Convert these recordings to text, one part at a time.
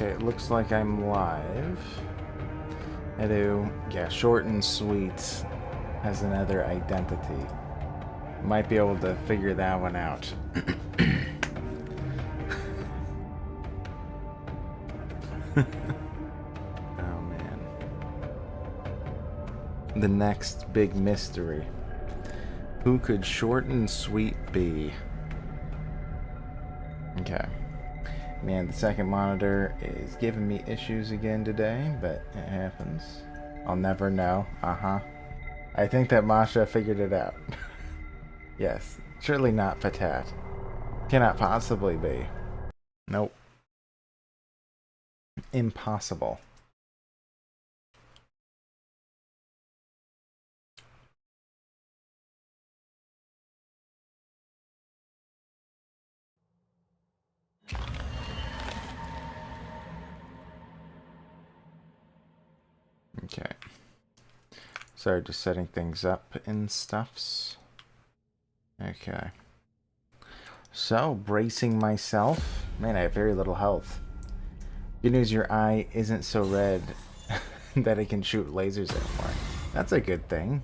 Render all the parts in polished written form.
Okay, it looks like I'm live. Hello. Yeah, short and sweet has another identity. Might be able to figure that one out. Oh man. The next big mystery. Who could short and sweet be? Okay. Man, the second monitor is giving me issues again today, but it happens. I'll never know. Uh-huh. I think that Masha figured it out. Yes. Surely not Patat. Cannot possibly be. Nope. Impossible. Okay. So just setting things up in stuffs. Okay. So, bracing myself. Man, I have very little health. Good news, your eye isn't so red that it can shoot lasers anymore. That's a good thing.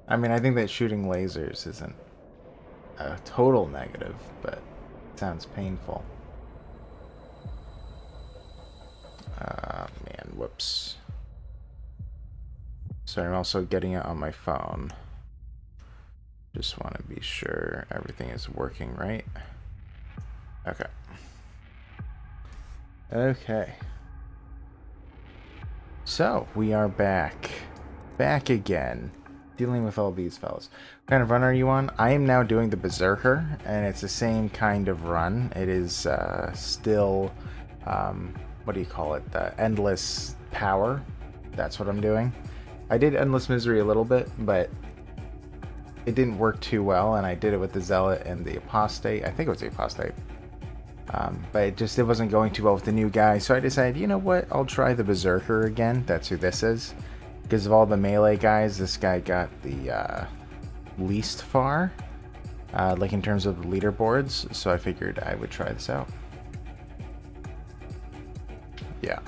I mean, I think that shooting lasers isn't a total negative, but it sounds painful. Man, whoops. So I'm also getting it on my phone. Just want to be sure everything is working right. Okay. Okay. So, we are back. Back again. Dealing with all these fellas. What kind of run are you on? I am now doing the Berserker, and it's the same kind of run. It is still, what do you call it? The Endless Power. That's what I'm doing. I did Endless Misery a little bit, but it didn't work too well, and I did it with the Zealot and the Apostate. I think it was the Apostate. But it wasn't going too well with the new guy, so I decided, you know what, I'll try the Berserker again. That's who this is. Because of all the melee guys, this guy got the least far, like in terms of the leaderboards, so I figured I would try this out. Yeah.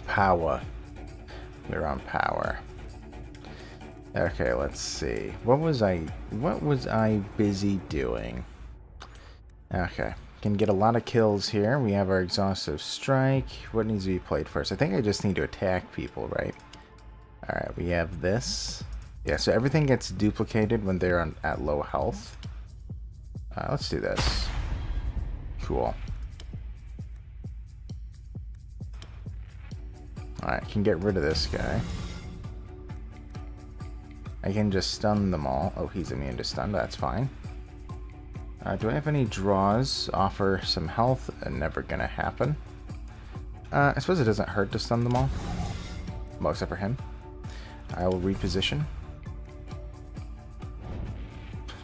Power. We're on power. Okay, let's see. What was I busy doing? Okay. Can get a lot of kills here. We have our exhaustive strike. What needs to be played first? I think I just need to attack people, right? Alright, we have this. Yeah, so everything gets duplicated when they're at low health. Let's do this. Cool. Alright, can get rid of this guy. I can just stun them all. Oh, he's immune to stun. That's fine. Do I have any draws? Offer some health? Never gonna happen. I suppose it doesn't hurt to stun them all. Well, except for him. I will reposition.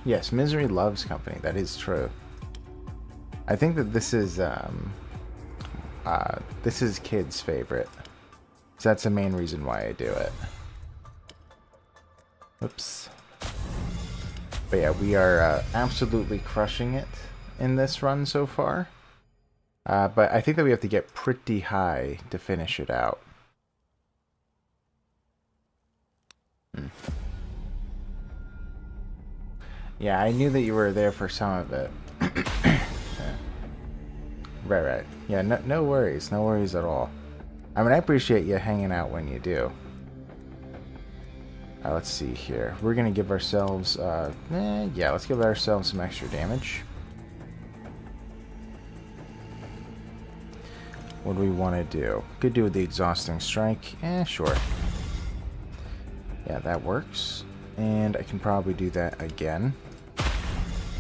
Yes, Misery loves company. That is true. I think that this is Kid's favorite. So that's the main reason why I do it. Oops. But yeah, we are absolutely crushing it in this run so far. But I think that we have to get pretty high to finish it out. Yeah, I knew that you were there for some of it. Right. Yeah, no worries. No worries at all. I mean, I appreciate you hanging out when you do. Let's see here. We're going to give ourselves, yeah, let's give ourselves some extra damage. What do we want to do? Could do with the exhausting strike. Sure. Yeah, that works. And I can probably do that again.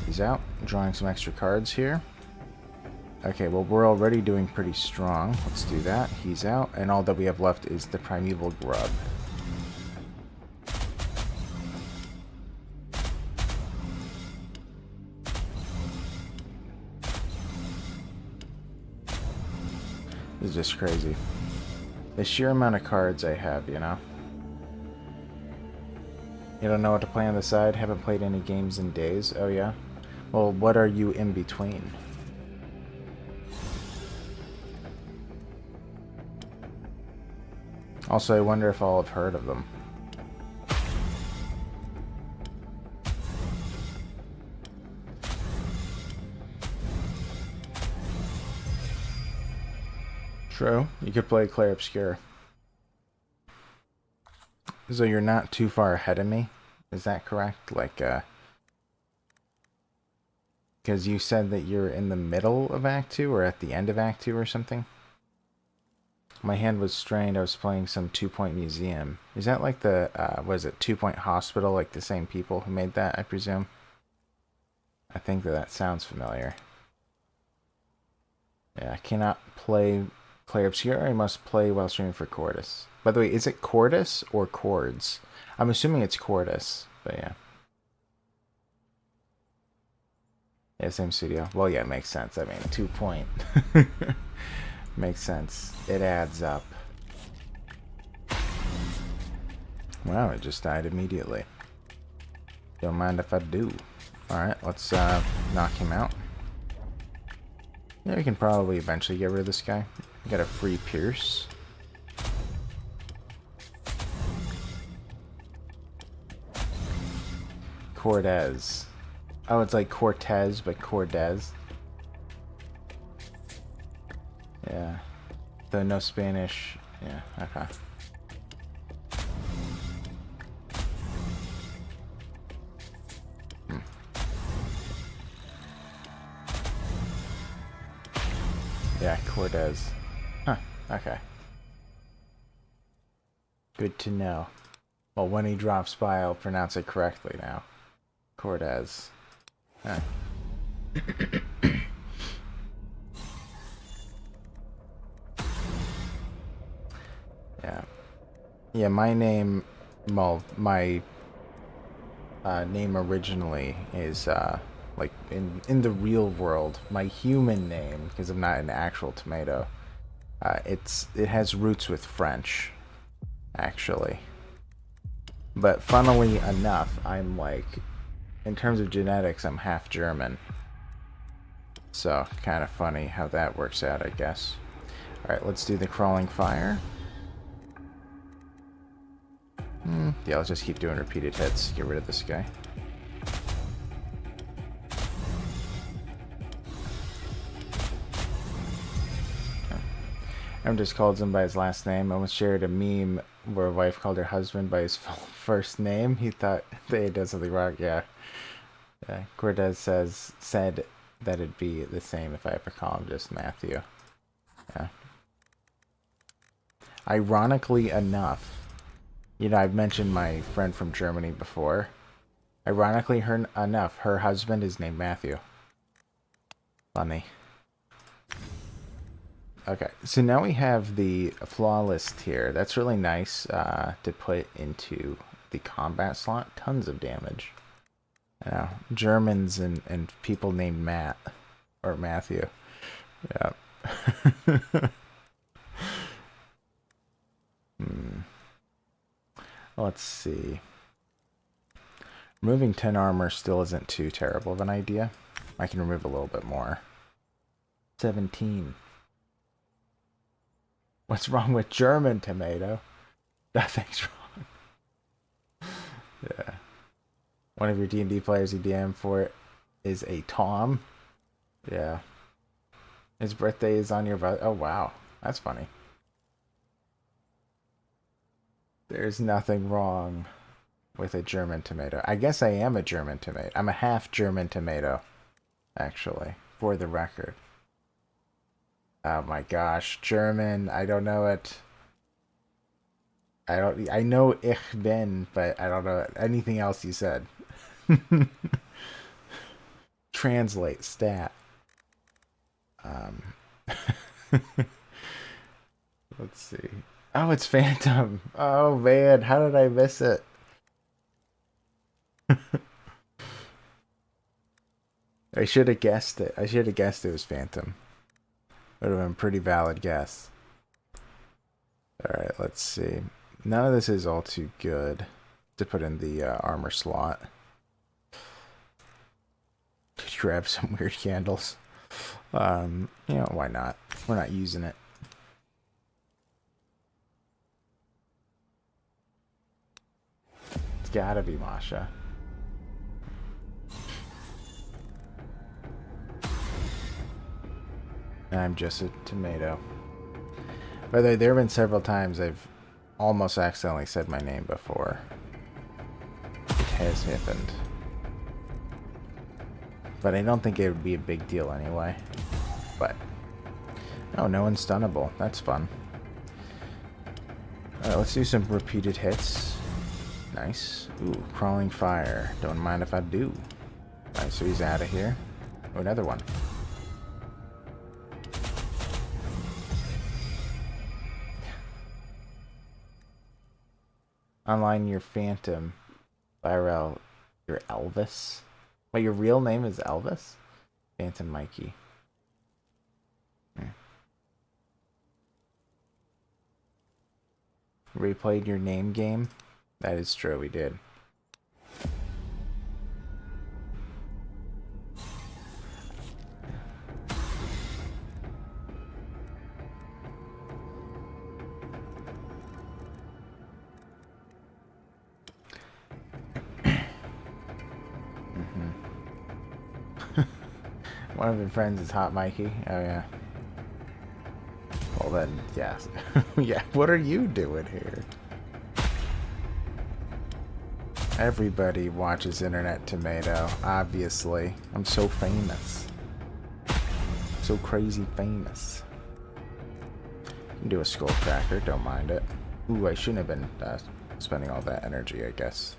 He's out. Drawing some extra cards here. Okay, well, we're already doing pretty strong. Let's do that. He's out. And all that we have left is the Primeval Grub. This is just crazy. The sheer amount of cards I have, you know? You don't know what to play on the side? Haven't played any games in days? Oh, yeah? Well, what are you in between? Also, I wonder if I'll have heard of them. True. You could play Clair Obscur. So you're not too far ahead of me? Is that correct? Like, because you said that you're in the middle of Act 2 or at the end of Act 2 or something? My hand was strained. I was playing some 2-Point Museum. Is that like the, what is it, 2-Point Hospital? Like the same people who made that, I presume? I think that sounds familiar. Yeah, I cannot play Clair Obscur. I must play while streaming for Cordis. By the way, is it Cordis or Chords? I'm assuming it's Cordis, but yeah. Yeah, same studio. Well, yeah, it makes sense. I mean, 2-Point. Makes sense. It adds up. Wow, it just died immediately. Don't mind if I do. Alright, let's knock him out. Yeah, we can probably eventually get rid of this guy. We got a free Pierce. Cortez. Oh, it's like Cortez, but Cortez. Yeah. Though no Spanish. Yeah, okay. Yeah, Cortez. Huh, okay. Good to know. Well, when he drops by, I'll pronounce it correctly now. Cortez. Huh. Yeah. Yeah, my name, well, my name originally is, like, in the real world, my human name, because I'm not an actual tomato, it has roots with French, actually. But funnily enough, I'm like, in terms of genetics, I'm half German. So, kind of funny how that works out, I guess. Alright, let's do the crawling fire. Yeah, let's just keep doing repeated hits. Get rid of this guy. Everyone just calls him by his last name. I once shared a meme where a wife called her husband by his first name. He thought they had done something wrong. Yeah. Cortez said that it'd be the same if I ever call him just Matthew. Yeah. Ironically enough, you know, I've mentioned my friend from Germany before. Ironically enough, her husband is named Matthew. Funny. Okay, so now we have the flaw list here. That's really nice to put into the combat slot. Tons of damage. You know, Germans and people named Matt or Matthew. Yeah. Let's see. Removing 10 armor still isn't too terrible of an idea. I can remove a little bit more. 17. What's wrong with German tomato? Nothing's wrong. Yeah. One of your D&D players you DM for it is a Tom. Yeah. His birthday is on your... Oh, wow. That's funny. There's nothing wrong with a German tomato. I guess I am a German tomato. I'm a half German tomato, actually, for the record. Oh my gosh, German, I don't know it. I know ich bin, but I don't know anything else you said. Translate, stat. Let's see. Oh, it's Phantom. Oh man, how did I miss it? I should have guessed it. I should have guessed it was Phantom. Would have been a pretty valid guess. Alright, let's see. None of this is all too good to put in the armor slot. Could you grab some weird candles? You know, why not? We're not using it. It's gotta be Masha. I'm just a tomato. By the way, there have been several times I've almost accidentally said my name before. It has happened. But I don't think it would be a big deal anyway. But, oh, no one's stunnable. That's fun. Alright, let's do some repeated hits. Nice. Ooh, crawling fire. Don't mind if I do. Alright, so he's out of here. Oh, another one. Online, your Phantom. IRL, your Elvis. Wait, your real name is Elvis? Phantom Mikey. Replayed your name game? That is true, we did. One of your friends is Hot Mikey. Oh, yeah. Well, then, yes. Yeah, what are you doing here? Everybody watches Internet Tomato, obviously. I'm so famous. So crazy famous. You can do a skull cracker, don't mind it. Ooh, I shouldn't have been spending all that energy, I guess.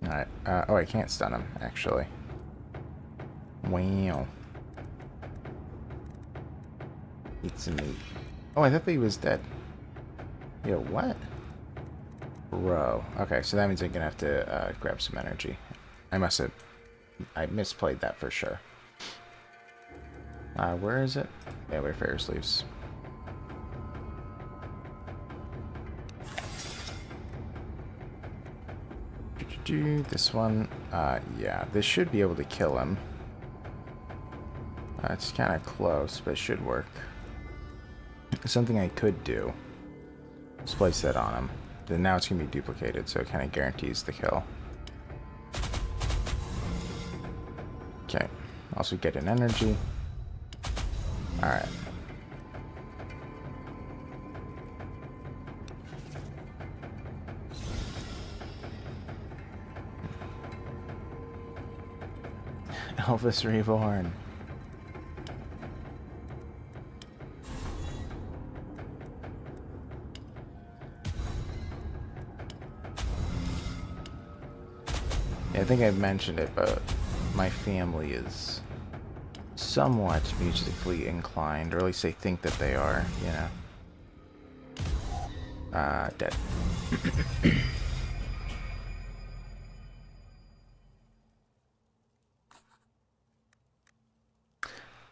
Alright, oh, I can't stun him, actually. Wow. Eat some meat. Oh, I thought he was dead. Yo, what? Bro. Okay, so that means I'm gonna have to grab some energy. I misplayed that for sure. Where is it? Yeah, where Ferris leaves. This one, yeah, this should be able to kill him. It's kind of close, but it should work. Something I could do is place that on him. Then now it's going to be duplicated, so it kind of guarantees the kill. Okay, also get an energy. Alright. Elvis Reborn. Yeah, I think I've mentioned it, but my family is somewhat musically inclined, or at least they think that they are, you know. Dead.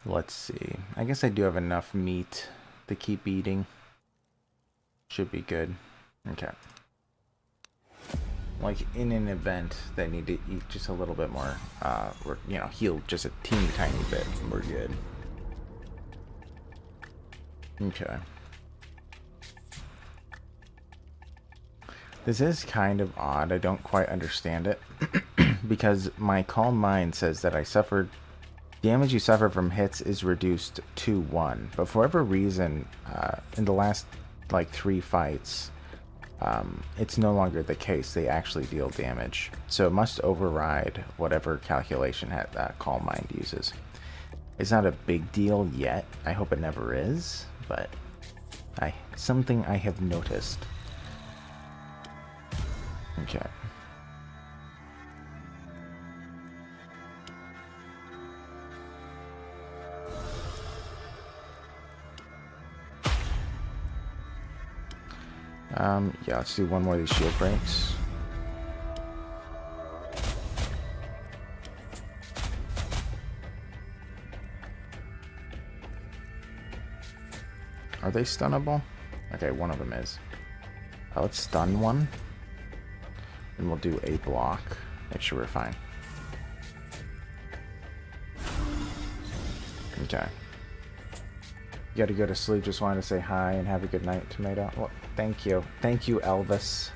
Let's see. I guess I do have enough meat to keep eating. Should be good. Okay. Like in an event, they need to eat just a little bit more, or, you know, heal just a teeny tiny bit. We're good. Okay. This is kind of odd. I don't quite understand it. Because my calm mind says that I suffered... Damage you suffer from hits is reduced to 1. But for whatever reason, in the last, like, 3 fights, it's no longer the case. They actually deal damage. So it must override whatever calculation that calm mind uses. It's not a big deal yet. I hope it never is. But something I have noticed. Okay. Yeah, let's do one more of these shield breaks. Are they stunnable? Okay, one of them is. Let's stun one. And we'll do a block. Make sure we're fine. Okay. You gotta go to sleep. Just wanted to say hi and have a good night, Tomato. Well, thank you. Thank you, Elvis.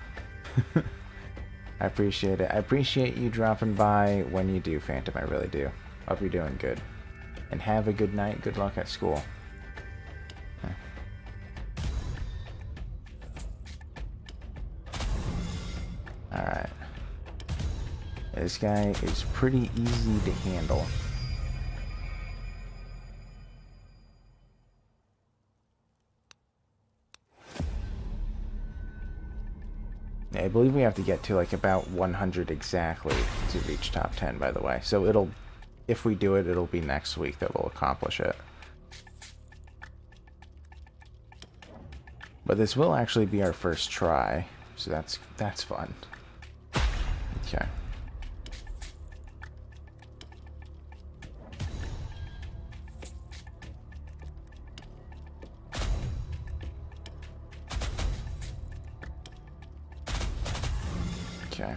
I appreciate it. I appreciate you dropping by when you do, Phantom. I really do. Hope you're doing good. And have a good night. Good luck at school. Alright. This guy is pretty easy to handle. I believe we have to get to like about 100 exactly to reach top 10, by the way. So it'll, if we do it, it'll be next week that we'll accomplish it. But this will actually be our first try, so that's fun. Okay. Okay.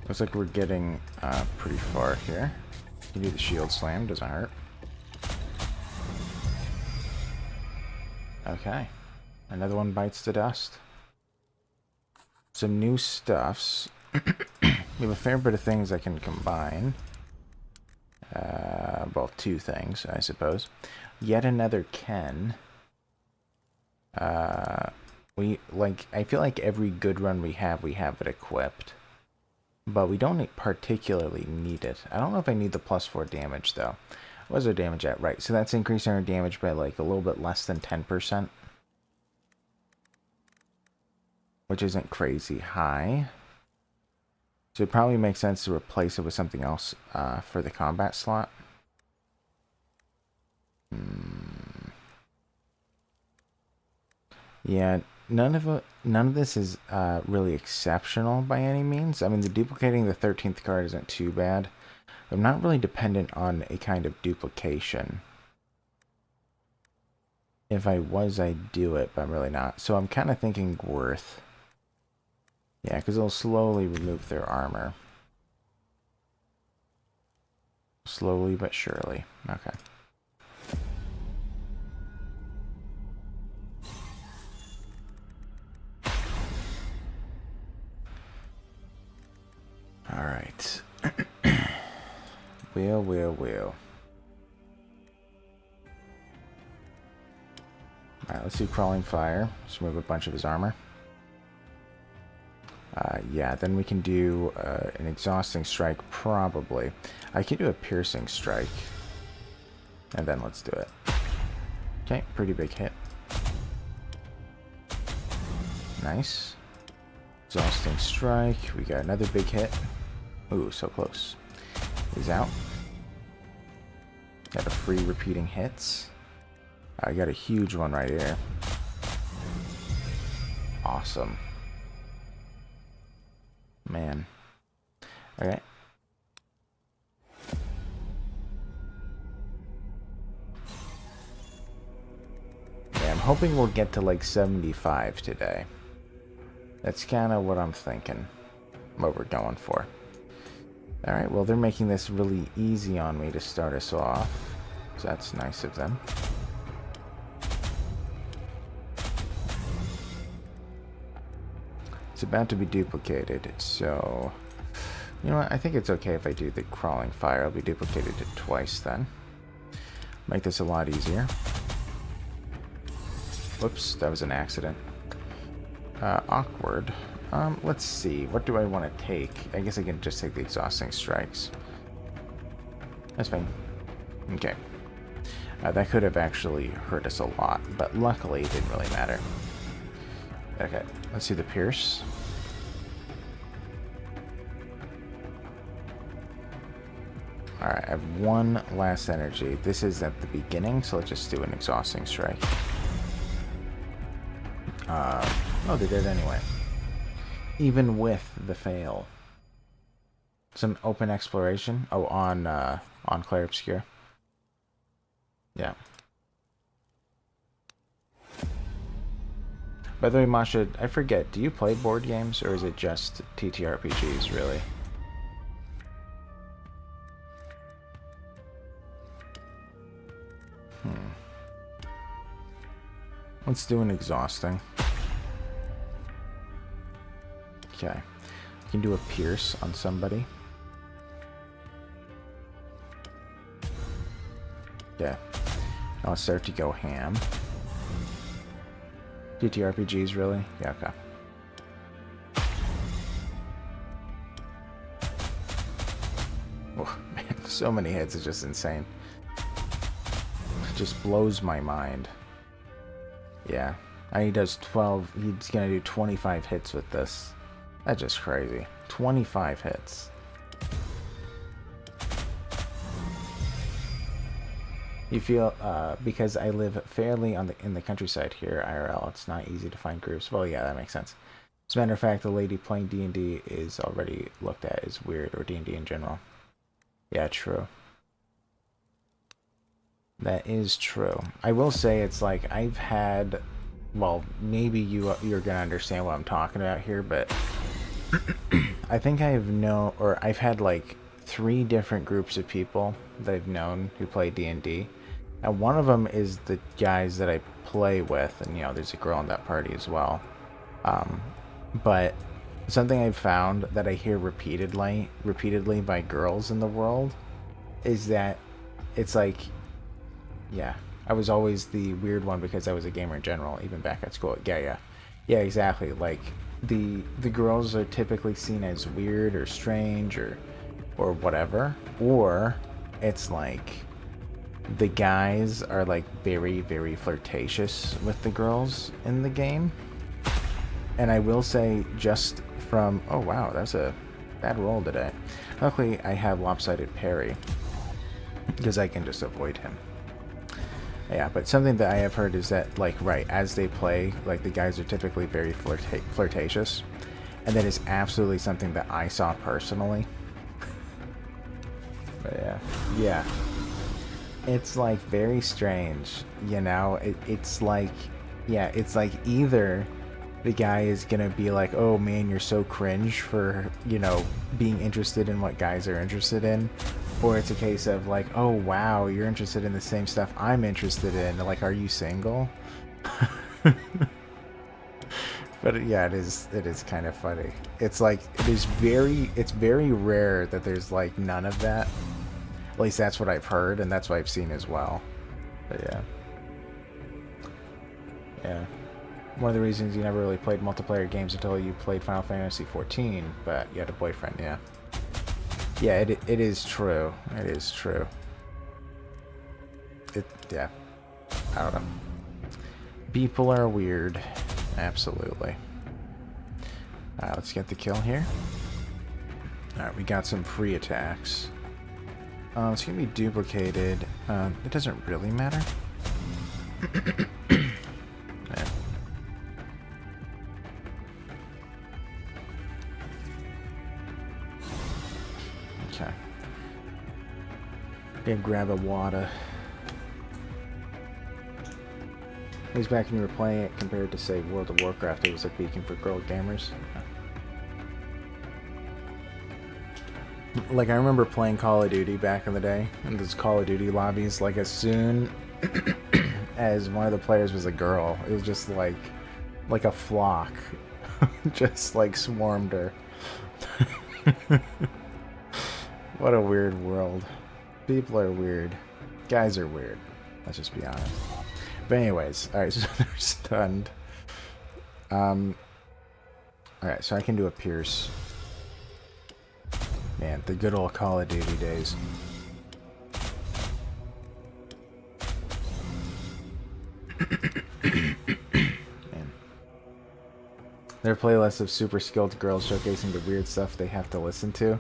Looks like we're getting pretty far here. You can do the shield slam, doesn't hurt. Okay. Another one bites the dust. Some new stuffs. We have a fair bit of things I can combine. Well, two things, I suppose. Yet another Ken. I feel like every good run we have it equipped. But we don't particularly need it. I don't know if I need the +4 damage, though. What was our damage at? Right, so that's increasing our damage by, like, a little bit less than 10%. Which isn't crazy high. So it probably makes sense to replace it with something else for the combat slot. Yeah, none of this is really exceptional by any means. I mean, the duplicating the 13th card isn't too bad. I'm not really dependent on a kind of duplication. If I was, I'd do it, but I'm really not. So I'm kind of thinking worth. Yeah, because it'll slowly remove their armor. Slowly but surely. Okay. Alright. Well. Alright, let's do Crawling Fire. Just remove a bunch of his armor. Yeah, then we can do an Exhausting Strike, probably. I could do a Piercing Strike. And then let's do it. Okay, pretty big hit. Nice. Exhausting Strike. We got another big hit. Ooh, so close. He's out. Got a free repeating hits. I got a huge one right here. Awesome. Man. Okay. Yeah, I'm hoping we'll get to like 75 today. That's kind of what I'm thinking. What we're going for. Alright, well, they're making this really easy on me to start us off. So that's nice of them. It's about to be duplicated, so... You know what, I think it's okay if I do the Crawling Fire. I'll be duplicated it twice then. Make this a lot easier. Whoops, that was an accident. Awkward. Let's see. What do I want to take? I guess I can just take the Exhausting Strikes. That's fine. Okay. That could have actually hurt us a lot, but luckily it didn't really matter. Okay, let's do the Pierce. Alright, I have one last energy. This is at the beginning, so let's just do an Exhausting Strike. Oh, they did anyway. Even with the fail. Some open exploration. Oh, on Clair Obscure. Yeah. By the way, Masha, I forget, do you play board games, or is it just TTRPGs, really? Let's do an exhausting. Okay. We can do a pierce on somebody. Okay. Now let's start to go ham. TTRPGs, really? Yeah, okay. Oh, man, so many hits, it's just insane. It just blows my mind. Yeah. And he does 12, he's gonna do 25 hits with this. That's just crazy. 25 hits. You feel, because I live fairly in the countryside here, IRL, it's not easy to find groups. Well, yeah, that makes sense. As a matter of fact, the lady playing D&D is already looked at as weird, or D&D in general. Yeah, true. That is true. I will say it's like I've had, well, maybe you're gonna understand what I'm talking about here, but I think I've had like 3 different groups of people that I've known who play D&D. And one of them is the guys that I play with, and there's a girl in that party as well. But something I've found that I hear repeatedly by girls in the world is that it's like, yeah, I was always the weird one because I was a gamer in general, even back at school. Yeah, exactly. Like the girls are typically seen as weird or strange or whatever, or it's like the guys are like very, very flirtatious with the girls in the game. And I will say, just from, oh wow, that's a bad roll today. Luckily I have lopsided parry because I can just avoid him. Yeah, but something that I have heard is that, like, right, as they play, like, the guys are typically very flirtatious, and that is absolutely something that I saw personally. But yeah, it's like very strange, it's like, yeah, it's like either the guy is gonna be like, oh man, you're so cringe for being interested in what guys are interested in, or it's a case of like, oh wow, you're interested in the same stuff I'm interested in, like, are you single? But yeah, it is kind of funny. It's like it's very rare that there's like none of that. At least that's what I've heard, and that's what I've seen as well. But yeah. One of the reasons you never really played multiplayer games until you played Final Fantasy XIV, but you had a boyfriend. Yeah, it is true. It is true. Yeah, I don't know. People are weird. Absolutely. Alright, let's get the kill here. Alright, we got some free attacks. It's gonna be duplicated. It doesn't really matter. Yeah. Okay. Gonna grab a water. At least back when you were playing it, compared to, say, World of Warcraft, it was a beacon for girl gamers. Like, I remember playing Call of Duty back in the day, in those Call of Duty lobbies, like, as soon as one of the players was a girl, it was just like a flock. Just, like, swarmed her. What a weird world. People are weird. Guys are weird. Let's just be honest. But anyways, alright, so they're stunned. Alright, so I can do a pierce. Man, the good old Call of Duty days. Man. Their playlist of super skilled girls showcasing the weird stuff they have to listen to.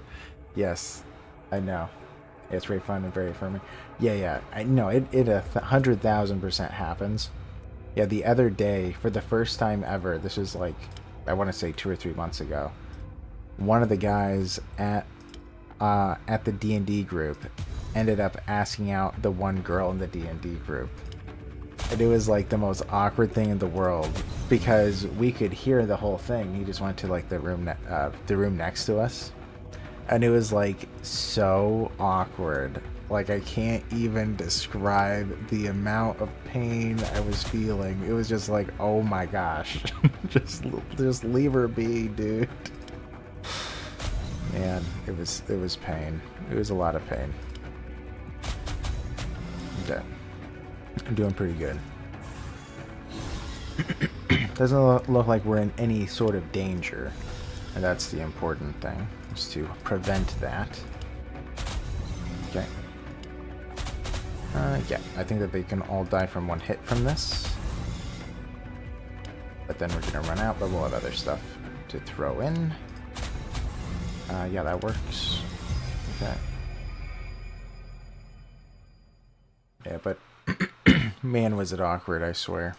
Yes, I know. It's very fun and very affirming. Yeah, I know, it 100,000% happens. Yeah, the other day, for the first time ever, this was like, I want to say 2 or 3 months ago, one of the guys at the D&D group ended up asking out the one girl in the D&D group. And it was like the most awkward thing in the world, because we could hear the whole thing. He just went to like the room next to us. And it was like so awkward Like, I can't even describe the amount of pain I was feeling. It was just like, oh my gosh. just leave her be, dude. Man, it was pain. It was a lot of pain. Okay. I'm doing pretty good. Doesn't look like we're in any sort of danger. And that's the important thing, is to prevent that. Okay. Yeah, I think that they can all die from one hit from this. But then we're gonna run out, but we'll have other stuff to throw in. Yeah, that works. Okay. Yeah, but man, was it awkward, I swear.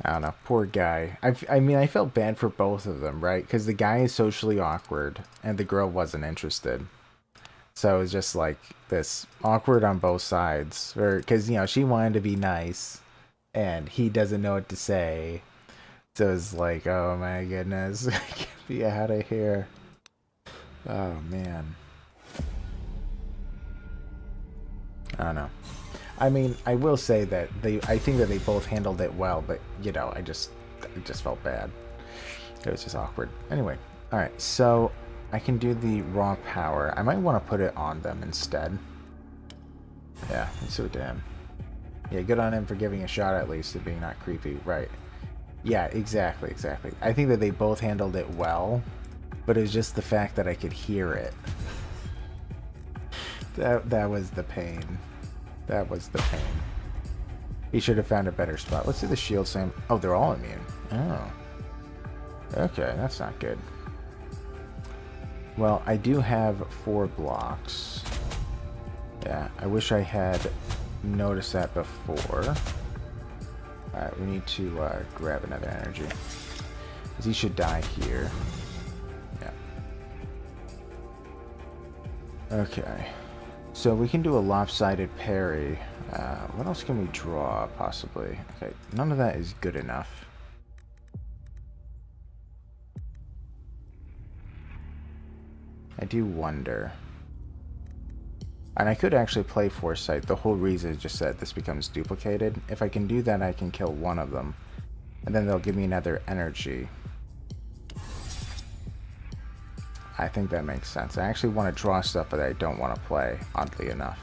I don't know, poor guy. I mean, I felt bad for both of them, right? Because the guy is socially awkward, and the girl wasn't interested. So it was just like this awkward on both sides. Because, you know, she wanted to be nice, and he doesn't know what to say. So it's like, oh my goodness, get me out of here. Oh man. I don't know. I mean, I will say that I think that they both handled it well, but you know, it just felt bad. It was just awkward. Anyway, all right. So I can do the raw power. I might want to put it on them instead. Yeah, let's do it to him. Yeah, good on him for giving a shot at least at being not creepy, right? Yeah, exactly. I think that they both handled it well, but it was just the fact that I could hear it. That was the pain. That was the pain. He should have found a better spot. Let's do the shield same. Oh, they're all immune. Oh. Okay, that's not good. Well, I do have 4 blocks. Yeah, I wish I had noticed that before. Alright, we need to grab another energy. Because he should die here. Yeah. Okay. So we can do a lopsided parry. What else can we draw, possibly? Okay, none of that is good enough. I do wonder. And I could actually play Foresight. The whole reason is just that this becomes duplicated. If I can do that, I can kill one of them. And then they'll give me another energy. I think that makes sense. I actually want to draw stuff that I don't want to play, oddly enough.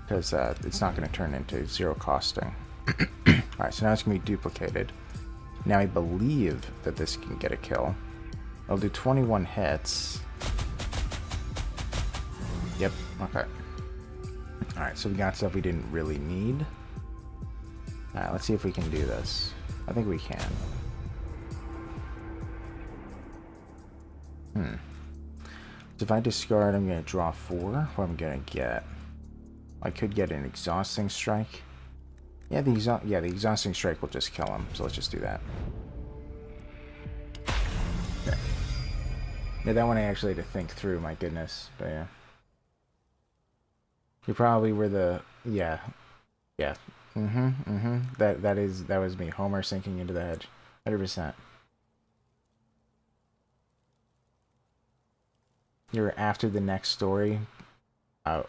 Because it's not going to turn into 0 costing. Alright, so now it's going to be duplicated. Now I believe that this can get a kill. I'll do 21 hits. Yep, okay. Alright, so we got stuff we didn't really need. Alright, let's see if we can do this. I think we can. So if I discard, I'm going to draw 4. What am I going to get? I could get an exhausting strike. Yeah, the exhausting strike will just kill him. So let's just do that. Okay. Yeah, that one I actually had to think through. My goodness, but yeah. You probably were the yeah. That was me. Homer sinking into the hedge. 100%. You're after the next story. Oh.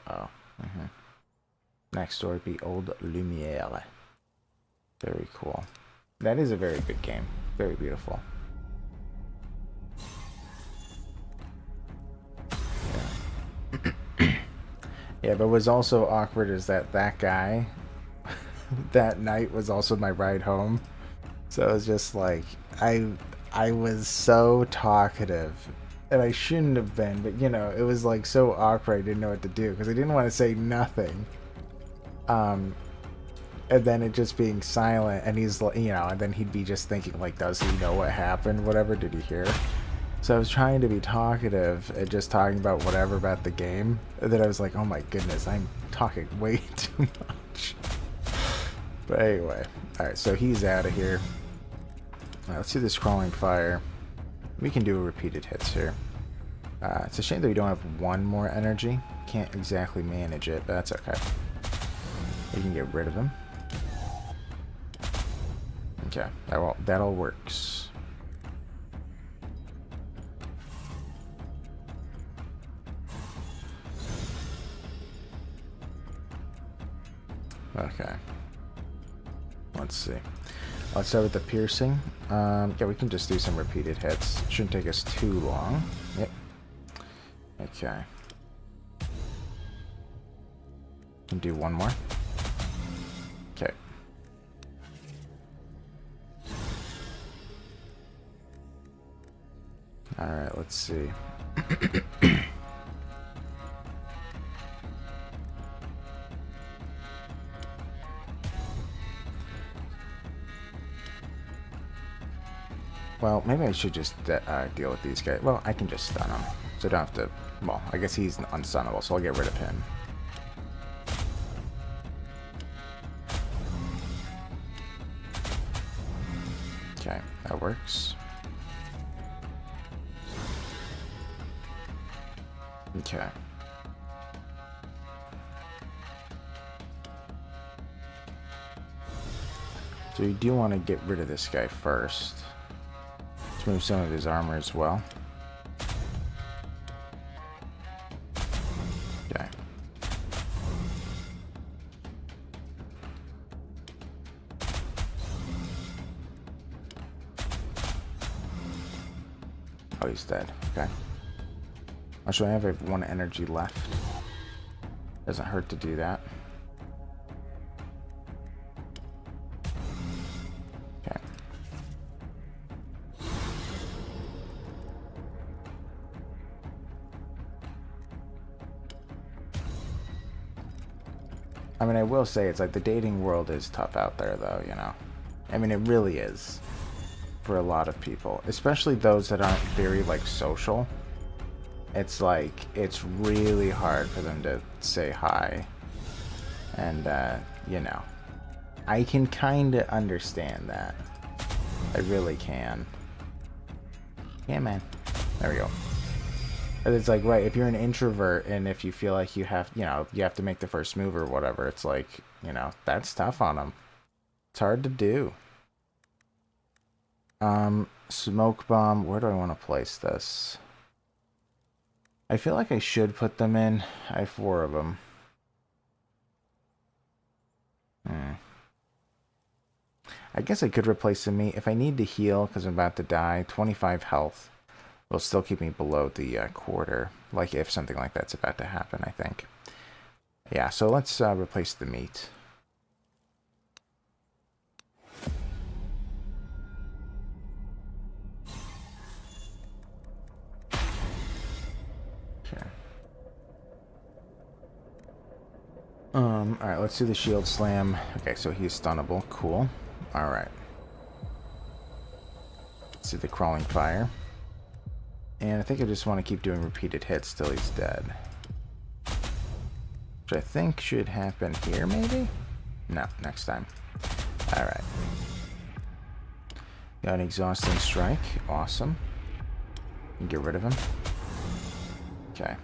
Next story be Old Lumiere. Very cool. That is a very good game. Very beautiful. Yeah. Yeah, but what's also awkward is that guy that night was also my ride home. So it was just like I was so talkative. And I shouldn't have been, but you know, it was like so awkward. I didn't know what to do because I didn't want to say nothing. And then it just being silent, and he's like, you know, and then he'd be just thinking like, does he know what happened? Whatever, did he hear? So I was trying to be talkative and just talking about whatever about the game. And then I was like, oh my goodness, I'm talking way too much. But anyway, all right, so he's out of here. All right, let's do this crawling fire. We can do repeated hits here. It's a shame that we don't have one more energy. Can't exactly manage it, but that's okay. We can get rid of him. Okay, that all works. Okay. Let's see. Let's start with the piercing. Yeah, we can just do some repeated hits. Shouldn't take us too long. Yep. Okay. Can do one more. Okay. Alright, let's see. Well, maybe I should just deal with these guys. Well, I can just stun him. So I don't have to... Well, I guess he's unstunnable, so I'll get rid of him. Okay, that works. Okay. So you do want to get rid of this guy first. Let's move some of his armor as well. Okay. Oh, he's dead. Okay. Actually, I have one energy left. Doesn't hurt to do that. Okay. I mean, I will say it's like the dating world is tough out there, though, you know. I mean, it really is for a lot of people, especially those that aren't very like social. It's like it's really hard for them to say hi, and you know, I can kind of understand that. I really can. Yeah, man. There we go. But it's like, right, if you're an introvert and if you feel like you have, you know, you have to make the first move or whatever, it's like, you know, that's tough on them. It's hard to do. Smoke bomb. Where do I want to place this? I feel like I should put them in. I have 4 of them. I guess I could replace the meat. If I need to heal because I'm about to die, 25 health will still keep me below the quarter. Like if something like that's about to happen, I think. Yeah, so let's replace the meat. Okay. Alright, let's do the shield slam. Okay, so he's stunnable. Cool. Alright. Let's do the crawling fire. And I think I just want to keep doing repeated hits till he's dead. Which I think should happen here, maybe? No, next time. Alright. Got an exhausting strike. Awesome. Get rid of him. Okay.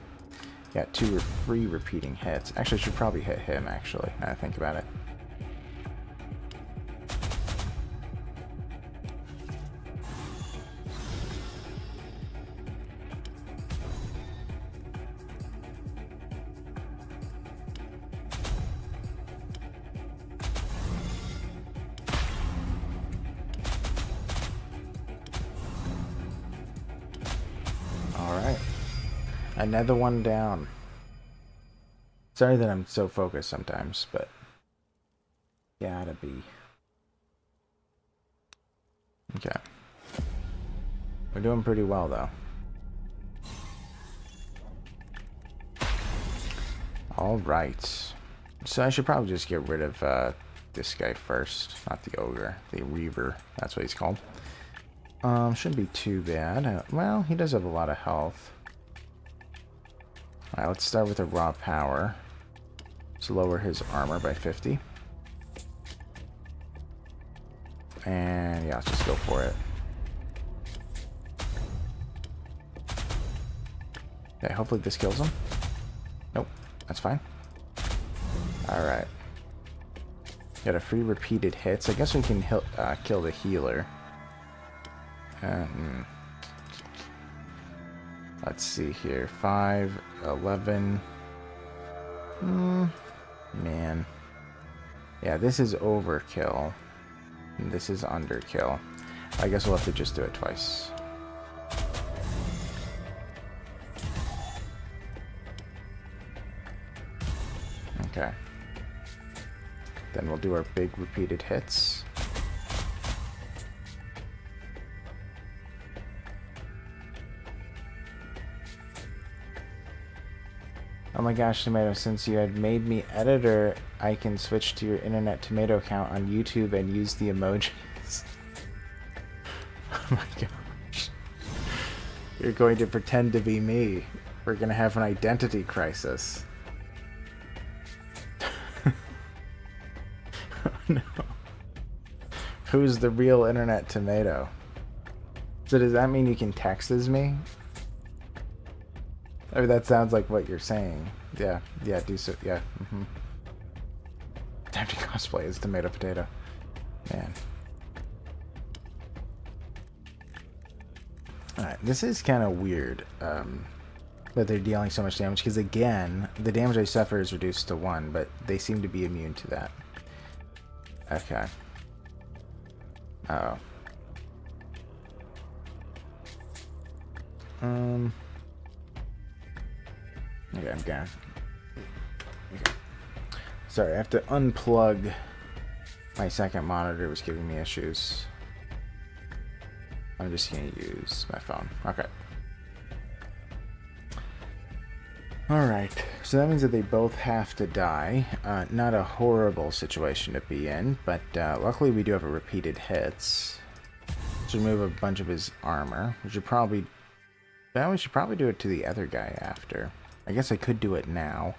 Got 2 free repeating hits. Actually, I should probably hit him, actually, now that I think about it. Alright. Another one down. Sorry that I'm so focused sometimes, but gotta be. Okay. We're doing pretty well, though. Alright. So I should probably just get rid of this guy first. Not the ogre. The reaver. That's what he's called. Shouldn't be too bad. Well, he does have a lot of health. Alright, let's start with a raw power. Let's lower his armor by 50. And yeah, let's just go for it. Okay, hopefully this kills him. Nope, that's fine. Alright. Got a free repeated hits. I guess we can kill the healer. Let's see here. 5, 11. Man. Yeah, this is overkill. And this is underkill. I guess we'll have to just do it twice. Okay. Then we'll do our big repeated hits. Oh my gosh, Tomato, since you had made me editor, I can switch to your Internet Tomato account on YouTube and use the emojis. Oh my gosh. You're going to pretend to be me. We're going to have an identity crisis. Oh no. Who's the real Internet Tomato? So does that mean you can text as me? I mean, that sounds like what you're saying. Yeah, do so, yeah. Time to cosplay as Tomato Potato. Man. Alright, this is kind of weird that they're dealing so much damage, because again, the damage I suffer is reduced to 1, but they seem to be immune to that. Okay. Uh-oh. Okay, I'm gone. Okay. Sorry, I have to unplug my second monitor. It was giving me issues. I'm just going to use my phone. Okay. Alright, so that means that they both have to die. Not a horrible situation to be in, but luckily we do have a repeated hits. Let's remove a bunch of his armor. We should probably do it to the other guy after. I guess I could do it now.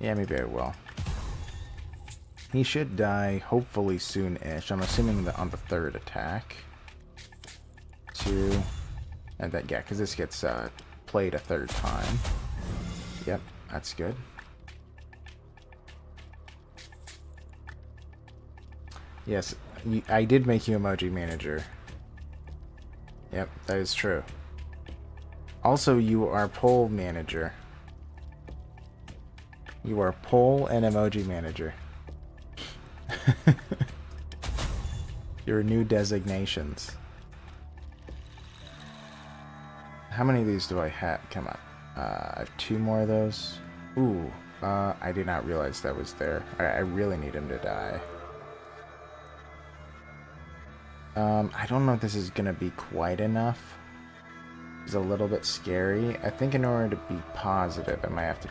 Yeah, maybe I will. He should die hopefully soon-ish. I'm assuming that on the third attack. 2. And that, yeah, because this gets played a third time. Yep, that's good. Yes, I did make you emoji manager. Yep, that is true. Also, you are poll manager. You are poll and emoji manager. Your new designations. How many of these do I have? Come on. I have 2 more of those. Ooh, I did not realize that was there. I really need him to die. I don't know if this is gonna be quite enough. It's a little bit scary. I think in order to be positive, I might have to,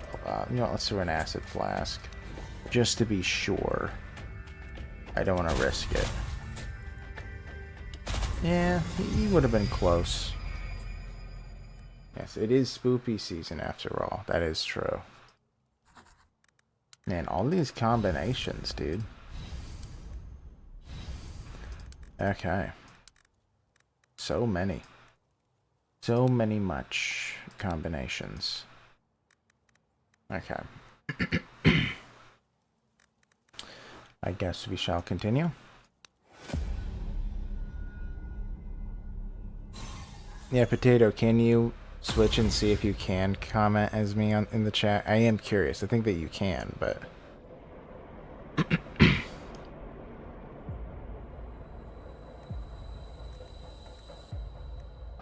you know, let's throw an acid flask. Just to be sure. I don't want to risk it. Yeah, he would have been close. Yes, it is spoopy season after all. That is true. Man, all these combinations, dude. Okay. So many. So many much combinations. Okay. I guess we shall continue. Yeah, Potato, can you switch and see if you can comment as me in the chat? I am curious. I think that you can, but...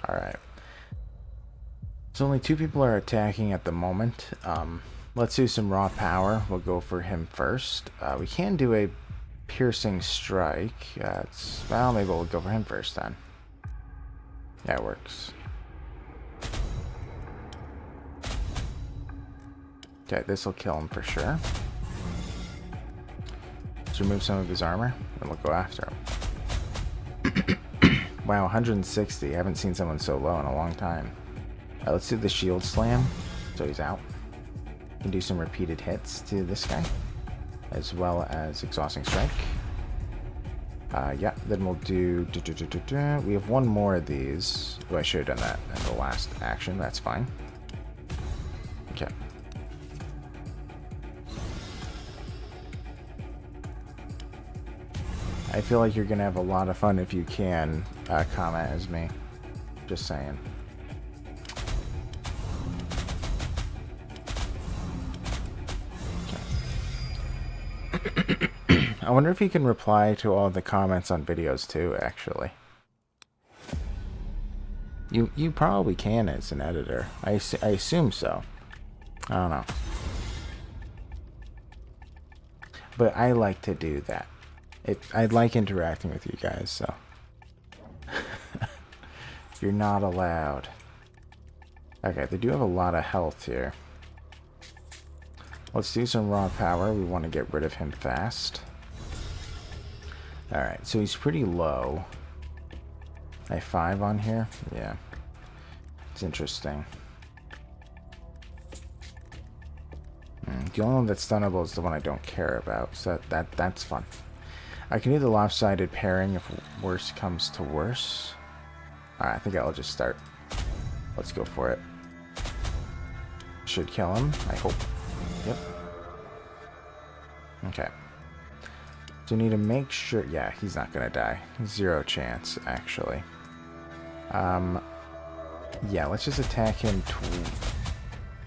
Alright. So only 2 people are attacking at the moment. Let's do some raw power. We'll go for him first. We can do a piercing strike. Well, maybe we'll go for him first then. That works. Okay, this will kill him for sure. Let's remove some of his armor, and we'll go after him. Wow, 160. I haven't seen someone so low in a long time. Let's do the shield slam, so he's out. Can do some repeated hits to this guy, as well as exhausting strike. Yeah, then we'll do... We have 1 more of these. Oh, I should have done that in the last action. That's fine. Okay. I feel like you're going to have a lot of fun if you can comment as me. Just saying. I wonder if he can reply to all the comments on videos too, actually. You probably can as an editor. I assume so. I don't know. But I like to do that. I like interacting with you guys, so. You're not allowed. Okay, they do have a lot of health here. Let's do some raw power. We want to get rid of him fast. Alright, so he's pretty low. I have 5 on here? Yeah. It's interesting. The only one that's stunnable is the one I don't care about, so that's fun. I can do the lopsided pairing if worse comes to worse. Alright, I think I'll just start. Let's go for it. Should kill him, I hope. Yep. Okay. So we need to make sure... Yeah, he's not going to die. 0 chance, actually. Yeah, let's just attack him...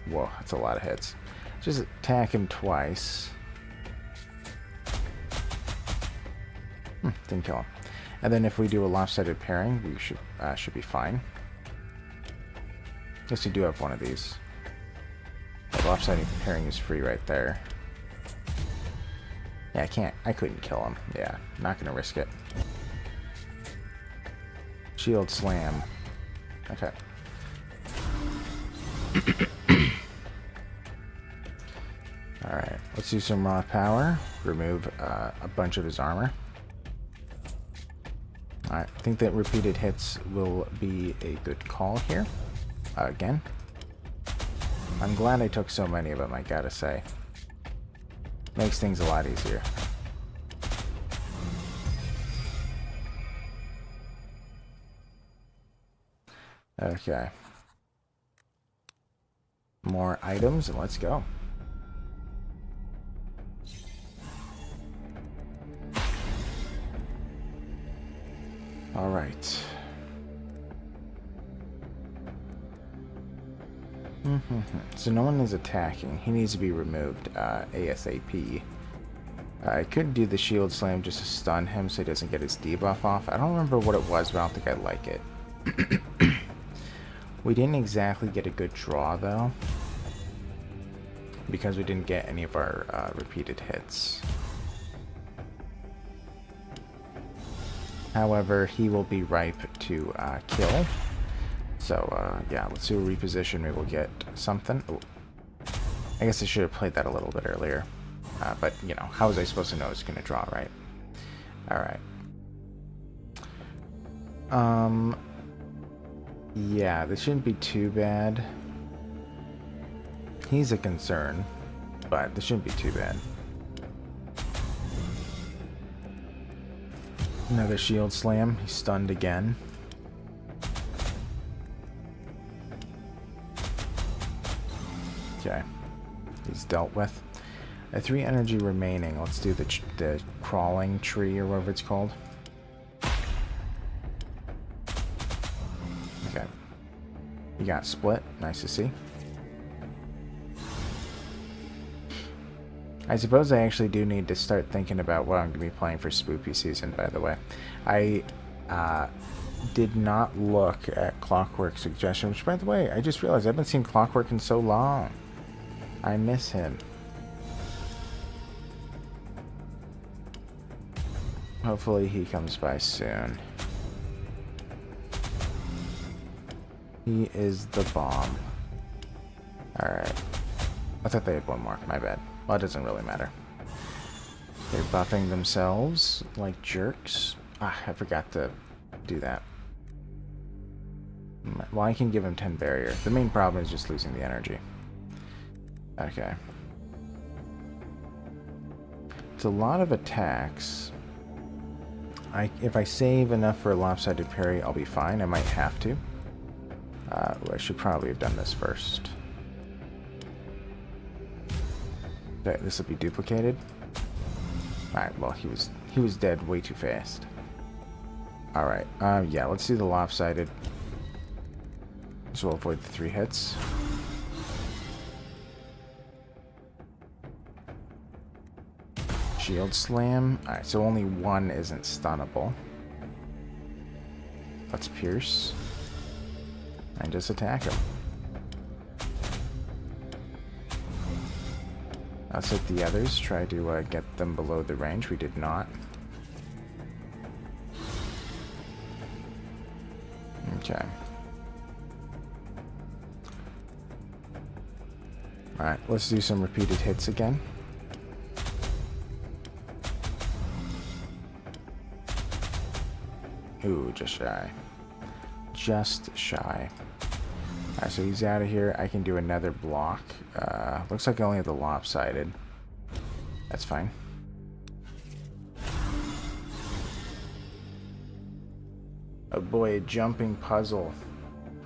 Whoa, that's a lot of hits. Just attack him twice. Didn't kill him. And then if we do a lopsided pairing, we should be fine. Yes, we do have one of these. The lopsided pairing is free right there. Yeah, I couldn't kill him. Yeah, not gonna risk it. Shield slam. Okay. Alright, let's do some raw power. Remove a bunch of his armor. Alright, I think that repeated hits will be a good call here. Again. I'm glad I took so many of them, I gotta say. Makes things a lot easier. Okay. More items, and let's go. Alright. So no one is attacking. He needs to be removed ASAP. I could do the shield slam just to stun him so he doesn't get his debuff off. I don't remember what it was, but I don't think I like it. We didn't exactly get a good draw, though, because we didn't get any of our repeated hits. However, he will be ripe to kill. So, yeah, let's do a reposition. Maybe we'll get something. Ooh. I guess I should have played that a little bit earlier. But, you know, how was I supposed to know it's going to draw, right? Alright. Yeah, this shouldn't be too bad. He's a concern, but this shouldn't be too bad. Another shield slam. He's stunned again. Okay. He's dealt with. 3 energy remaining. Let's do the crawling tree or whatever it's called. Okay. You got split. Nice to see. I suppose I actually do need to start thinking about what I'm going to be playing for Spoopy season, by the way. I did not look at Clockwork suggestion, which, by the way, I just realized I haven't seen Clockwork in so long. I miss him. Hopefully he comes by soon. He is the bomb. Alright. I thought they had one more. My bad. Well, it doesn't really matter. They're buffing themselves like jerks. Ah, I forgot to do that. Well, I can give him 10 barrier. The main problem is just losing the energy. Okay. It's a lot of attacks. If I save enough for a lopsided parry, I'll be fine. I might have to. I should probably have done this first. Okay, this will be duplicated. Alright, well, he was dead way too fast. Alright, yeah, let's do the lopsided. So we'll avoid the 3 hits. Shield Slam. Alright, so only one isn't stunnable. Let's Pierce. And just attack him. Let's hit the others. Try to get them below the range. We did not. Okay. Alright, let's do some repeated hits again. Ooh, just shy. Just shy. Alright, so he's out of here. I can do another block. Looks like I only have the lopsided. That's fine. Oh boy, a jumping puzzle.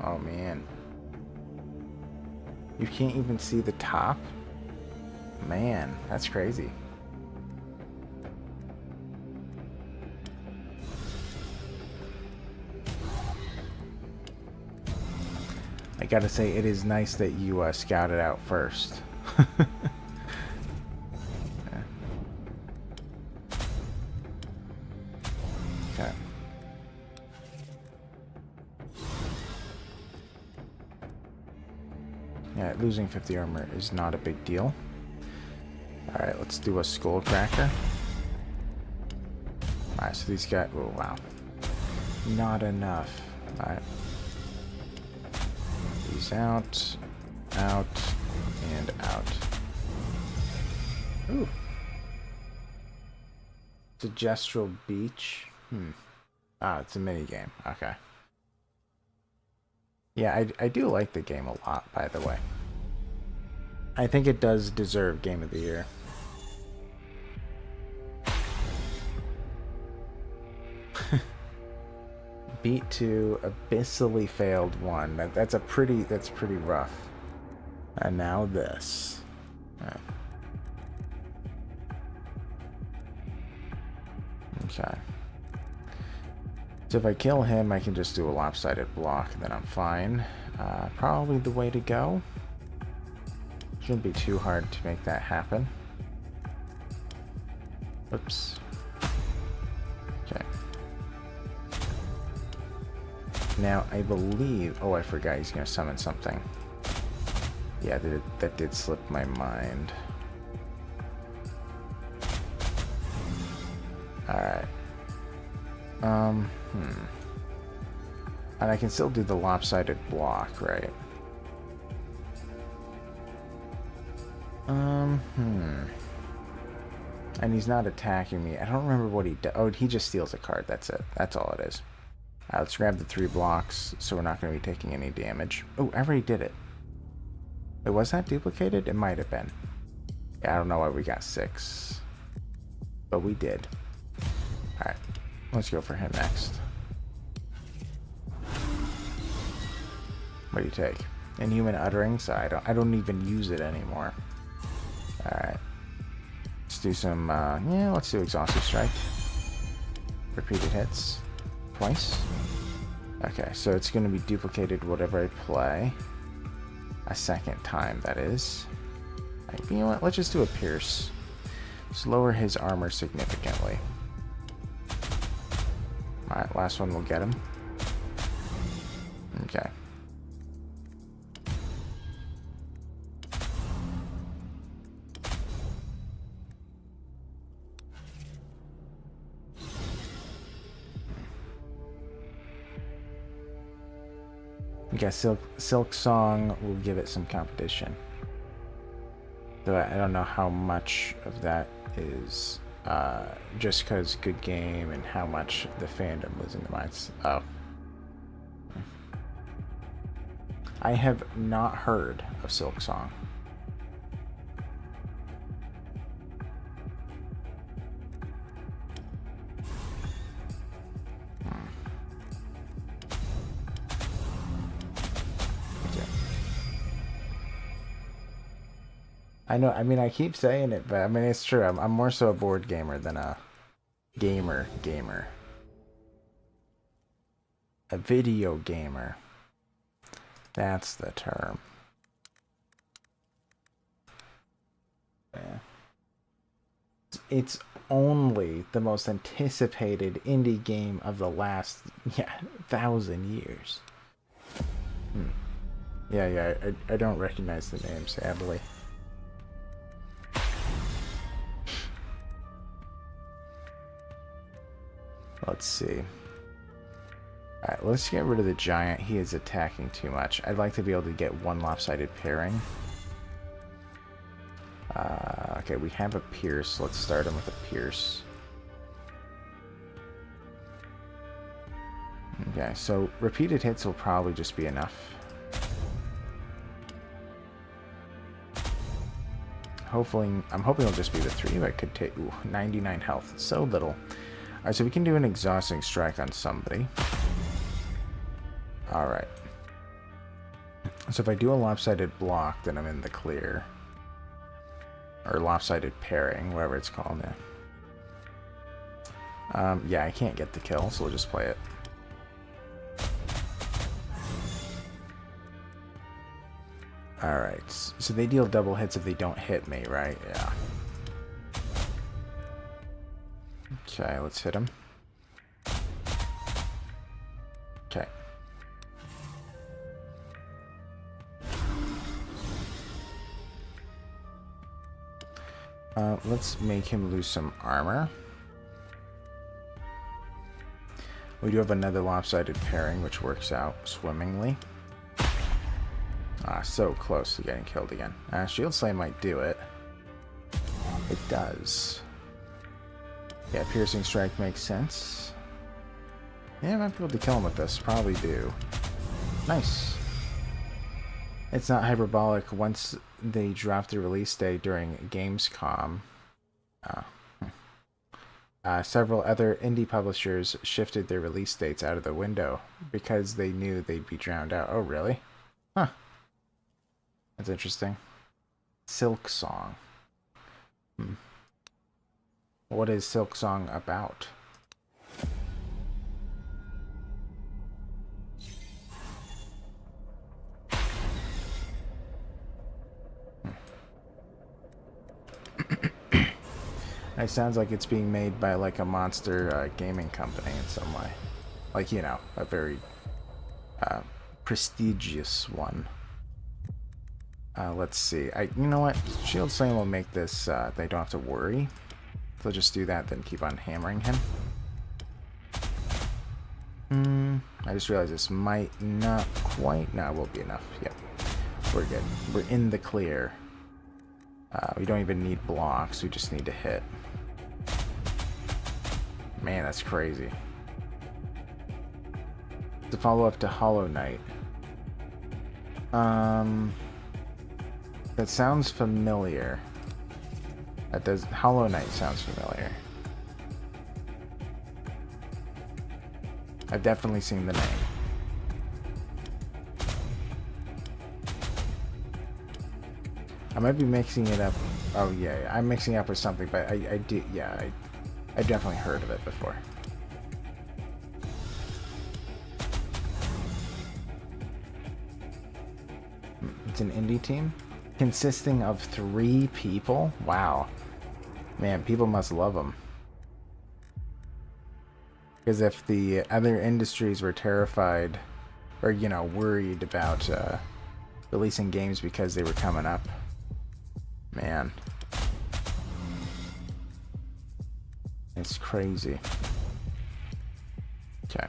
Oh man. You can't even see the top? Man, that's crazy. I gotta say, it is nice that you scouted out first. Okay. Yeah, losing 50 armor is not a big deal. Alright, let's do a skull cracker. Alright, so these guys... Oh, wow. Not enough. Alright. These out, out, and out. Ooh. Digestral Beach. Ah, it's a mini game. Okay. Yeah, I do like the game a lot, by the way. I think it does deserve Game of the Year. Beat 2, abyssally failed 1. That's pretty rough. And now this. Right. Okay. So if I kill him, I can just do a lopsided block, and then I'm fine. Probably the way to go. Shouldn't be too hard to make that happen. Oops. Okay. Now, I believe... Oh, I forgot he's going to summon something. Yeah, that did slip my mind. Alright. And I can still do the lopsided block, right? And he's not attacking me. I don't remember what he does. Oh, he just steals a card. That's it. That's all it is. Let's grab the 3 blocks, so we're not going to be taking any damage. Oh, I already did it. Wait, was that duplicated? It might have been. Yeah, I don't know why we got 6. But we did. Alright. Let's go for him next. What do you take? Inhuman Utterings? I don't even use it anymore. Alright. Let's do some, yeah, let's do Exhaustive Strike. Repeated hits. Twice. Okay, so it's going to be duplicated whatever I play. A second time, that is. You know what? Let's just do a Pierce. Just lower his armor significantly. Alright, last one will get him. Okay. I guess Silk Song will give it some competition. Though I don't know how much of that is just because good game and how much the fandom was in the minds. Oh. I have not heard of Silk Song. I know, I mean, I keep saying it, but I mean, it's true. I'm more so a board gamer than a gamer. A video gamer. That's the term. Yeah. It's only the most anticipated indie game of the last 1,000 years. Yeah, I don't recognize the name, sadly. Let's see. Alright, let's get rid of the giant. He is attacking too much. I'd like to be able to get one lopsided pairing. Okay, we have a Pierce. Let's start him with a Pierce. Okay, so repeated hits will probably just be enough. I'm hoping it'll just be the 3, but it could take 99 health. So little. Alright, so we can do an exhausting strike on somebody. Alright. So if I do a lopsided block, then I'm in the clear. Or lopsided pairing, whatever it's called now. Yeah, I can't get the kill, so we'll just play it. Alright, so they deal double hits if they don't hit me, right? Yeah. Okay, let's hit him. Okay. Let's make him lose some armor. We do have another lopsided pairing, which works out swimmingly. Ah, so close to getting killed again. Shield Slay might do it. It does. Yeah, Piercing Strike makes sense. Yeah, I might be able to kill him with this. Probably do. Nice. It's not hyperbolic. Once they drop the release date during Gamescom, several other indie publishers shifted their release dates out of the window because they knew they'd be drowned out. Oh, really? Huh. That's interesting. Silk Song. What is Silk Song about? It sounds like it's being made by like a monster gaming company in some way. Like, you know, a very prestigious one. Let's see. You know what? Shield Slaying will make this, they don't have to worry. So just do that, then keep on hammering him. I just realized this might not quite... No, it will be enough. Yep. We're good. We're in the clear. We don't even need blocks. We just need to hit. Man, that's crazy. To follow up to Hollow Knight. That sounds familiar. That does. Hollow Knight sounds familiar. I've definitely seen the name. I might be mixing it up. Oh yeah, I'm mixing it up with something, but I do. Yeah, I've definitely heard of it before. It's an indie team consisting of 3 people. Wow. Man, people must love them. Because if the other industries were terrified, or, you know, worried about releasing games because they were coming up, man, it's crazy. Okay.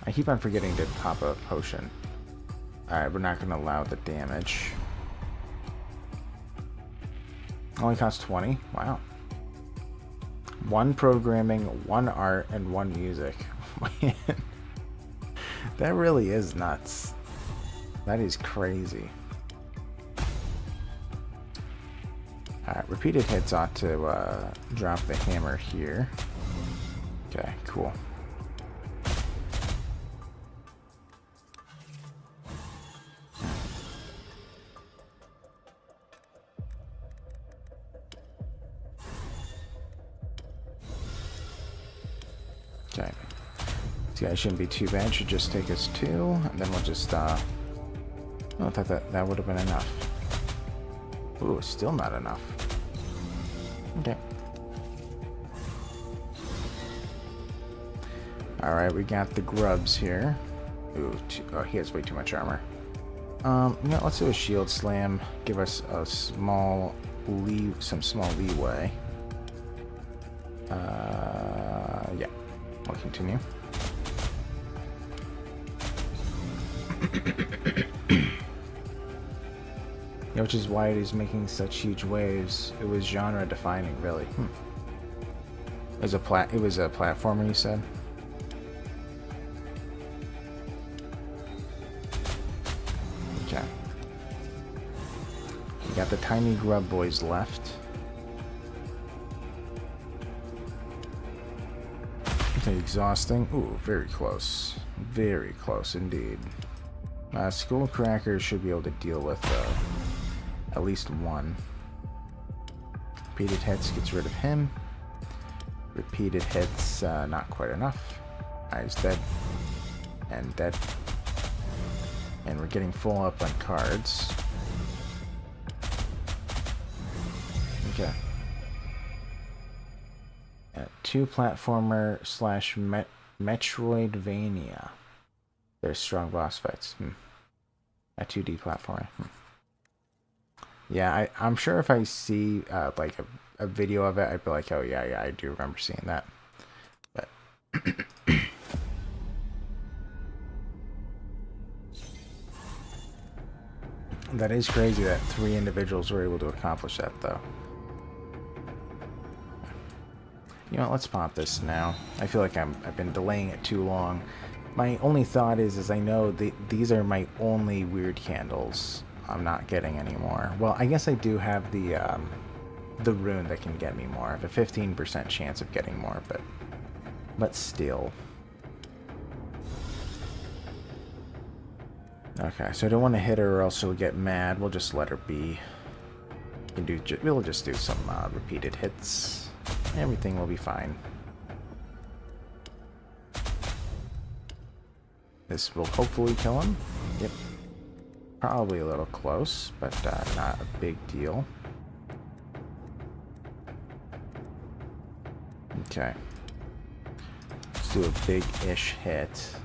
I keep on forgetting to pop a potion. Alright, we're not going to allow the damage. Only costs 20. Wow. 1 programming, 1 art, and 1 music. Man, that really is nuts. That is crazy. Alright, repeated hits ought to drop the hammer here. Okay, cool. Okay. This guy shouldn't be too bad. Should just take us 2, and then we'll just, oh, I thought that would have been enough. Ooh, still not enough. Okay. Alright, we got the grubs here. Ooh, oh, he has way too much armor. Let's do a shield slam. Give us a small some small leeway. Yeah. We'll continue. Yeah, which is why it is making such huge waves. It was genre defining, really. It was a platformer, you said? Okay. We got the tiny grub boys left. Okay, exhausting. Ooh, very close. Very close indeed. Skullcracker should be able to deal with at least one. Repeated hits gets rid of him. Repeated hits, not quite enough. He's dead. And dead. And we're getting full up on cards. Okay. 2 platformer slash Metroidvania. There's strong boss fights. A 2D platformer. Yeah, I'm sure if I see like a video of it, I'd be like, oh yeah, I do remember seeing that. But that is crazy that 3 individuals were able to accomplish that, though. You know what, let's pop this now. I feel like I've been delaying it too long. My only thought is I know these are my only weird candles. I'm not getting any more. Well, I guess I do have the rune that can get me more. I have a 15% chance of getting more, but still. Okay, so I don't want to hit her or else she'll get mad. We'll just let her be. We'll just do some repeated hits. Everything will be fine. This will hopefully kill him. Yep. Probably a little close, but not a big deal. Okay. Let's do a big-ish hit.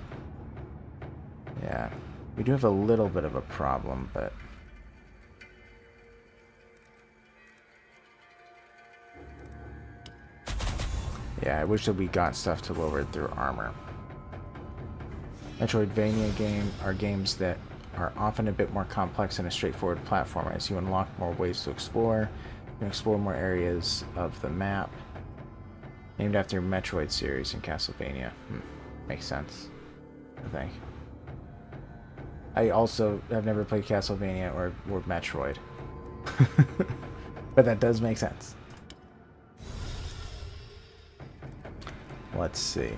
Yeah. We do have a little bit of a problem, but... yeah, I wish that we got stuff to lower their armor. Metroidvania are games that are often a bit more complex than a straightforward platformer, as you unlock more ways to explore. You can explore more areas of the map. Named after Metroid series in Castlevania. Makes sense, I think. I also have never played Castlevania or Metroid. But that does make sense. Let's see.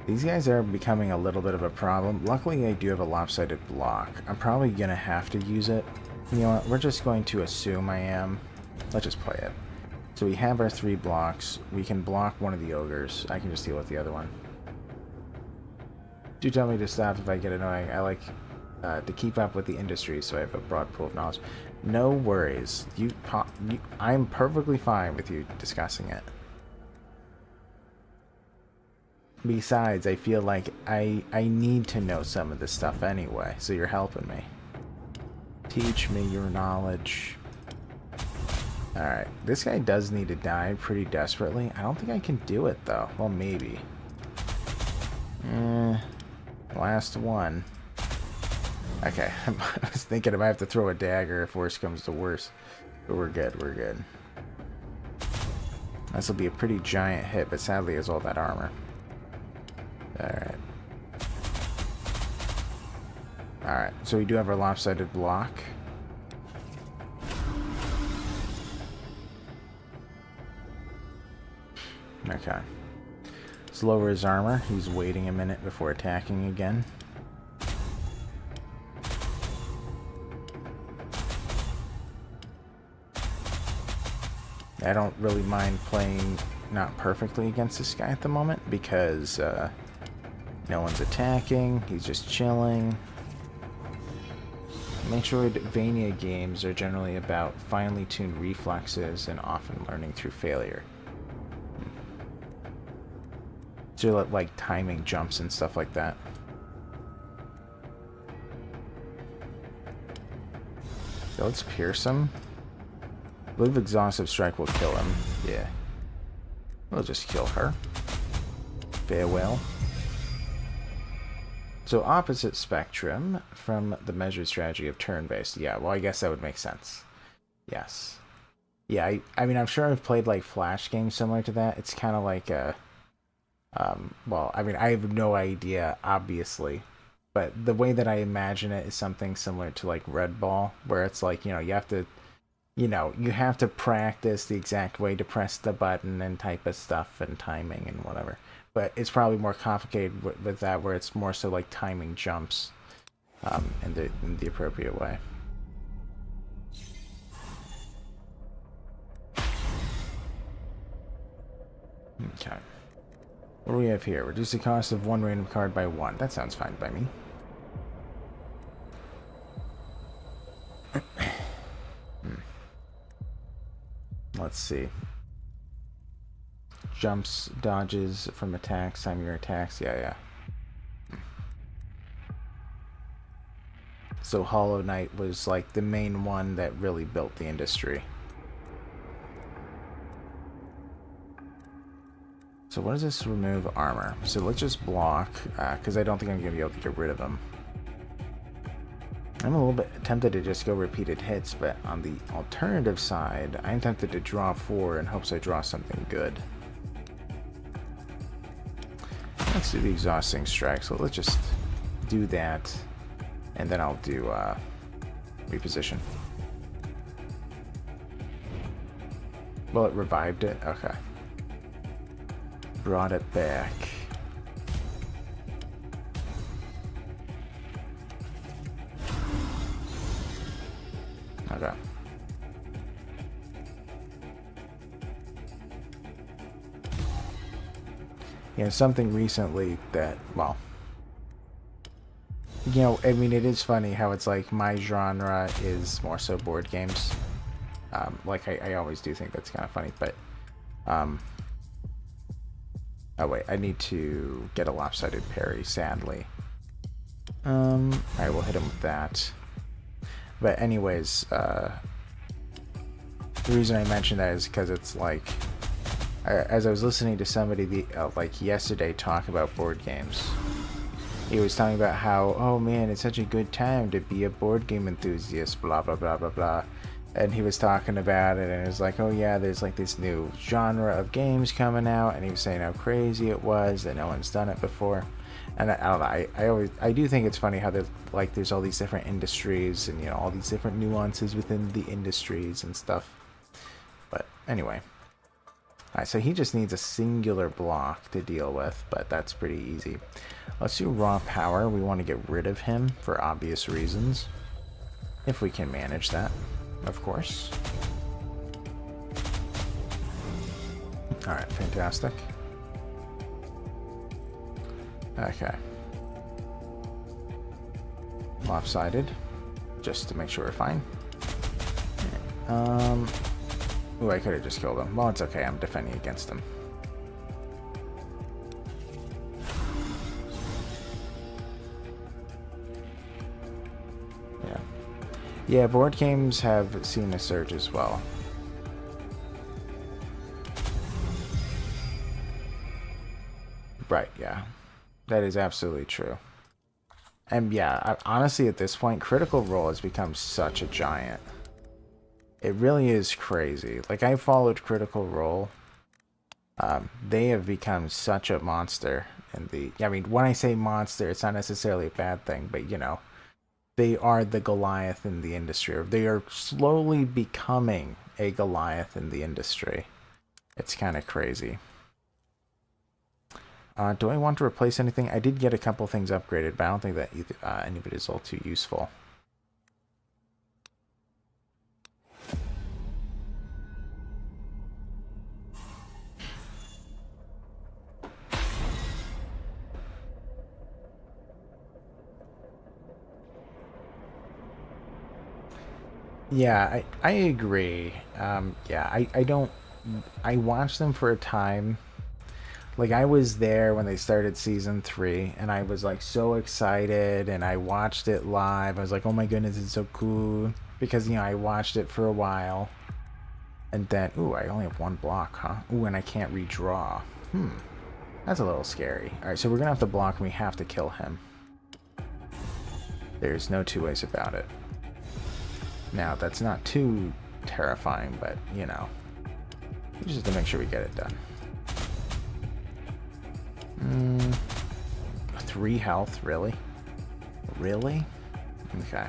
These guys are becoming a little bit of a problem. Luckily, I do have a lopsided block. I'm probably going to have to use it. You know what? We're just going to assume I am. Let's just play it. So we have our 3 blocks. We can block one of the ogres. I can just deal with the other one. Do tell me to stop if I get annoying. I like to keep up with the industry, so I have a broad pool of knowledge. No worries. I'm perfectly fine with you discussing it. Besides, I feel like I need to know some of this stuff anyway, so you're helping me. Teach me your knowledge. Alright, this guy does need to die pretty desperately. I don't think I can do it, though. Well, maybe. Last one. Okay, I was thinking I might have to throw a dagger if worse comes to worse. But we're good, we're good. This will be a pretty giant hit, but sadly it's all that armor. Alright. Alright, so we do have our lopsided block. Okay. Let's lower his armor. He's waiting a minute before attacking again. I don't really mind playing not perfectly against this guy at the moment because no one's attacking. He's just chilling. Metroidvania games are generally about finely tuned reflexes and often learning through failure. So like timing jumps and stuff like that. So let's pierce him. I believe Exhaustive Strike will kill him. Yeah. We'll just kill her. Farewell. So opposite spectrum from the measured strategy of turn-based. Yeah, well, I guess that would make sense. Yes. Yeah, I mean, I'm sure I've played, like, Flash games similar to that. It's kind of like a... well, I mean, I have no idea, obviously. But the way that I imagine it is something similar to, like, Red Ball, where it's like, you know, you have to... You know, you have to practice the exact way to press the button and type of stuff and timing and whatever. But it's probably more complicated with that, where it's more so like timing jumps in the appropriate way. Okay. What do we have here? Reduce the cost of one random card by 1. That sounds fine by me. Let's see. Jumps, dodges from attacks, time your attacks. Yeah. So Hollow Knight was like the main one that really built the industry. So what does this remove? Armor. So let's just block, because I don't think I'm going to be able to get rid of him. I'm a little bit tempted to just go repeated hits, but on the alternative side, I'm tempted to draw 4 in hopes I draw something good. Let's do the Exhausting Strike, so let's just do that, and then I'll do reposition. Well, it revived it? Okay. Brought it back. Okay. You know, something recently that, well, you know, I mean, it is funny how it's like my genre is more so board games. Like, I always do think that's kind of funny, but, oh wait, I need to get a lopsided parry, sadly. Alright, we'll hit him with that. But anyways, the reason I mentioned that is because it's like, as I was listening to somebody like yesterday talk about board games, he was talking about how, oh man, it's such a good time to be a board game enthusiast, blah blah blah blah blah. And he was talking about it, and it was like, oh yeah, there's like this new genre of games coming out, and he was saying how crazy it was that no one's done it before. And I don't know, I do think it's funny how there's all these different industries and, you know, all these different nuances within the industries and stuff. But anyway. Alright, so he just needs a singular block to deal with, but that's pretty easy. Let's do raw power. We want to get rid of him for obvious reasons. If we can manage that, of course. Alright, fantastic. Okay. Lopsided, just to make sure we're fine. Ooh, I could have just killed him. Well, it's okay, I'm defending against him. Yeah, board games have seen a surge as well. Right, yeah. That is absolutely true. And yeah, honestly at this point, Critical Role has become such a giant. It really is crazy. Like, I followed Critical Role. They have become such a monster in the... I mean, when I say monster, it's not necessarily a bad thing, but, you know, they are the Goliath in the industry. Or they are slowly becoming a Goliath in the industry. It's kind of crazy. Do I want to replace anything? I did get a couple things upgraded, but I don't think that any of it is all too useful. Yeah, I agree. Yeah, I don't. I watched them for a time. Like, I was there when they started season 3, and I was like so excited, and I watched it live. I was like, oh my goodness, it's so cool. Because, you know, I watched it for a while. And then, ooh, I only have one block, huh? Ooh, and I can't redraw. That's a little scary. Alright, so we're gonna have to block and we have to kill him. There's no two ways about it. Now, that's not too terrifying, but, you know. Just to make sure we get it done. 3 health, really? Really? Okay.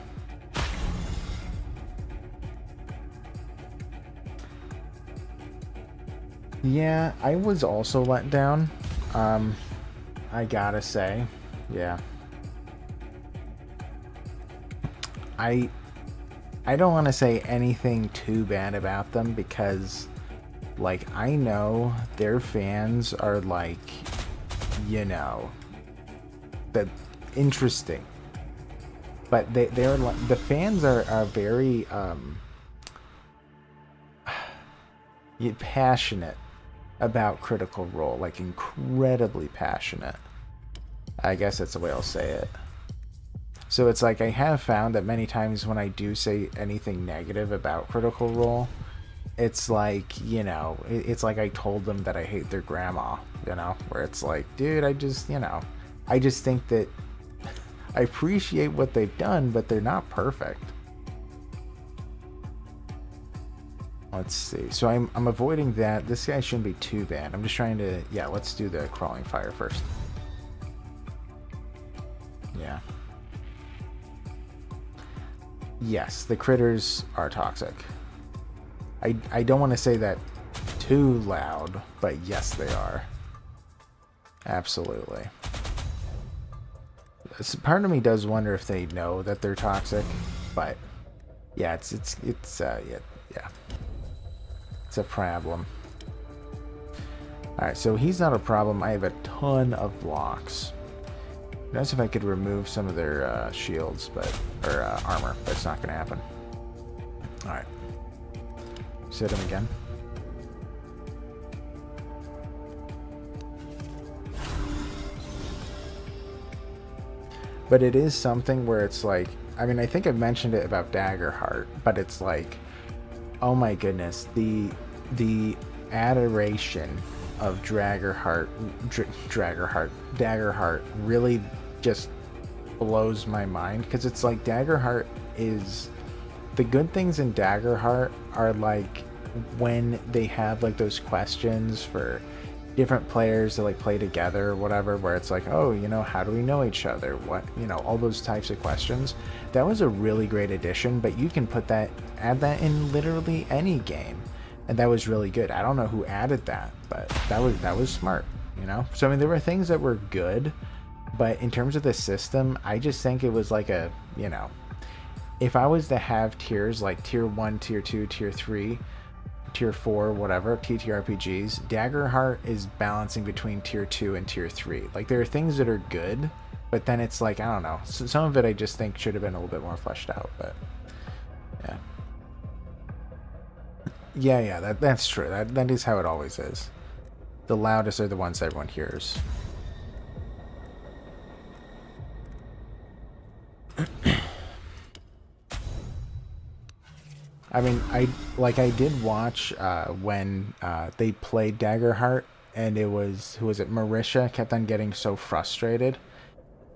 Yeah, I was also let down. I gotta say. Yeah. I don't want to say anything too bad about them because, like, I know their fans are like, you know, that interesting, but they're like, the fans are very passionate about Critical Role, like incredibly passionate. I guess that's the way I'll say it. So it's like I have found that many times when I do say anything negative about Critical Role, it's like, you know, it's like I told them that I hate their grandma, you know, where it's like, dude, I just, you know, I just think that I appreciate what they've done, but they're not perfect. Let's see. So I'm avoiding that. This guy shouldn't be too bad. I'm just trying to, yeah, let's do the crawling fire first. Yeah. Yes, the critters are toxic. I don't want to say that too loud, but yes, they are. Absolutely. Part of me does wonder if they know that they're toxic, but yeah, it's yeah. It's a problem. Alright, so he's not a problem. I have a ton of blocks. Nice if I could remove some of their shields, or armor, but it's not going to happen. Alright. Sit him again. But it is something where it's like, I mean, I think I've mentioned it about Daggerheart, but it's like, oh my goodness, the adoration of Daggerheart really just blows my mind, because it's like Daggerheart is, the good things in Daggerheart are like when they have like those questions for different players to like play together or whatever, where it's like, oh, you know, how do we know each other, what, you know, all those types of questions. That was a really great addition, but you can add that in literally any game, and that was really good. I don't know who added that, but that was smart, you know. So I mean, there were things that were good, but in terms of the system, I just think it was like a, you know, if I was to have tiers like tier 1, tier 2, tier 3, tier 4, whatever, TTRPGs, Daggerheart is balancing between tier 2 and tier 3. Like, there are things that are good, but then it's like, I don't know, so some of it I just think should have been a little bit more fleshed out, but yeah, that's true. That is how it always is. The loudest are the ones that everyone hears. I mean, I did watch when they played Daggerheart, and it was, who was it, Marisha kept on getting so frustrated,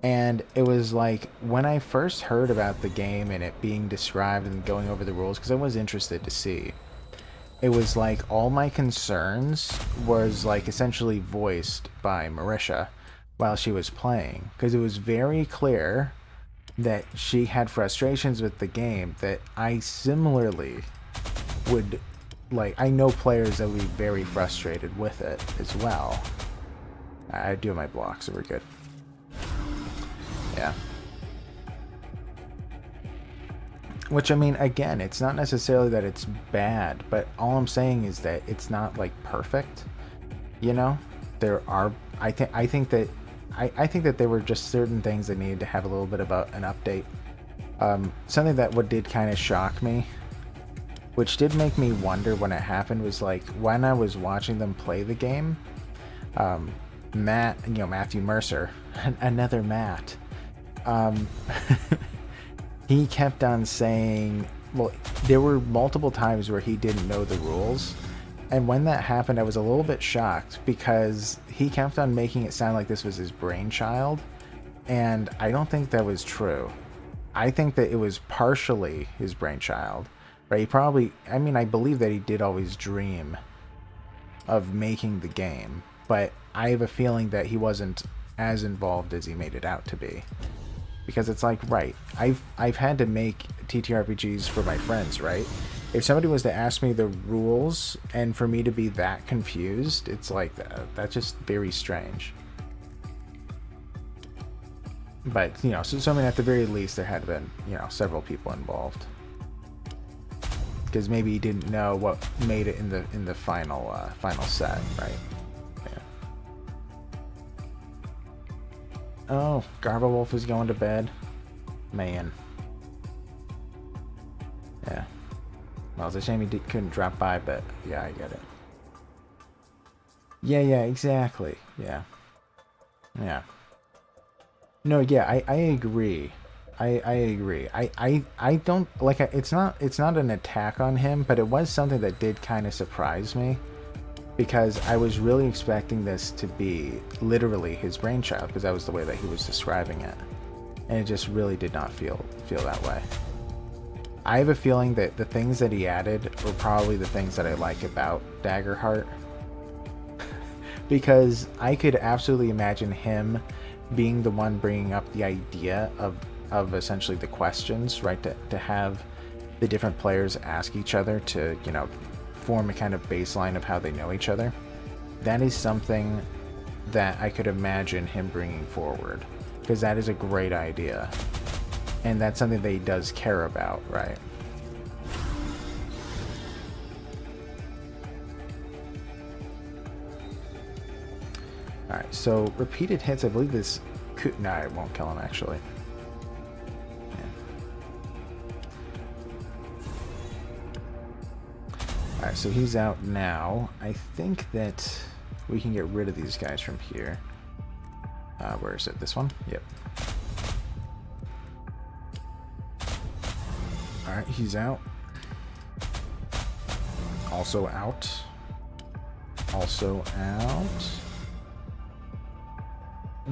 and it was like, when I first heard about the game and it being described and going over the rules, because I was interested to see, it was like all my concerns was like essentially voiced by Marisha while she was playing, because it was very clear that she had frustrations with the game that I similarly would, like, I know players that would be very frustrated with it as well. I do my block, so we're good. Yeah. Which, I mean, again, it's not necessarily that it's bad, but all I'm saying is that it's not like perfect. You know, there are, I think that there were just certain things that needed to have a little bit of an update. Something that what did kind of shock me which did make me wonder when it happened, was like when I was watching them play the game, Matt, Matthew Mercer, another Matt, he kept on saying, well, there were multiple times where he didn't know the rules. And when that happened, I was a little bit shocked because he kept on making it sound like this was his brainchild. And I don't think that was true. I think that it was partially his brainchild, right? He probably, I mean, I believe that he did always dream of making the game, but I have a feeling that he wasn't as involved as he made it out to be. Because it's like, right, I've had to make TTRPGs for my friends, right? If somebody was to ask me the rules and for me to be that confused, it's like, that's just very strange. But, so I mean, at the very least, there had been, several people involved. Because maybe he didn't know what made it in the final set, right? Oh, Garba Wolf is going to bed. Man. Yeah. Well, it's a shame he couldn't drop by, but yeah, I get it. Yeah, exactly. Yeah. Yeah. No, yeah, I agree. I agree. I don't like. It's not an attack on him, but it was something that did kind of surprise me. Because I was really expecting this to be literally his brainchild, because that was the way that he was describing it. And it just really did not feel that way. I have a feeling that the things that he added were probably the things that I like about Daggerheart. Because I could absolutely imagine him being the one bringing up the idea of essentially the questions, right? To have the different players ask each other to, form a kind of baseline of how they know each other. That is something that I could imagine him bringing forward, because that is a great idea, and that's something that he does care about, right? Alright, so repeated hits, I believe this could... No, it won't kill him, actually. Alright, so he's out now. I think that we can get rid of these guys from here. Where is it? This one? Yep. Alright, he's out. Also out. Also out.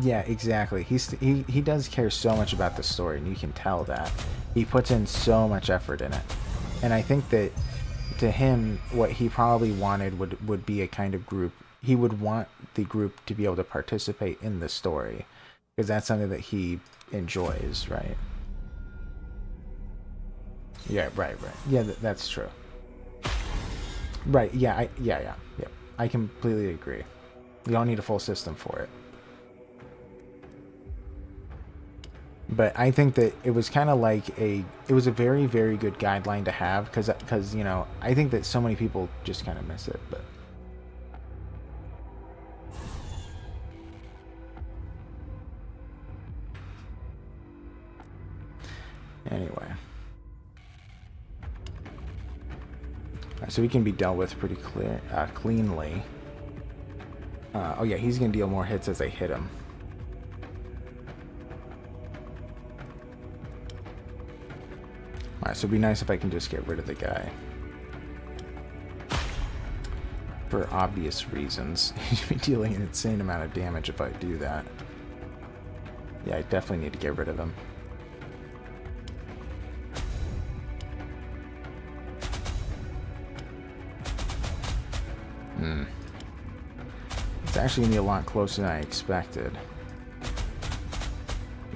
Yeah, exactly. He does care so much about the story, and you can tell that. He puts in so much effort in it. And I think that to him, what he probably wanted would be a kind of group. He would want the group to be able to participate in the story, because that's something that he enjoys, right? Yeah, right. Yeah, that's true. Right, yeah, yeah. I completely agree. You don't need a full system for it. But I think that it was kind of like it was a very, very good guideline to have, because I think that so many people just kind of miss it, but. Anyway. So he can be dealt with pretty cleanly. Oh yeah, he's going to deal more hits as I hit him. Alright, so it'd be nice if I can just get rid of the guy. For obvious reasons. He'd be dealing an insane amount of damage if I do that. Yeah, I definitely need to get rid of him. It's actually going to be a lot closer than I expected.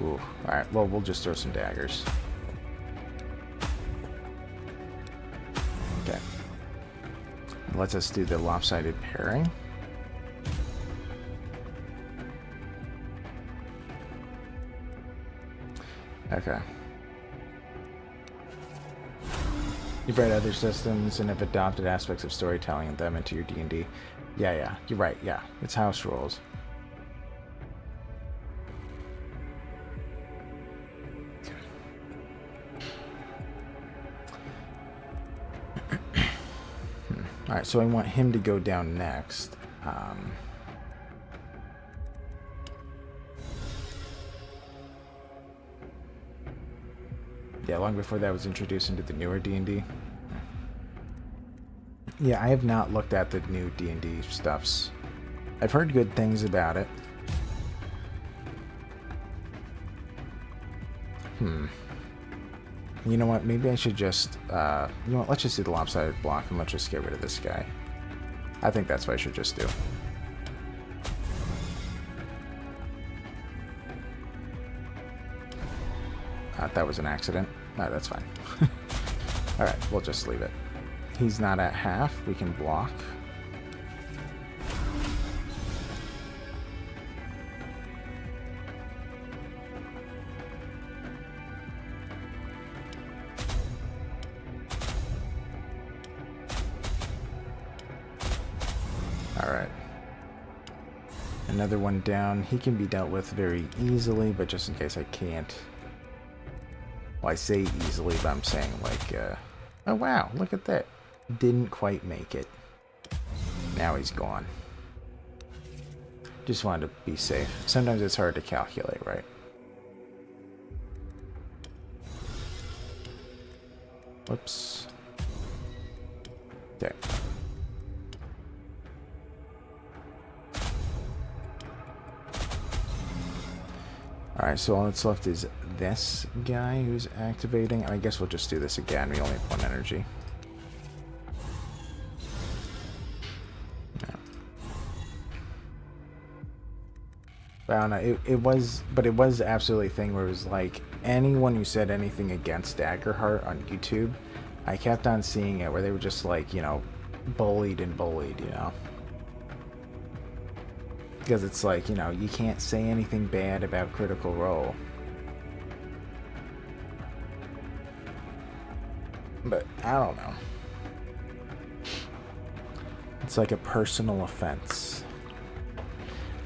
Ooh, alright, well, we'll just throw some daggers. Okay. Lets us do the lopsided pairing. Okay. You've read other systems and have adopted aspects of storytelling and them into your D&D. Yeah, you're right, yeah. It's house rules. Alright, so I want him to go down next. Yeah, long before that was introduced into the newer D&D. Yeah, I have not looked at the new D&D stuffs. I've heard good things about it. You know what? Maybe I should just... you know what? Let's just do the lopsided block and let's just get rid of this guy. I think that's what I should just do. That was an accident. No, that's fine. Alright, we'll just leave it. He's not at half. We can block. Alright. Another one down. He can be dealt with very easily, but just in case I can't. Well, I say easily, but I'm saying like, oh wow, look at that. Didn't quite make it. Now he's gone. Just wanted to be safe. Sometimes it's hard to calculate, right? Whoops. Okay. Alright, so all that's left is this guy who's activating. I guess we'll just do this again. We only have 1 energy. Yeah. But I don't know, it was absolutely a thing where it was like, anyone who said anything against Daggerheart on YouTube, I kept on seeing it where they were just like, you know, bullied and bullied, you know. Because it's like, you know, you can't say anything bad about Critical Role. But, I don't know. It's like a personal offense.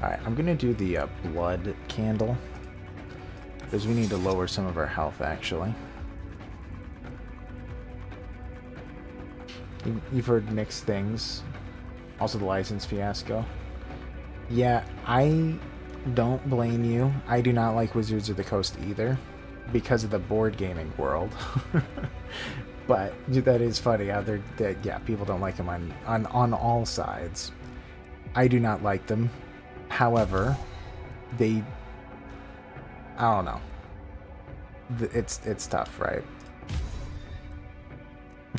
Alright, I'm gonna do the blood candle. Because we need to lower some of our health, actually. You've heard mixed things. Also the license fiasco. Yeah, I don't blame you. I do not like Wizards of the Coast either, because of the board gaming world. But that is funny. Yeah, people don't like them on all sides. I do not like them. However, I don't know. It's tough, right?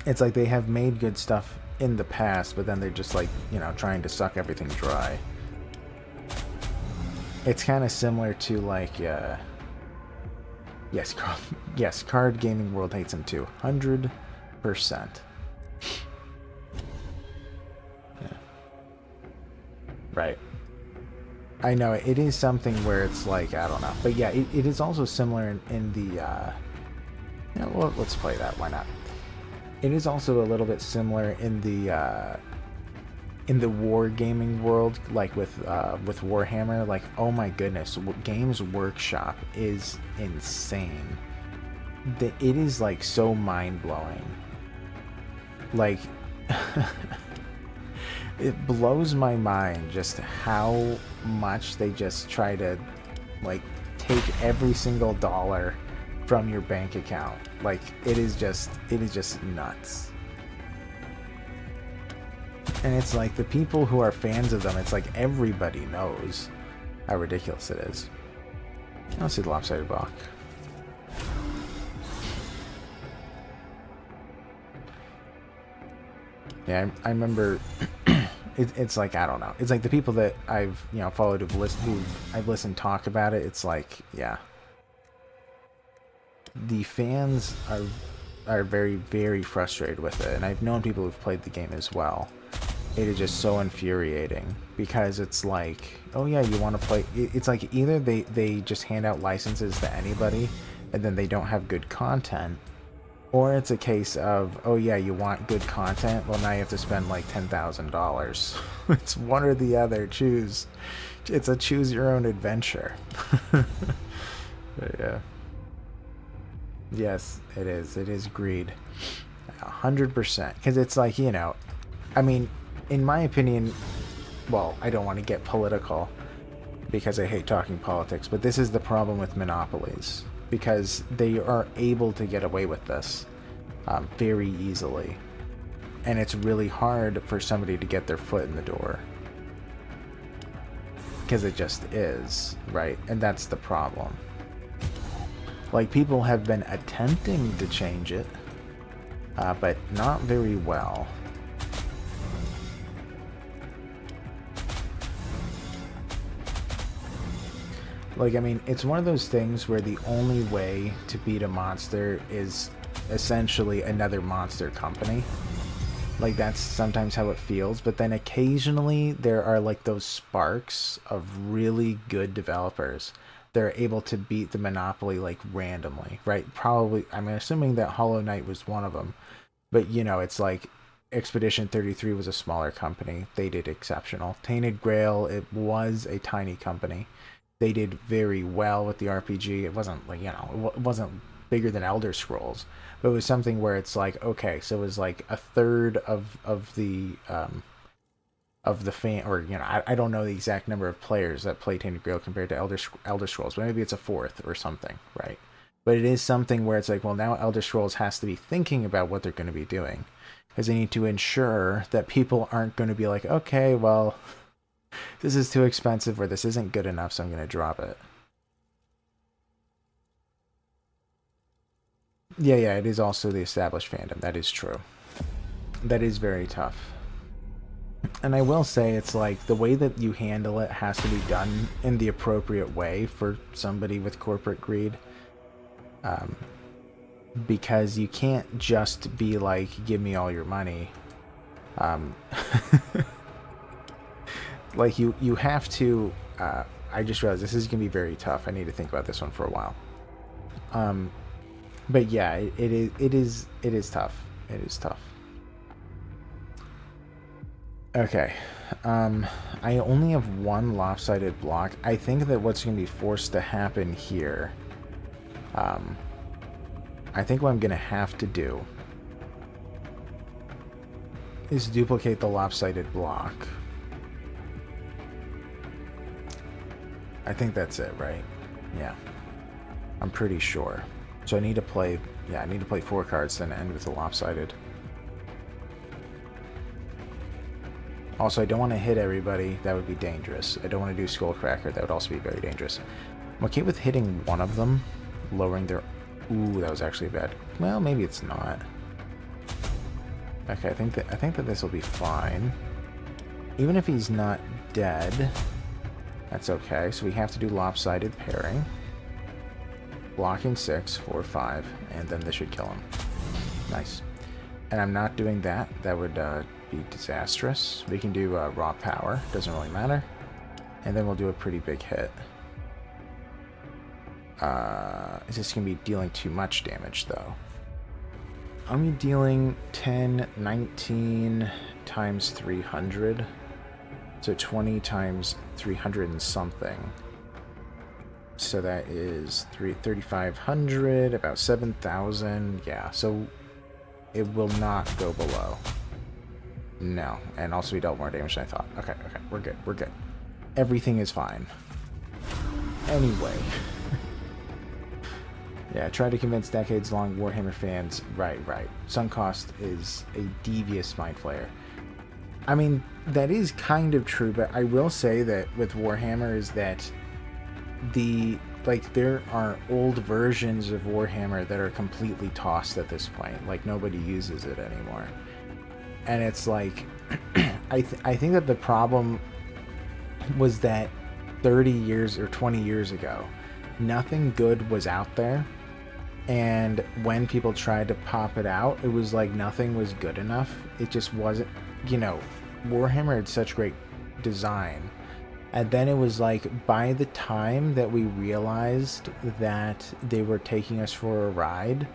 It's like they have made good stuff in the past, but then they're just like, you know, trying to suck everything dry. It's kind of similar to like, yes, card gaming world hates him too, 100%. Yeah. Right. I know it is something where it's like, I don't know, but yeah, it is also similar in the. Yeah, well, let's play that. Why not? It is also a little bit similar in the wargaming world, like with Warhammer. Like, oh my goodness, Games Workshop is insane. It is like so mind-blowing. Like, it blows my mind just how much they just try to like take every single dollar from your bank account. Like, it is just nuts. And it's like the people who are fans of them, it's like everybody knows how ridiculous it is. Let's see the lopsided block. Yeah, I remember. It's like, I don't know. It's like the people that I've, you know, followed, I've listened talk about it. It's like, yeah, the fans are very, very frustrated with it, and I've known people who've played the game as well. It is just so infuriating because it's like, oh yeah, you want to play. It's like either they just hand out licenses to anybody, and then they don't have good content. Or it's a case of, oh yeah, you want good content? Well, now you have to spend like $10,000. It's one or the other. Choose. It's a choose your own adventure. But yeah. Yes, it is. It is greed. 100%. Because it's like, you know, I mean, in my opinion, well, I don't want to get political because I hate talking politics, but this is the problem with monopolies, because they are able to get away with this very easily, and it's really hard for somebody to get their foot in the door, because it just is, right? And that's the problem. Like, people have been attempting to change it, but not very well. Like, I mean, it's one of those things where the only way to beat a monster is essentially another monster company. Like, that's sometimes how it feels, but then occasionally there are like those sparks of really good developers that are able to beat the monopoly like randomly, right? Probably, I'm assuming that Hollow Knight was one of them, but you know, it's like Expedition 33 was a smaller company. They did exceptional. Tainted Grail, it was a tiny company. They did very well with the RPG. It wasn't like, you know, it wasn't bigger than Elder Scrolls, but it was something where it's like, okay, so it was like a third of the fan, or you know, I don't know the exact number of players that play Tainted Grail compared to Elder Scrolls, but maybe it's a fourth or something, right? But it is something where it's like, well, now Elder Scrolls has to be thinking about what they're going to be doing, because they need to ensure that people aren't going to be like, okay, well, this is too expensive, or this isn't good enough, so I'm going to drop it. Yeah, it is also the established fandom. That is true. That is very tough. And I will say, it's like, the way that you handle it has to be done in the appropriate way for somebody with corporate greed. Because you can't just be like, give me all your money. Like, you have to, I just realized this is going to be very tough. I need to think about this one for a while. But yeah, it is tough. It is tough. Okay. I only have one lopsided block. I think that what's going to be forced to happen here, I think what I'm going to have to do is duplicate the lopsided block. I think that's it, right? Yeah. I'm pretty sure. So I need to play, yeah, I need to play 4 cards, then end with a lopsided. Also, I don't want to hit everybody. That would be dangerous. I don't want to do Skullcracker. That would also be very dangerous. I'm okay with hitting one of them, lowering their... Ooh, that was actually bad. Well, maybe it's not. Okay, I think that this will be fine. Even if he's not dead, that's okay. So we have to do lopsided pairing. Blocking 6, 4, 5, and then this should kill him. Nice. And I'm not doing that. That would be disastrous. We can do raw power. Doesn't really matter. And then we'll do a pretty big hit. Is this going to be dealing too much damage, though? I'm dealing 10, 19 times 300. So 20 times 300 and something. So that is 3,500, about 7,000. Yeah, so it will not go below. No, and also we dealt more damage than I thought. Okay, we're good. Everything is fine. Anyway. Yeah, try to convince decades-long Warhammer fans. Right. Sunk cost is a devious mind flayer. I mean, that is kind of true, but I will say that with Warhammer is that there are old versions of Warhammer that are completely tossed at this point. Like, nobody uses it anymore. And it's like, I think that the problem was that 30 years or 20 years ago, nothing good was out there. And when people tried to pop it out, it was like nothing was good enough. It just wasn't, you know, Warhammer had such great design. And then it was like, by the time that we realized that they were taking us for a ride,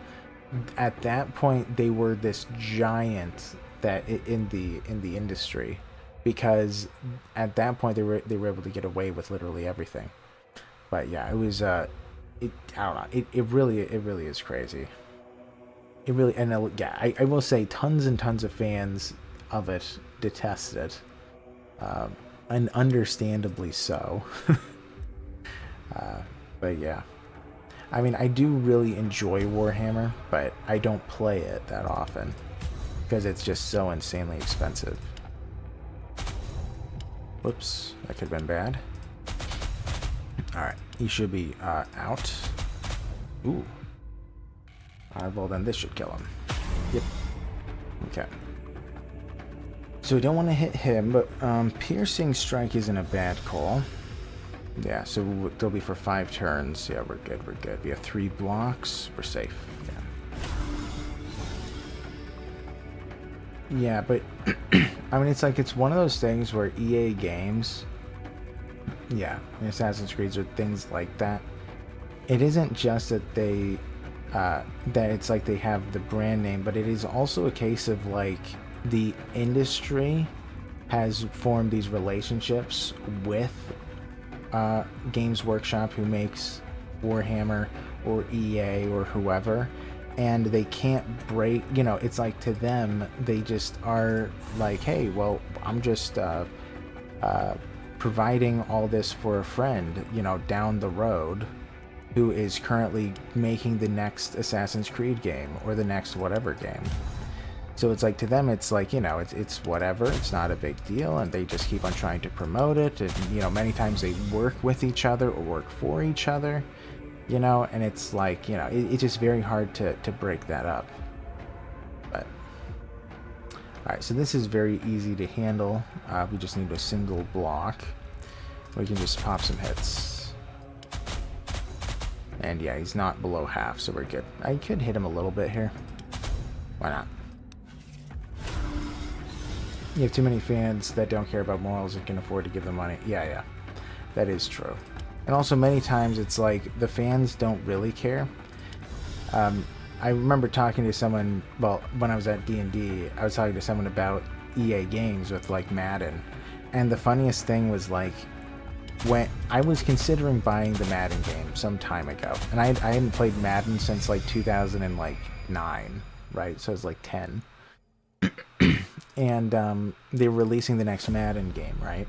at that point they were this giant that in the industry, because at that point they were able to get away with literally everything. But yeah, it was I don't know. It really is crazy. It really, and yeah, I will say tons and tons of fans of it detest it, and understandably so. But yeah, I mean, I do really enjoy Warhammer, but I don't play it that often because it's just so insanely expensive. Whoops, that could have been bad. Alright, he should be out. Ooh. Well then this should kill him. Yep. Okay. So we don't want to hit him, but Piercing Strike isn't a bad call. Yeah, so they'll be for 5 turns. Yeah, we're good, we're good. We have 3 blocks. We're safe. Yeah, but I mean, it's like it's one of those things where EA games, yeah, Assassin's Creed or things like that. It isn't just that they, that it's like they have the brand name, but it is also a case of like the industry has formed these relationships with Games Workshop, who makes Warhammer, or EA, or whoever, and they can't break, you know, it's like to them, they just are like, hey, well, I'm just providing all this for a friend, you know, down the road, who is currently making the next Assassin's Creed game, or the next whatever game. So it's like, to them, it's like, you know, it's whatever, it's not a big deal, and they just keep on trying to promote it, and, you know, many times they work with each other, or work for each other, you know, and it's like, you know, it's just very hard to break that up. But, alright, so this is very easy to handle. We just need a single block. We can just pop some hits. And yeah, he's not below half, so we're good. I could hit him a little bit here. Why not? You have too many fans that don't care about morals and can afford to give them money. Yeah, that is true. And also many times it's like the fans don't really care. I remember talking to someone, well, when I was at D&D, I was talking to someone about EA games with like Madden. And the funniest thing was like, when I was considering buying the Madden game some time ago, and I hadn't played Madden since like 2009, right? So it was like 10. And they were releasing the next Madden game, right?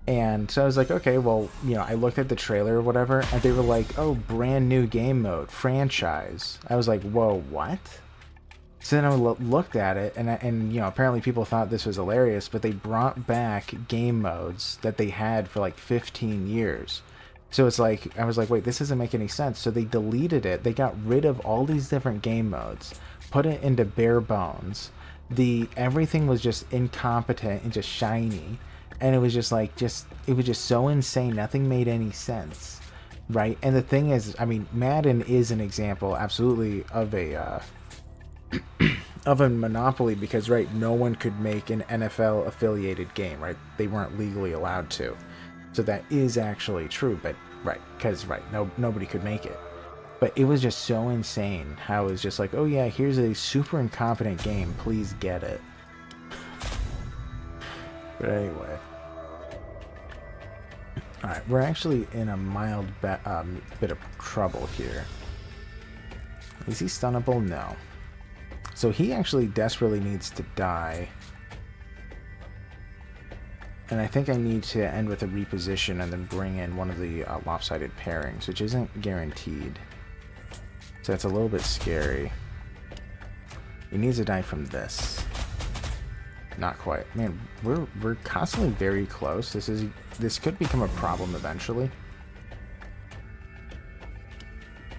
And so I was like, okay, well, you know, I looked at the trailer or whatever, and they were like, oh, brand new game mode, franchise. I was like, whoa, what? So then I looked at it, and you know, apparently people thought this was hilarious, but they brought back game modes that they had for like 15 years. So it's like, I was like, wait, this doesn't make any sense. So they deleted it. They got rid of all these different game modes, put it into bare bones. Everything was just incompetent and just shiny, and it was just like, it was just so insane. Nothing made any sense, right? And the thing is, I mean, Madden is an example, absolutely, of a of a monopoly, because right, no one could make an NFL affiliated game, right? They weren't legally allowed to. So that is actually true, but right, because right, nobody could make it. But it was just so insane how it was just like, oh yeah, here's a super incompetent game, please get it. But anyway. Alright, we're actually in a mild bit of trouble here. Is he stunnable? No. So he actually desperately needs to die. And I think I need to end with a reposition and then bring in one of the lopsided pairings, which isn't guaranteed. So that's a little bit scary. He needs to die from this. Not quite. Man, we're constantly very close. This could become a problem eventually.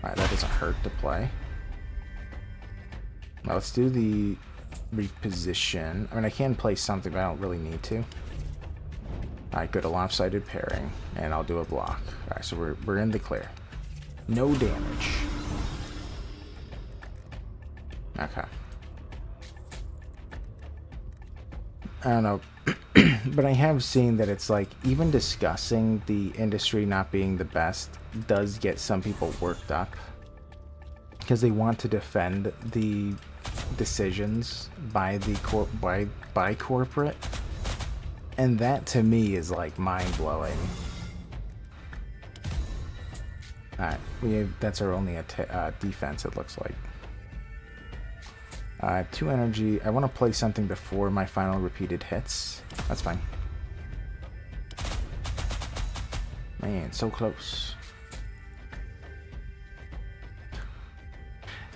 Alright, that doesn't hurt to play. Now let's do the reposition. I mean, I can play something, but I don't really need to. Alright, good, a lopsided pairing, and I'll do a block. Alright, so we're in the clear. No damage. Okay. I don't know, but I have seen that it's like, even discussing the industry not being the best does get some people worked up, because they want to defend the decisions by the by corporate, and that to me is like mind-blowing. Alright, that's our only defense, it looks like. 2 energy. I want to play something before my final repeated hits. That's fine. Man, so close.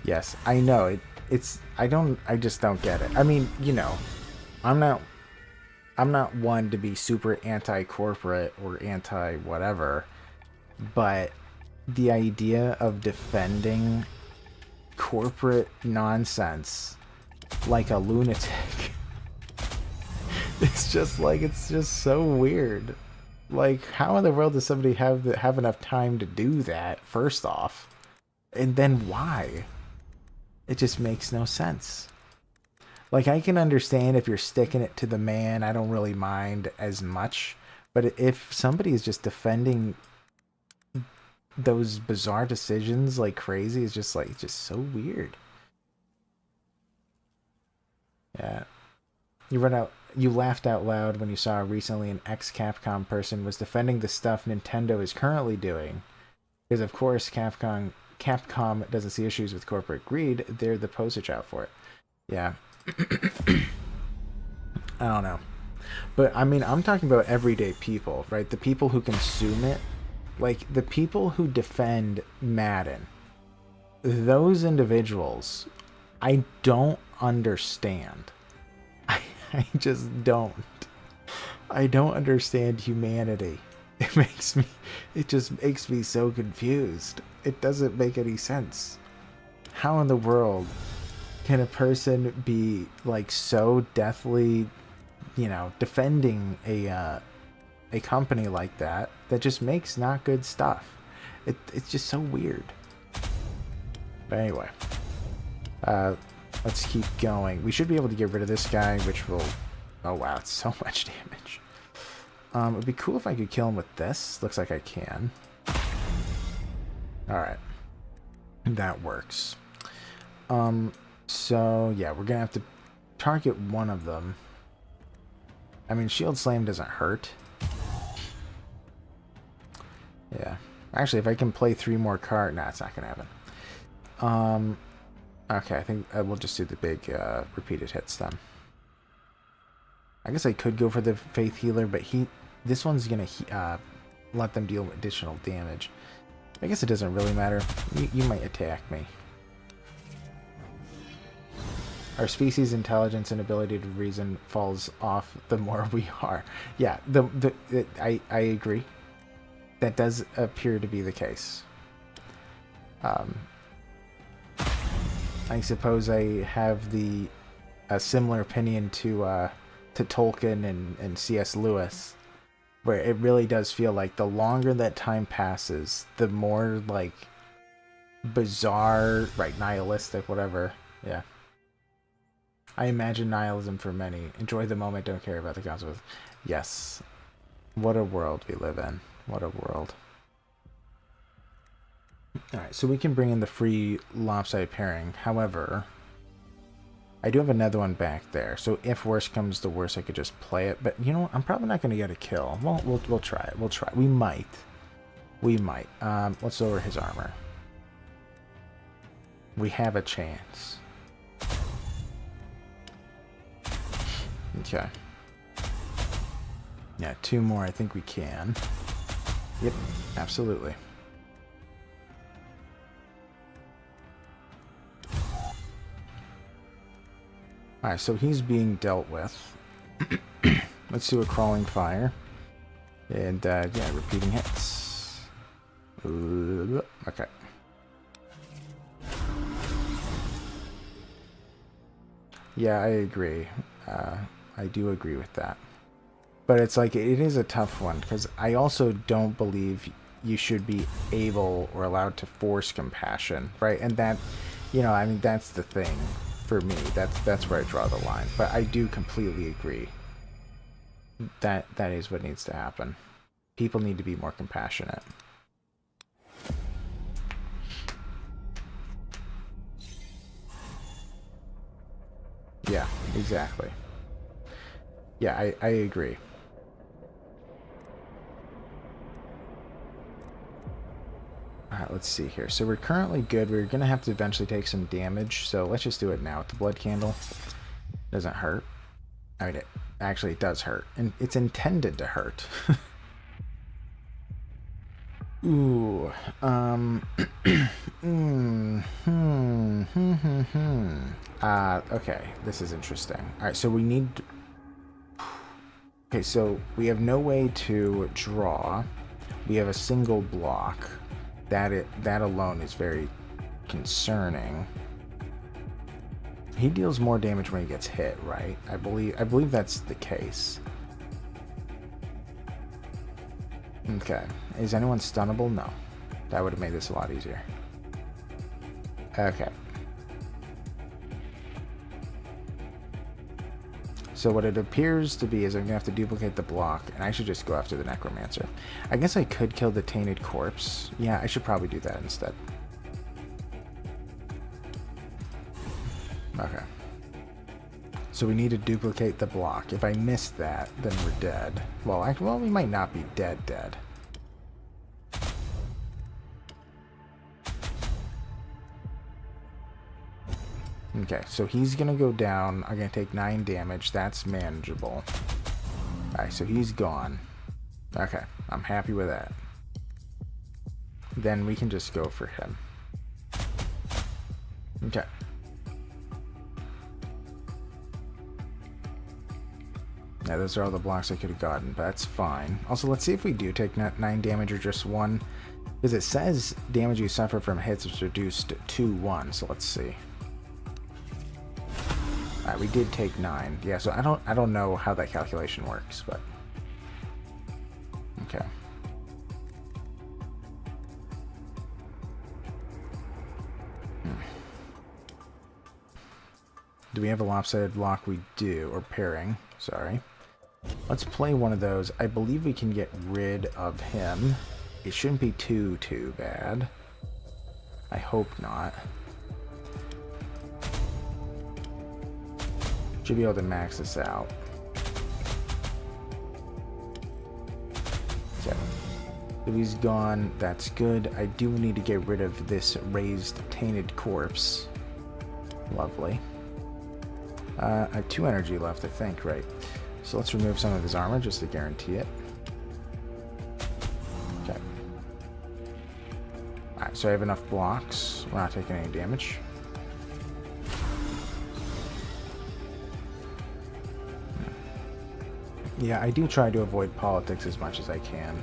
Yes, I know. I just don't get it. I mean, you know, I'm not one to be super anti-corporate or anti-whatever, but the idea of defending corporate nonsense like a lunatic it's just so weird. Like, how in the world does somebody have enough time to do that, first off? And then why? It just makes no sense. Like, I can understand if you're sticking it to the man, I don't really mind as much. But if somebody is just defending those bizarre decisions like crazy, it's just so weird. Yeah. You laughed out loud when you saw recently an ex-Capcom person was defending the stuff Nintendo is currently doing. Because of course Capcom doesn't see issues with corporate greed, they're the poster child for it. Yeah. I don't know. But I mean, I'm talking about everyday people, right? The people who consume it. Like, the people who defend Madden. Those individuals, I don't understand. I just don't. I don't understand humanity. It just makes me so confused. It doesn't make any sense. How in the world can a person be like so deathly, you know, defending a company like that just makes not good stuff? It's just so weird. But anyway, let's keep going. We should be able to get rid of this guy, which will... Oh wow, it's so much damage. It would be cool if I could kill him with this. Looks like I can. Alright. That works. So, yeah, we're gonna have to target one of them. I mean, Shield Slam doesn't hurt. Yeah. Actually, if I can play 3 more cards... Nah, it's not gonna happen. Okay, I think we'll just do the big repeated hits then. I guess I could go for the Faith Healer, but this one's going to let them deal additional damage. I guess it doesn't really matter. You might attack me. Our species' intelligence and ability to reason falls off the more we are. Yeah, I agree. That does appear to be the case. I suppose I have a similar opinion to Tolkien and C.S. Lewis, where it really does feel like the longer that time passes, the more like bizarre, right, nihilistic, whatever. Yeah. I imagine nihilism for many. Enjoy the moment, don't care about the consequences. Yes. What a world we live in. What a world. Alright, so we can bring in the free lopsided pairing. However, I do have another one back there. So if worse comes to worse, I could just play it. But you know what? I'm probably not going to get a kill. Well, we'll try it. We'll try. We might. We might. Let's lower his armor. We have a chance. Okay. Yeah, 2 more. I think we can. Yep, absolutely. Alright, so he's being dealt with. Let's do a crawling fire. And, yeah, repeating hits. Okay. Yeah, I agree. I do agree with that. But it's like, it is a tough one, because I also don't believe you should be able or allowed to force compassion, right? And that, you know, I mean, that's the thing. For me, that's where I draw the line. But I do completely agree that is what needs to happen. People need to be more compassionate. Yeah, exactly. Yeah, I agree. Alright, let's see here. So we're currently good. We're going to have to eventually take some damage. So let's just do it now with the blood candle. Doesn't hurt. I mean, it does hurt. And it's intended to hurt. Ooh. Okay, this is interesting. Alright, so we need... Okay, so we have no way to draw. We have a single block. That alone is very concerning. He deals more damage when he gets hit, right? I believe that's the case. Okay. Is anyone stunnable? No. That would have made this a lot easier. Okay. So what it appears to be is I'm going to have to duplicate the block, and I should just go after the Necromancer. I guess I could kill the Tainted Corpse. Yeah, I should probably do that instead. Okay. So we need to duplicate the block. If I miss that, then we're dead. Well, we might not be dead. Okay, so he's gonna go down. I'm gonna take 9 damage. That's manageable. Alright, so he's gone. Okay, I'm happy with that. Then we can just go for him. Okay. Yeah, those are all the blocks I could have gotten, but that's fine. Also, let's see if we do take 9 damage or just 1. Because it says damage you suffer from hits is reduced to 1, so let's see. Alright, we did take 9. Yeah, so I don't know how that calculation works, but okay. Do we have a lopsided block? We do, or pairing, sorry. Let's play one of those. I believe we can get rid of him. It shouldn't be too bad. I hope not. Should be able to max this out. Okay. So he's gone. That's good. I do need to get rid of this raised Tainted Corpse. Lovely. I have 2 energy left, I think, right? So let's remove some of his armor just to guarantee it. Okay. Alright, so I have enough blocks. We're not taking any damage. Yeah, I do try to avoid politics as much as I can.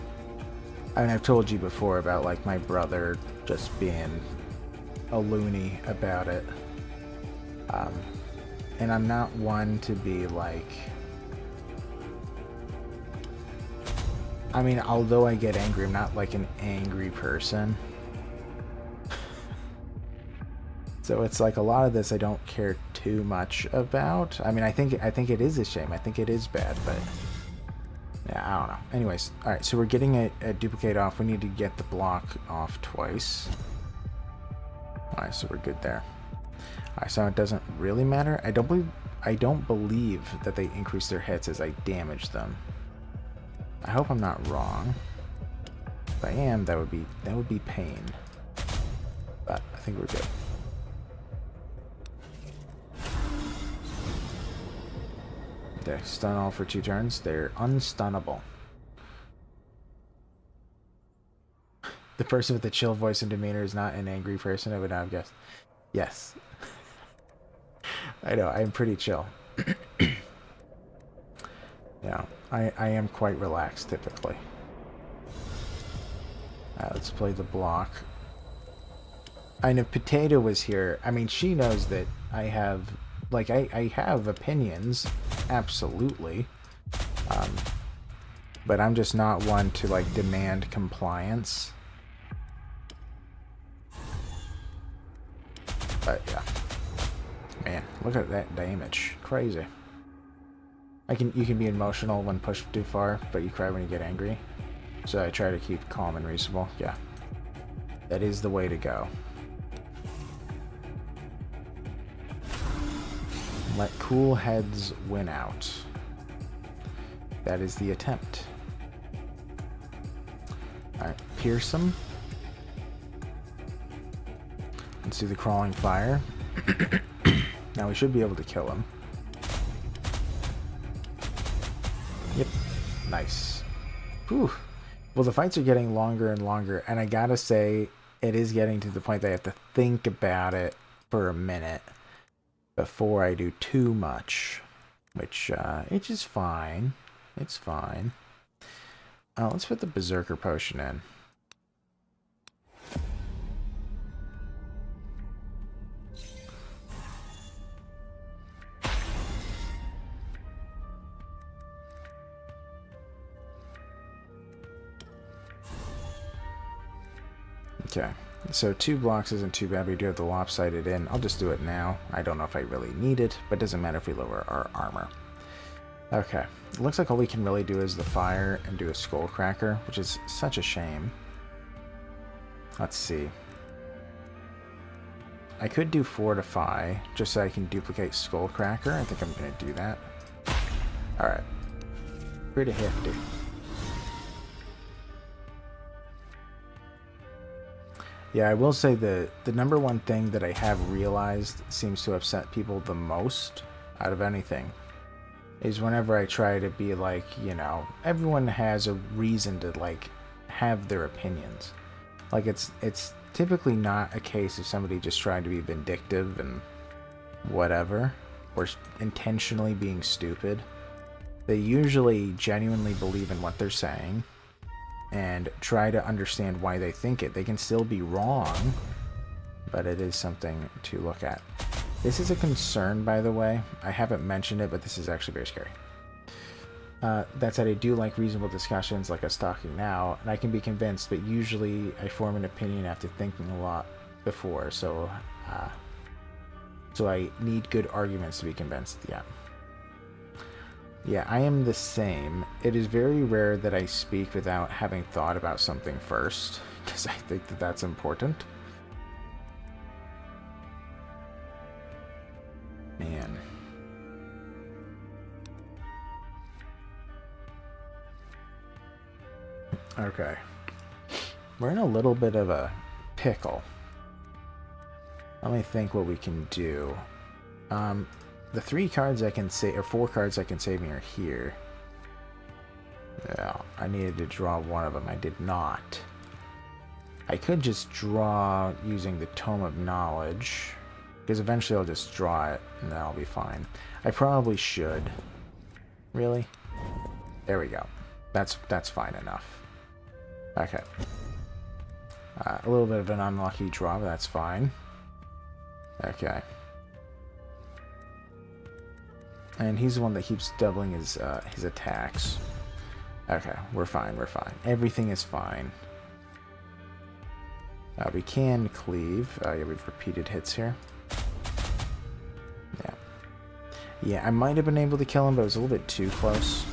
I mean, I've told you before about, like, my brother just being a loony about it. And I'm not one to be, like... I mean, although I get angry, I'm not, like, an angry person. So it's like a lot of this I don't care too much about. I mean, I think it is a shame. I think it is bad, but... yeah, I don't know. Anyways, alright, so we're getting a duplicate off. We need to get the block off twice. Alright, so we're good there. Alright, so it doesn't really matter. I don't believe that they increase their hits as I damage them. I hope I'm not wrong. If I am, that would be pain. But I think we're good. They stun all for 2 turns. They're unstunnable. The person with the chill voice and demeanor is not an angry person, I would not have guessed. Yes. I know, I'm pretty chill. Yeah, I am quite relaxed typically. Let's play the block. And if Potato was here, I mean, she knows that I have, like, I have opinions, absolutely. But I'm just not one to, like, demand compliance. But, yeah. Man, look at that damage. Crazy. You can be emotional when pushed too far, but you cry when you get angry. So I try to keep calm and reasonable. Yeah. That is the way to go. Let cool heads win out. That is the attempt. Alright, pierce him. Let's do the crawling fire. Now we should be able to kill him. Yep. Nice. Whew. Well, the fights are getting longer and longer, and I gotta say, it is getting to the point that I have to think about it for a minute before I do too much, which is fine. It's fine. Let's put the Berserker Potion in. Okay, so 2 blocks isn't too bad. We do have the lopsided in. I'll just do it now. I don't know if I really need it, but it doesn't matter if we lower our armor. Okay, it looks like all we can really do is the fire and do a skullcracker, which is such a shame. Let's see. I could do fortify, just so I can duplicate skullcracker. I think I'm going to do that. Alright. Pretty hefty. Yeah, I will say the number one thing that I have realized seems to upset people the most out of anything is whenever I try to be like, you know, everyone has a reason to, like, have their opinions. Like, it's typically not a case of somebody just trying to be vindictive and whatever, or intentionally being stupid. They usually genuinely believe in what they're saying and try to understand why they think it. They can still be wrong, but it is something to look at. This is a concern, by the way. I haven't mentioned it, but this is actually very scary. That said, I do like reasonable discussions like us talking now, and I can be convinced, but usually I form an opinion after thinking a lot before, so I need good arguments to be convinced. Yeah, I am the same. It is very rare that I speak without having thought about something first, because I think that that's important. Man. Okay. We're in a little bit of a pickle. Let me think what we can do. The 3 cards I can save, or 4 cards I can save me are here. Yeah, I needed to draw one of them. I did not. I could just draw using the Tome of Knowledge, because eventually I'll just draw it, and then I'll be fine. I probably should. Really? There we go. That's fine enough. Okay. A little bit of an unlucky draw, but that's fine. Okay. And he's the one that keeps doubling his attacks. Okay, we're fine, we're fine. Everything is fine. We can cleave. Yeah, we've repeated hits here. Yeah. Yeah, I might have been able to kill him, but it was a little bit too close.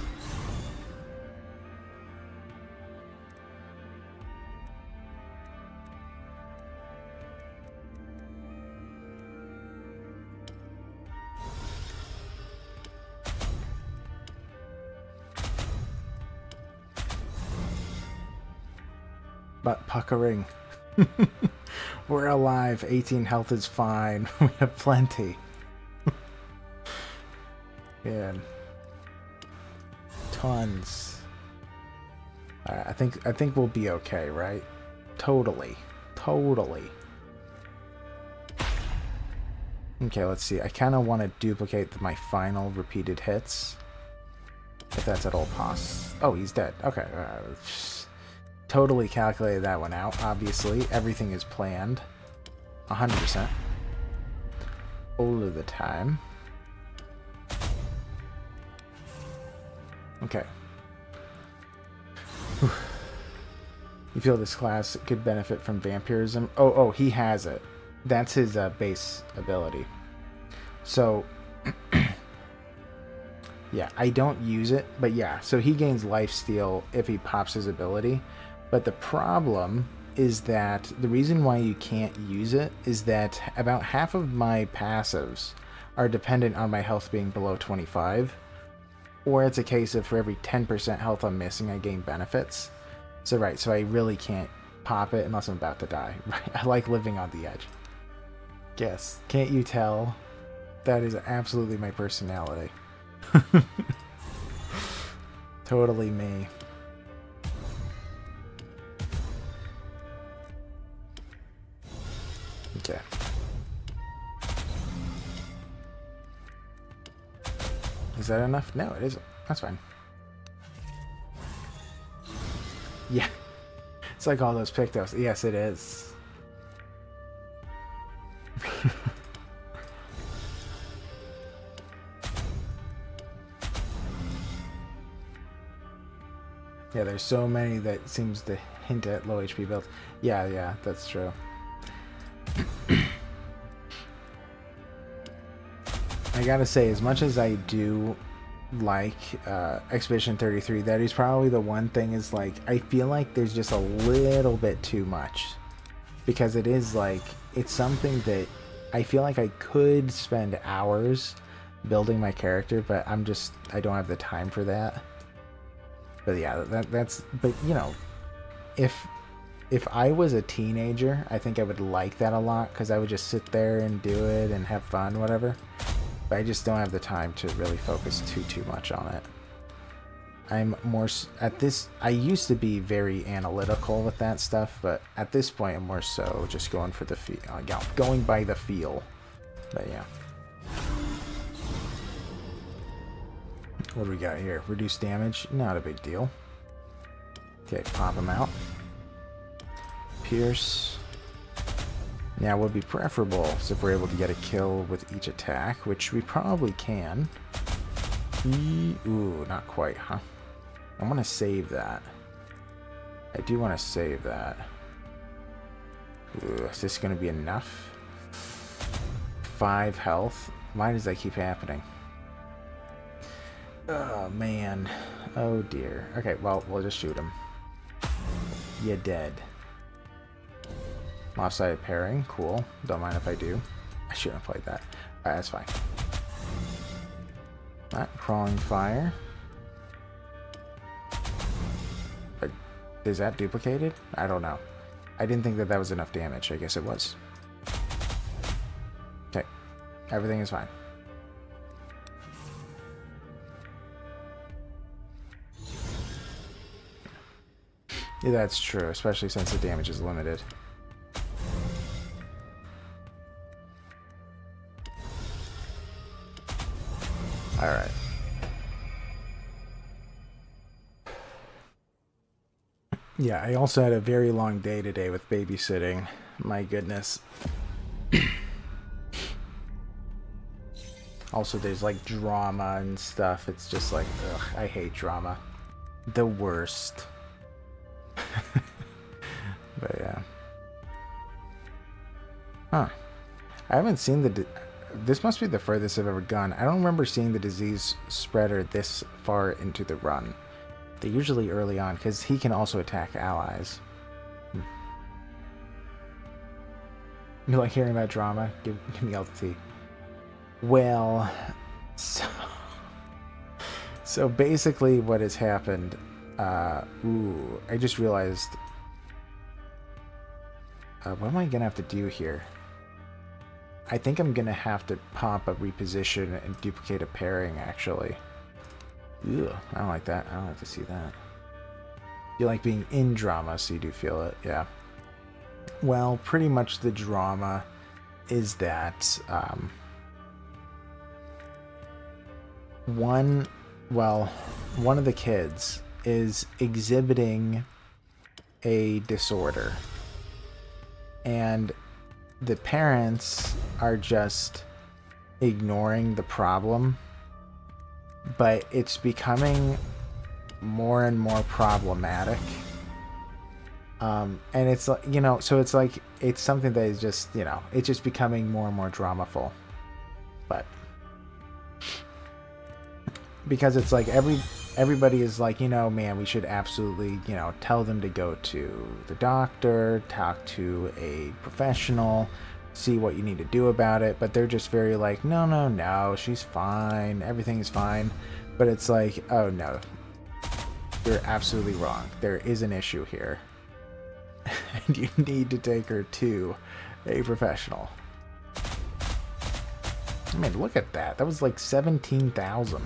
But puckering. We're alive. 18 health is fine. We have plenty. Man. Tons. I think we'll be okay, right? Totally. Totally. Okay, let's see. I kind of want to duplicate my final repeated hits. If that's at all possible. Oh, he's dead. Okay. Totally calculated that one out, obviously. Everything is planned. 100%. All of the time. Okay. Whew. You feel this class could benefit from vampirism? Oh, he has it. That's his base ability. So, yeah, I don't use it, but yeah, so he gains lifesteal if he pops his ability. But the problem is that the reason why you can't use it is that about half of my passives are dependent on my health being below 25. Or it's a case of for every 10% health I'm missing, I gain benefits. So right, so I really can't pop it unless I'm about to die. Right? I like living on the edge. Yes. Can't you tell? That is absolutely my personality. Totally me. Okay. Is that enough? No, it isn't. That's fine. Yeah. It's like all those Pictos. Yes, it is. Yeah, there's so many that seems to hint at low HP builds. Yeah, that's true. I gotta say, as much as I do like Expedition 33, that is probably the one thing is like, I feel like there's just a little bit too much. Because it is like, it's something that I feel like I could spend hours building my character, but I don't have the time for that. But yeah, but you know, if I was a teenager, I think I would like that a lot, because I would just sit there and do it and have fun, whatever. But I just don't have the time to really focus too much on it. I'm more at this. I used to be very analytical with that stuff, but at this point, I'm more so just going for the feel, going by the feel. But yeah. What do we got here? Reduced damage, not a big deal. Okay, pop him out. Pierce. Now, would be preferable if we're able to get a kill with each attack, which we probably can. Ooh, not quite, huh? I want to save that. I do want to save that. Ooh, is this going to be enough? 5 health. Why does that keep happening? Oh, man. Oh, dear. Okay, well, we'll just shoot him. You're dead. Lopsided pairing. Cool. Don't mind if I do. I shouldn't have played that. Alright, that's fine. Alright, crawling fire. But is that duplicated? I don't know. I didn't think that was enough damage. I guess it was. Okay. Everything is fine. Yeah, that's true, especially since the damage is limited. Alright. Yeah, I also had a very long day today with babysitting. My goodness. Also, there's like drama and stuff. It's just like, ugh, I hate drama. The worst. But yeah. Huh. I haven't seen this must be the furthest I've ever gone. I don't remember seeing the disease spreader this far into the run. They're usually early on, because he can also attack allies. You like hearing about drama? Give me all the tea. Well, so basically what has happened, ooh, I just realized, what am I gonna have to do here? I think I'm gonna have to pop a reposition and duplicate a pairing, actually. Ew, I don't like that. I don't like to see that. You like being in drama, so you do feel it, yeah. Well, pretty much the drama is that, one of the kids is exhibiting a disorder. And the parents are just ignoring the problem, but it's becoming more and more problematic. And it's like, you know, so it's like, it's something that is just, you know, it's just becoming more and more dramaful. But because it's like everybody is like, you know, man, we should absolutely, you know, tell them to go to the doctor, talk to a professional, see what you need to do about it. But they're just very like, no, she's fine, everything's fine. But it's like, oh no, you're absolutely wrong. There is an issue here. And you need to take her to a professional. I mean, look at that. That was like 17,000.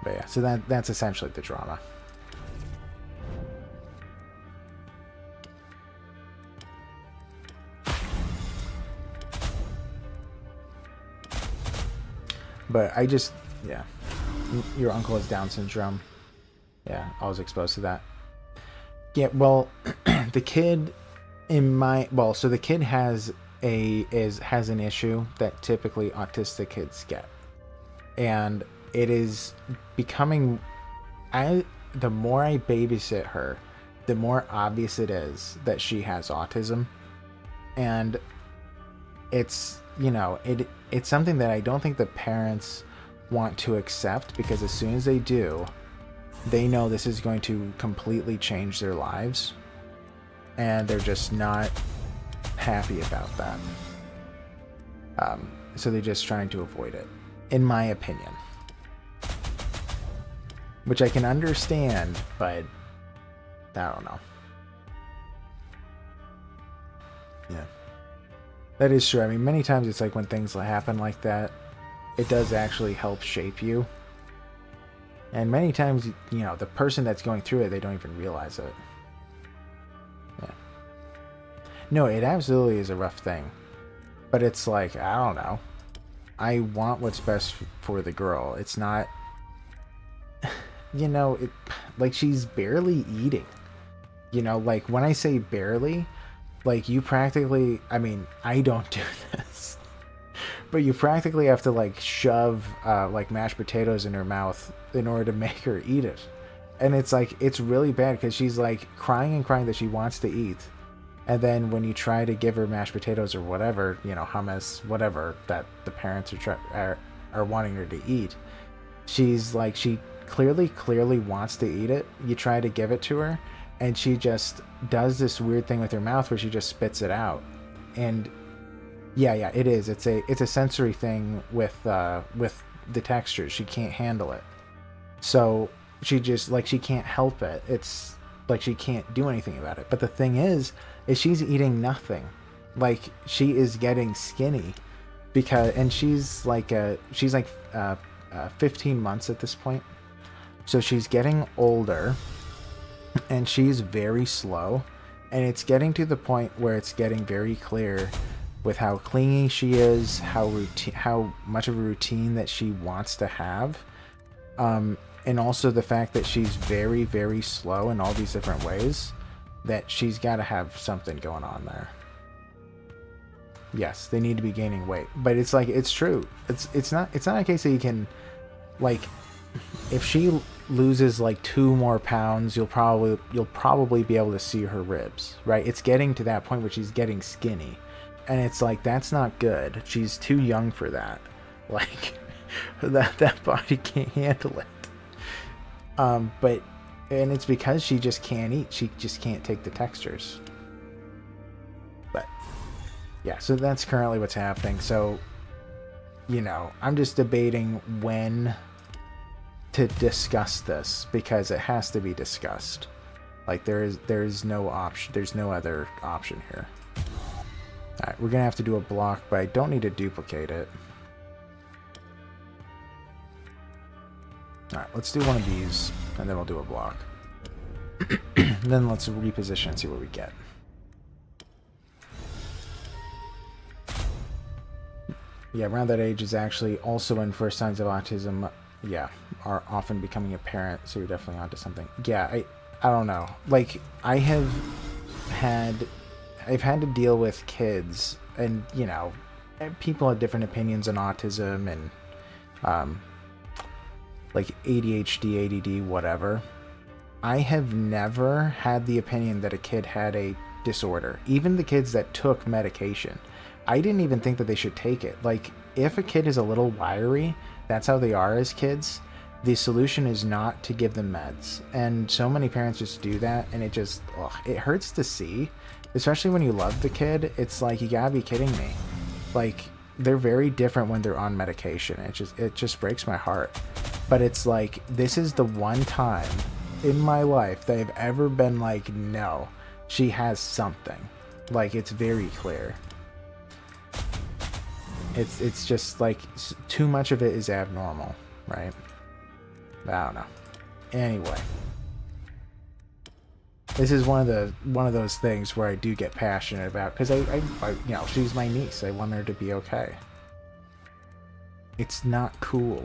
But yeah, so that's essentially the drama. But I just, yeah. Your uncle has Down syndrome. Yeah, I was exposed to that. Yeah, well, the kid so the kid has an issue that typically autistic kids get. And it is becoming, the more I babysit her, the more obvious it is that she has autism. And it's, it's something that I don't think the parents want to accept, because as soon as they do, they know this is going to completely change their lives, and they're just not happy about that. So they're just trying to avoid it, in my opinion. Which I can understand, but I don't know. Yeah. That is true. I mean, many times it's like when things happen like that, it does actually help shape you. And many times, the person that's going through it, they don't even realize it. Yeah. No, it absolutely is a rough thing. But it's like, I don't know. I want what's best for the girl. It's not, like she's barely eating. Like when I say barely, like you practically, I mean, I don't do this. But you practically have to like shove like mashed potatoes in her mouth in order to make her eat it. And it's like, it's really bad because she's like crying and crying that she wants to eat. And then when you try to give her mashed potatoes or whatever, hummus, whatever that the parents are wanting her to eat, she's like, she clearly wants to eat it. You try to give it to her, and she just does this weird thing with her mouth where she just spits it out. And yeah, it is. It's a sensory thing with the textures. She can't handle it. So she just, like, she can't help it. It's like she can't do anything about it. But the thing is she's eating nothing. Like, she is getting skinny and she's like 15 months at this point. So she's getting older, and she's very slow, and it's getting to the point where it's getting very clear with how clingy she is, how much of a routine that she wants to have, and also the fact that she's very, very slow in all these different ways, that she's got to have something going on there. Yes, they need to be gaining weight, but it's like, it's true. It's not a case that you can, like, if she loses like 2 more pounds, you'll probably be able to see her ribs, right? It's getting to that point where she's getting skinny. And it's like, that's not good. She's too young for that. Like, that body can't handle it. And it's because she just can't eat. She just can't take the textures. But yeah, so that's currently what's happening. So, I'm just debating when to discuss this, because it has to be discussed. Like, there's no option. There's no other option here. Alright, we're gonna have to do a block, but I don't need to duplicate it. Alright, let's do one of these, and then we'll do a block. Then let's reposition and see what we get. Yeah, around that age is actually also when first signs of autism, are often becoming apparent, so you're definitely onto something. Yeah, I don't know. Like, I've had to deal with kids, and people have different opinions on autism and like ADHD, ADD, whatever. I have never had the opinion that a kid had a disorder. Even the kids that took medication, I didn't even think that they should take it. Like, if a kid is a little wiry, that's how they are as kids, the solution is not to give them meds. And so many parents just do that, and it just, it hurts to see. Especially when you love the kid, it's like, you gotta be kidding me. Like, they're very different when they're on medication. It just breaks my heart. But it's like, this is the one time in my life that I've ever been like, no, she has something. Like, it's very clear. It's just like too much of it is abnormal, right? I don't know. Anyway, this is one of those things where I do get passionate about, because I you know, she's my niece. I want her to be okay. It's not cool.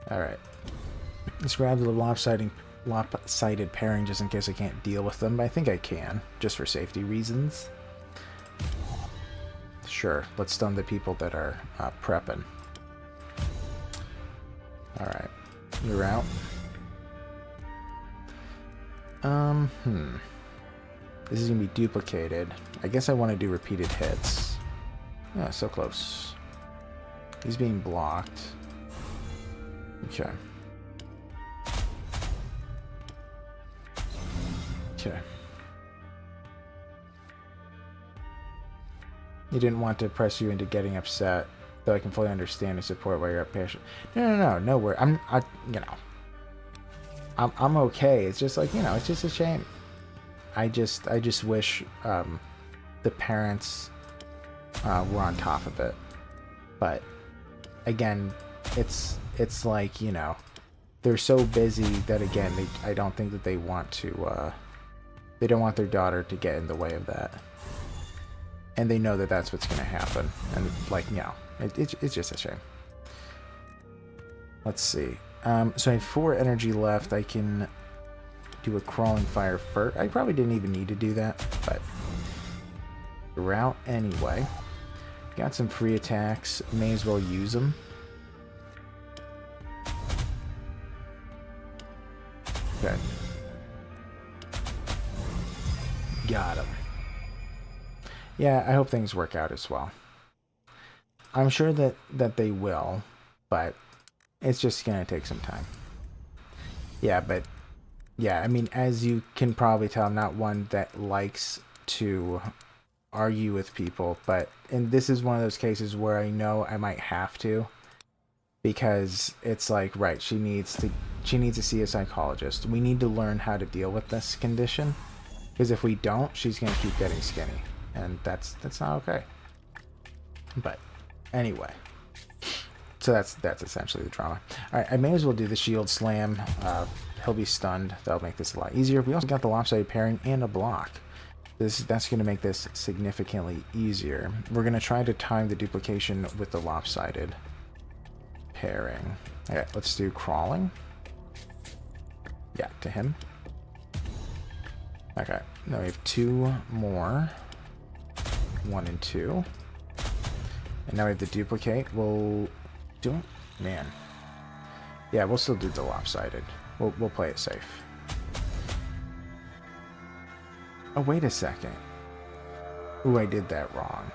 All right, let's grab the lopsided pairing just in case I can't deal with them. But I think I can, just for safety reasons. Sure, let's stun the people that are prepping. All right, you're out. This is gonna be duplicated. I guess I want to do repeated hits. Yeah, so close. He's being blocked. Okay. Okay. He didn't want to press you into getting upset, though I can fully understand and support why you're patient. No worry. I'm okay. It's just like, it's just a shame. I just wish the parents were on top of it. But again, it's like, they're so busy that again, I don't think that they want to they don't want their daughter to get in the way of that. And they know that that's what's going to happen. And like, it's just a shame. Let's see. So I have 4 energy left. I can do a crawling fire first. I probably didn't even need to do that, but we're out anyway. Got some free attacks. May as well use them. Okay. Got him. Yeah, I hope things work out as well. I'm sure that they will, but it's just gonna take some time. Yeah, but yeah, I mean, as you can probably tell, I'm not one that likes to argue with people, and this is one of those cases where I know I might have to, because it's like, right, she needs to see a psychologist. We need to learn how to deal with this condition, because if we don't, she's gonna keep getting skinny, and that's not okay. But anyway, so that's essentially the drama. All right, I may as well do the shield slam. He'll be stunned. That'll make this a lot easier. We also got the lopsided pairing and a block. That's going to make this significantly easier. We're going to try to time the duplication with the lopsided pairing. Okay, let's do crawling. Yeah, to him. Okay, now we have 2 more. 1 and 2. And now we have the duplicate. We'll do it. Man. Yeah, we'll still do the lopsided. We'll play it safe. Oh, wait a second. Ooh, I did that wrong.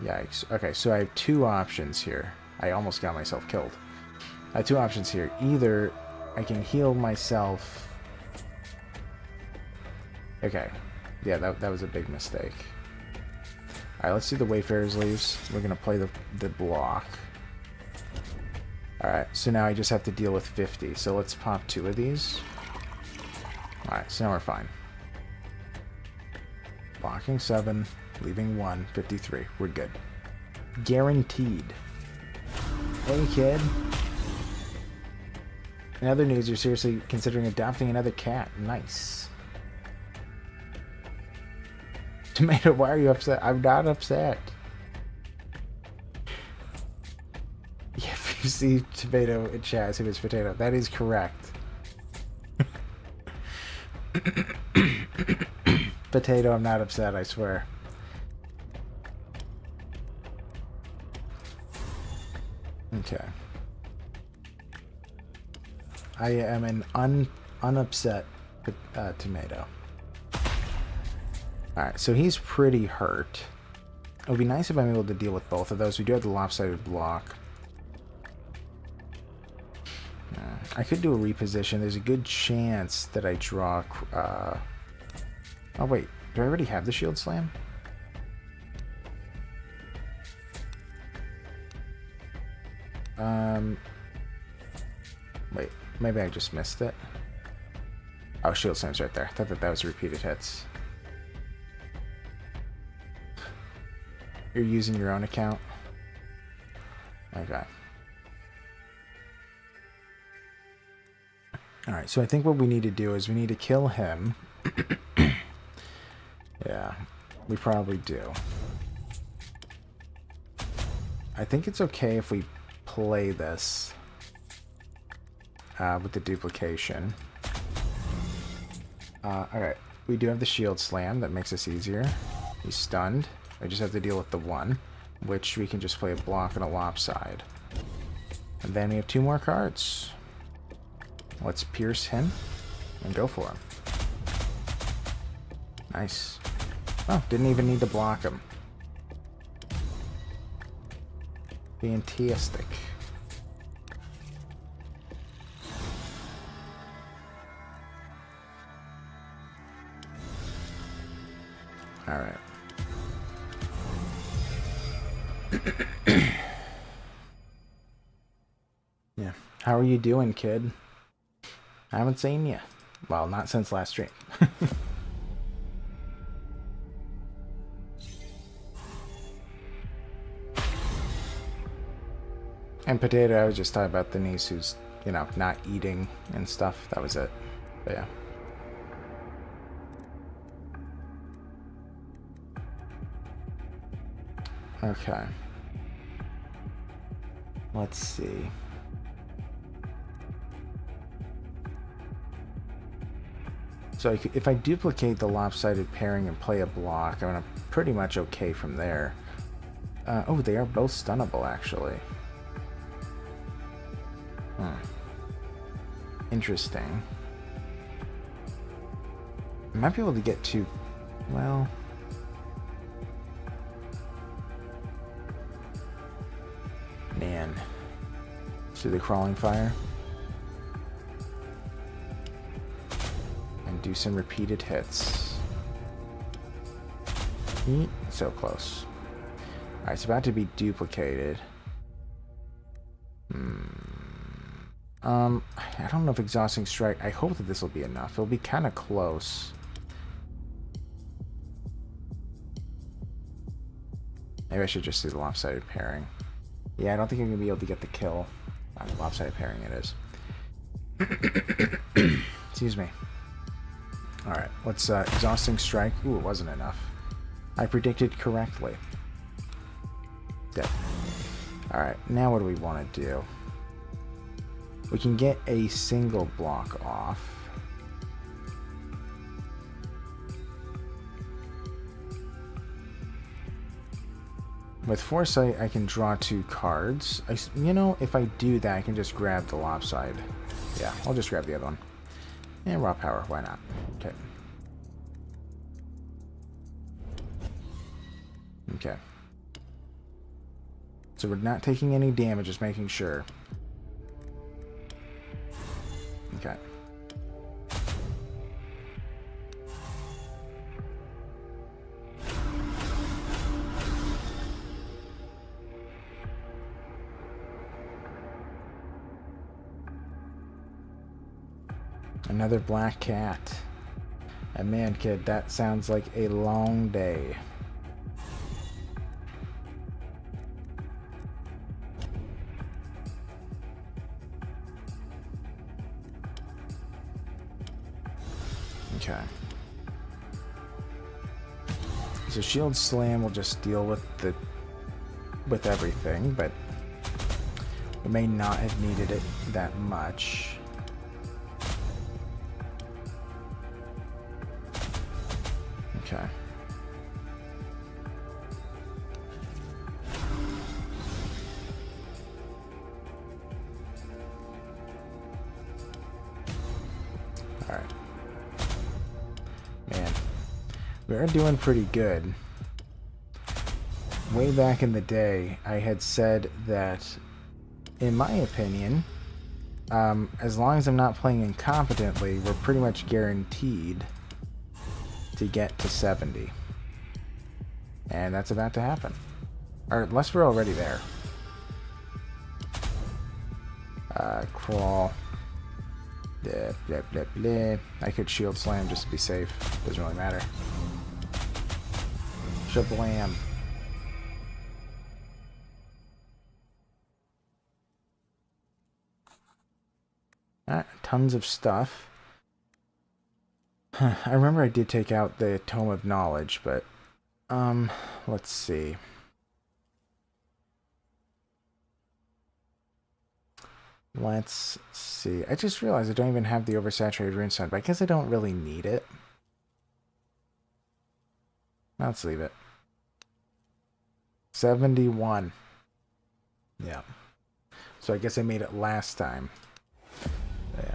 Yikes. Okay, so I have 2 options here. I almost got myself killed. I have 2 options here. Either I can heal myself. Okay. Yeah, that was a big mistake. Alright, let's do the Wayfarer's Leaves. We're going to play the block. Alright, so now I just have to deal with 50. So let's pop 2 of these. Alright, so now we're fine. Blocking 7, leaving 1, 53. We're good. Guaranteed. Hey, kid. In other news, you're seriously considering adopting another cat. Nice. Tomato, why are you upset? I'm not upset. Yeah, if you see tomato in chat, it is potato. That is correct. Potato, I'm not upset, I swear. Okay. I am an unupset tomato. Alright, so he's pretty hurt. It would be nice if I'm able to deal with both of those. We do have the lopsided block. I could do a reposition. There's a good chance that I draw... Oh, wait. Do I already have the shield slam? Wait. Maybe I just missed it. Oh, shield slam's right there. I thought that was repeated hits. You're using your own account? Okay. Alright, so I think what we need to do is we need to kill him. Yeah, we probably do. I think it's okay if we play this with the duplication. Alright, we do have the shield slam. That makes us easier. He's stunned. I just have to deal with the one, which we can just play a block and a lopside. And then we have 2 more cards. Let's pierce him and go for him. Nice. Oh, didn't even need to block him. Fantastic. Alright. Yeah. How are you doing, kid? I haven't seen you. Well, not since last stream. And Potato, I was just talking about the niece who's, you know, not eating and stuff. That was it. But yeah. Okay. Let's see. So if I duplicate the lopsided pairing and play a block, I'm pretty much okay from there. Oh, they are both stunnable, actually. Interesting. I might be able to get to... Well... Man. Let's do the crawling fire. And do some repeated hits. So close. Alright, it's about to be duplicated. I don't know if Exhausting Strike... I hope that this will be enough. It'll be kind of close. Maybe I should just do the lopsided pairing. Yeah, I don't think I'm going to be able to get the kill. Lopsided pairing it is. Excuse me. Alright, let's Exhausting Strike. Ooh, it wasn't enough. I predicted correctly. Dead. Alright, now what do we want to do? We can get a single block off. With Foresight, I can draw 2 cards. You know, if I do that, I can just grab the lopside. Yeah, I'll just grab the other one. And raw power, why not? Okay. Okay. So we're not taking any damage, just making sure. Okay. Another black cat. And man, kid, that sounds like a long day. Okay. So Shield Slam will just deal with everything, but we may not have needed it that much. Okay. Alright. Man. We are doing pretty good. Way back in the day, I had said that, in my opinion, as long as I'm not playing incompetently, we're pretty much guaranteed to get to 70. And that's about to happen. Or unless we're already there. Crawl. Blah, blah, blah, blah. I could shield slam just to be safe. Doesn't really matter. Shablam. tons of stuff. I remember I did take out the Tome of Knowledge, but let's see. Let's see. I just realized I don't even have the oversaturated runestone, but I guess I don't really need it. Let's leave it. 71. Yeah. So I guess I made it last time. Yeah.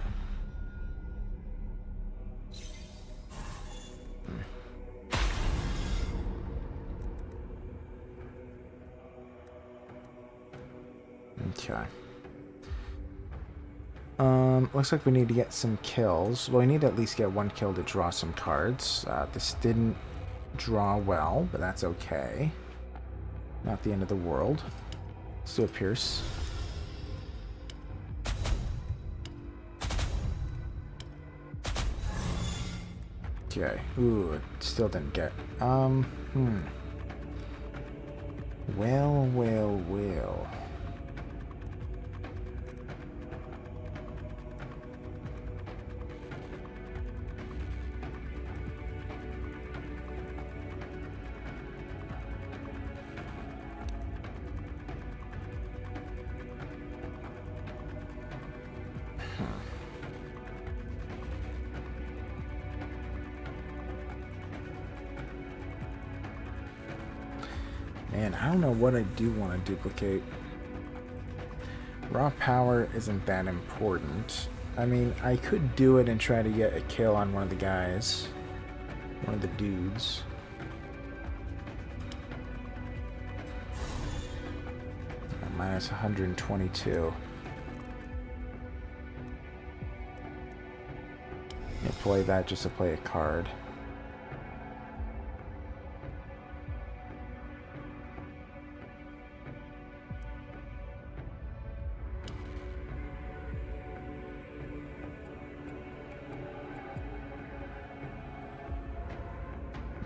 Okay. Looks like we need to get some kills. Well, we need to at least get one kill to draw some cards. This didn't draw well, but that's okay. Not the end of the world. Let's do a Pierce. Okay. Ooh, it still didn't get. Well. Man, I don't know what I do want to duplicate. Raw power isn't that important. I mean, I could do it and try to get a kill on one of the guys. One of the dudes. Minus 122. You play that just to play a card.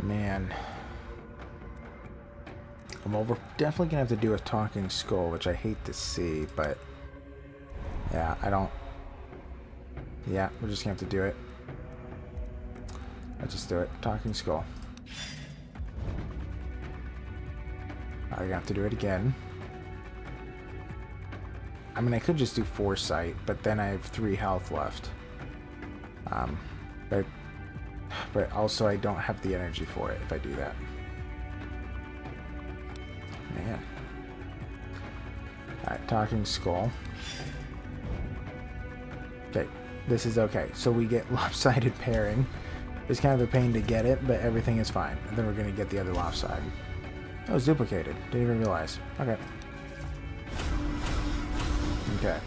Man. Well, we're definitely gonna have to do a talking skull, which I hate to see, but yeah, yeah, we're just gonna have to do it. Let's just do it. Talking skull. I have to do it again. I mean, I could just do foresight, but then I have 3 health left. But also I don't have the energy for it if I do that. Man. Alright, talking skull. Okay, this is okay. So we get lopsided pairing. It's kind of a pain to get it, but everything is fine. And then we're going to get the other lopside. Oh, it's duplicated. Didn't even realize. Okay. Okay.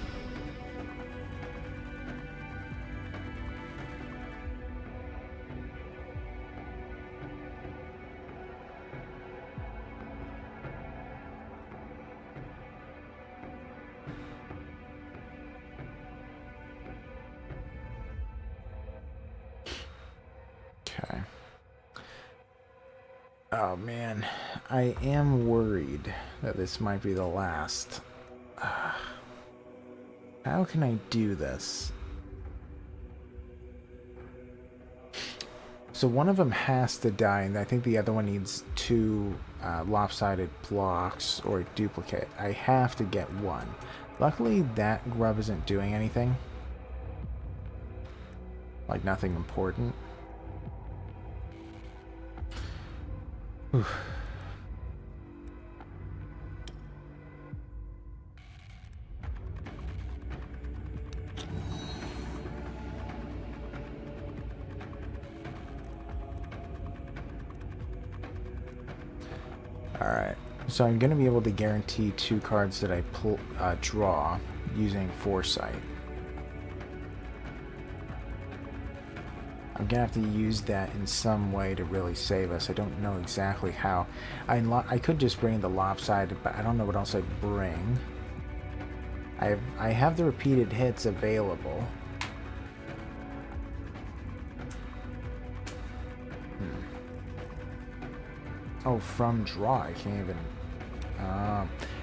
Okay. Oh man, I am worried that this might be the last. How can I do this? So one of them has to die, and I think the other one needs 2 lopsided blocks or duplicate. I have to get one. Luckily, that grub isn't doing anything. Like, nothing important. Whew. Alright, so I'm going to be able to guarantee 2 cards that I draw using foresight. I'm going to have to use that in some way to really save us. I don't know exactly how. I could just bring the lopsided, but I don't know what else I'd bring. I have the repeated hits available. Oh, from draw, I can't even...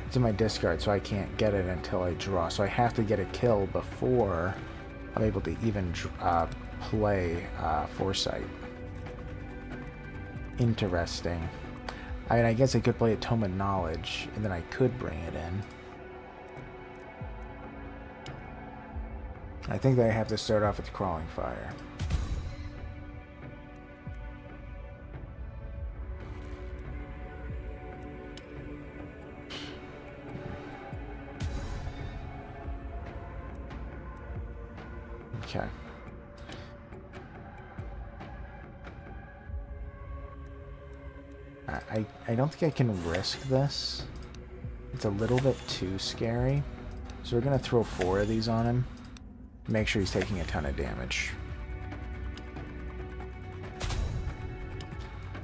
it's in my discard, so I can't get it until I draw. So I have to get a kill before I'm able to even play Foresight. Interesting. I mean, I guess I could play a Tome of Knowledge, and then I could bring it in. I think that I have to start off with Crawling Fire. Okay. I don't think I can risk this. It's a little bit too scary. So we're going to throw 4 of these on him. Make sure he's taking a ton of damage.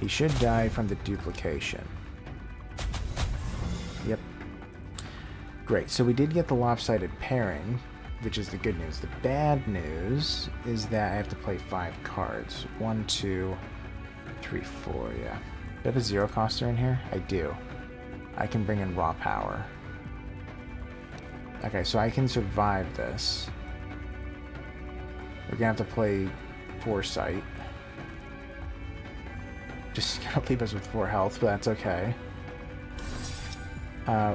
He should die from the duplication. Yep. Great. So we did get the lopsided pairing, which is the good news. The bad news is that I have to play 5 cards. 1, 2, 3, 4, yeah. Do I have a 0 coster in here? I do. I can bring in raw power. Okay, so I can survive this. We're gonna have to play Foresight. Just gonna leave us with 4 health, but that's okay.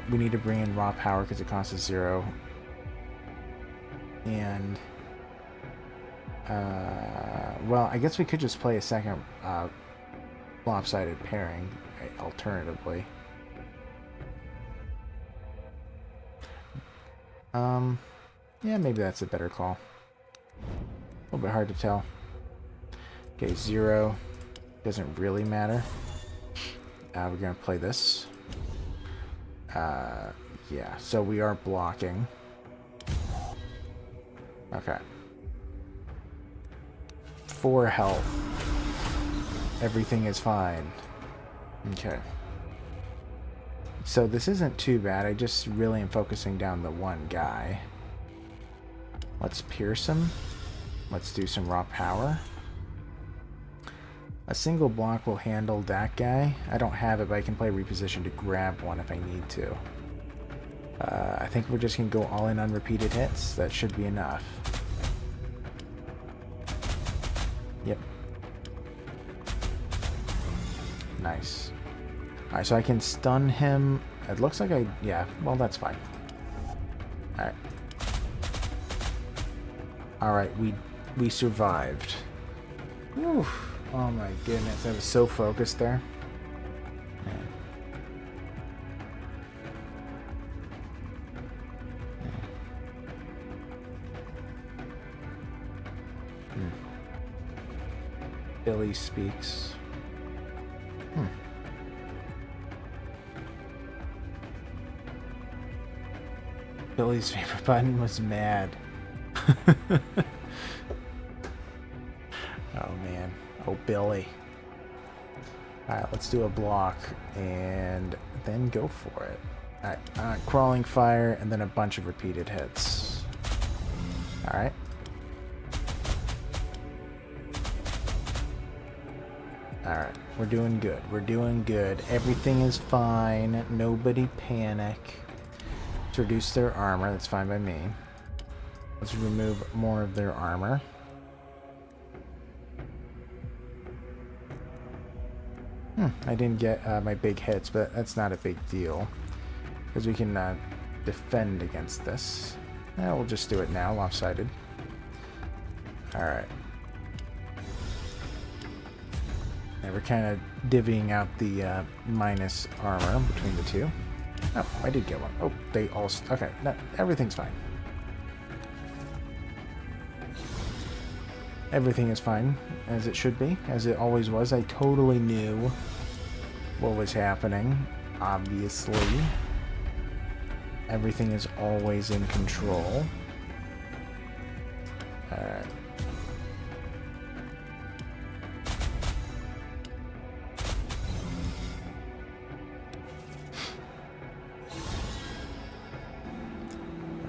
We need to bring in raw power because it costs us 0. And well, I guess we could just play a second lopsided pairing alternatively. Yeah, maybe that's a better call. A little bit hard to tell. Okay, 0 doesn't really matter. We're gonna play this. Yeah, so we are blocking. Okay. 4 health. Everything is fine. Okay. So this isn't too bad. I just really am focusing down the one guy. Let's pierce him. Let's do some raw power. A single block will handle that guy. I don't have it, but I can play reposition to grab one if I need to. I think we're just going to go all in on repeated hits. That should be enough. Yep. Nice. Alright, so I can stun him. It looks like yeah, well, that's fine. Alright. Alright, we survived. Whew. Oh my goodness, I was so focused there. Man. Billy speaks. Billy's favorite button was mad. Oh man. Oh, Billy. Alright, let's do a block and then go for it. Alright, crawling fire and then a bunch of repeated hits. Alright. Alright, we're doing good. We're doing good. Everything is fine. Nobody panic. Let's reduce their armor. That's fine by me. Let's remove more of their armor. I didn't get my big hits, but that's not a big deal. Because we can defend against this. We'll just do it now, lopsided. Alright. And we're kind of divvying out the minus armor between the two. Oh, I did get one. Oh, they all... Okay, no, everything's fine. Everything is fine, as it should be, as it always was. I totally knew what was happening, obviously. Everything is always in control. Alright.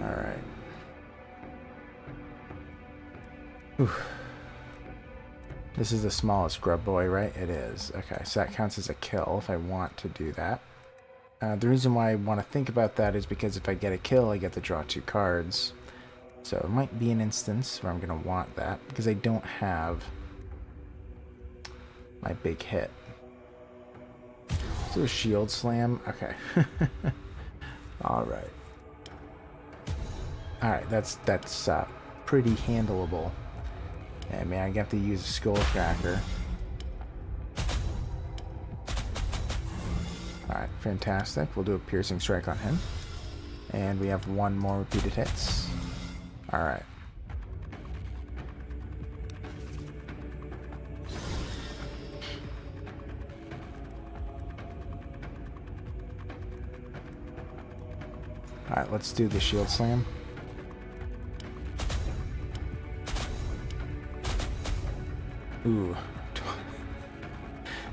Alright. Whew. This is the smallest grub boy, right? It is. Okay, so that counts as a kill if I want to do that. The reason why I want to think about that is because if I get a kill, I get to draw 2 cards. So it might be an instance where I'm going to want that, because I don't have my big hit. So a shield slam. Okay. Alright. Alright, that's pretty handleable. And man, I got to use a skull cracker. Alright, fantastic. We'll do a piercing strike on him. And we have one more repeated hits. Alright. Alright, let's do the shield slam. Ooh.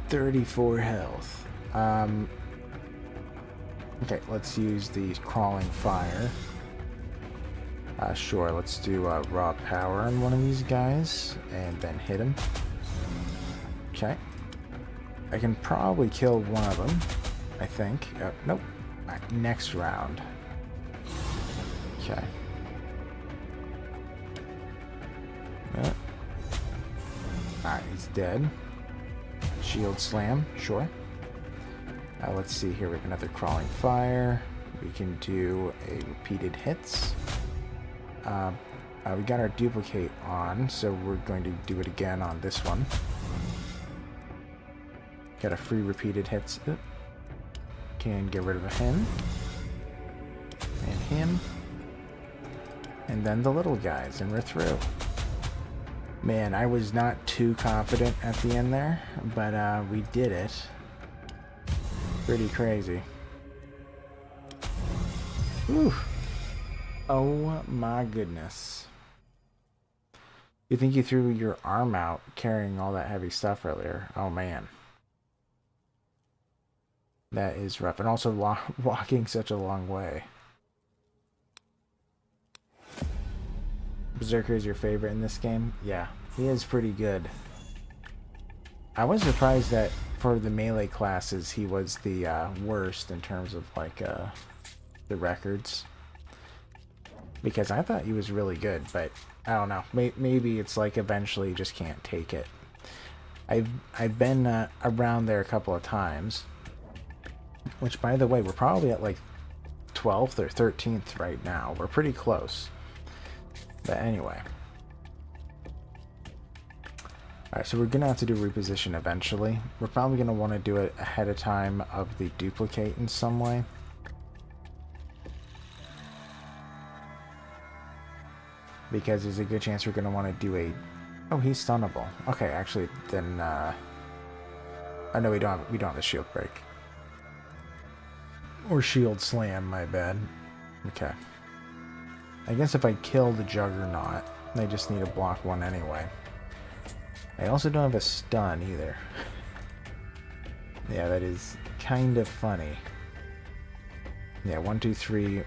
34 health. Okay, let's use the crawling fire. Sure, let's do raw power on one of these guys and then hit him. Okay. I can probably kill one of them, I think. Nope. Alright, next round. Okay. Alright, he's dead. Shield slam, sure. Let's see here, we have another crawling fire. We can do a repeated hits. We got our duplicate on, so we're going to do it again on this one. Got a free repeated hits. Can get rid of him. And him. And then the little guys, and we're through. Man, I was not too confident at the end there, but we did it. Pretty crazy. Whew. Oh my goodness. You think you threw your arm out carrying all that heavy stuff earlier? Oh man. That is rough. And also walking such a long way. Berserker is your favorite in this game? Yeah, he is pretty good. I was surprised that for the melee classes he was the worst in terms of like the records. Because I thought he was really good, but I don't know. Maybe it's like eventually you just can't take it. I've been around there a couple of times. Which, by the way, we're probably at like 12th or 13th right now. We're pretty close. But anyway. Alright, so we're going to have to do reposition eventually. We're probably going to want to do it ahead of time of the duplicate in some way. Because there's a good chance we're going to want to do a... Oh, he's stunnable. Okay, actually, then... I know we don't have the shield break. Or shield slam, my bad. Okay. I guess if I kill the Juggernaut, I just need to block one anyway. I also don't have a stun either. Yeah, that is kind of funny. Yeah, 1, 2, 3...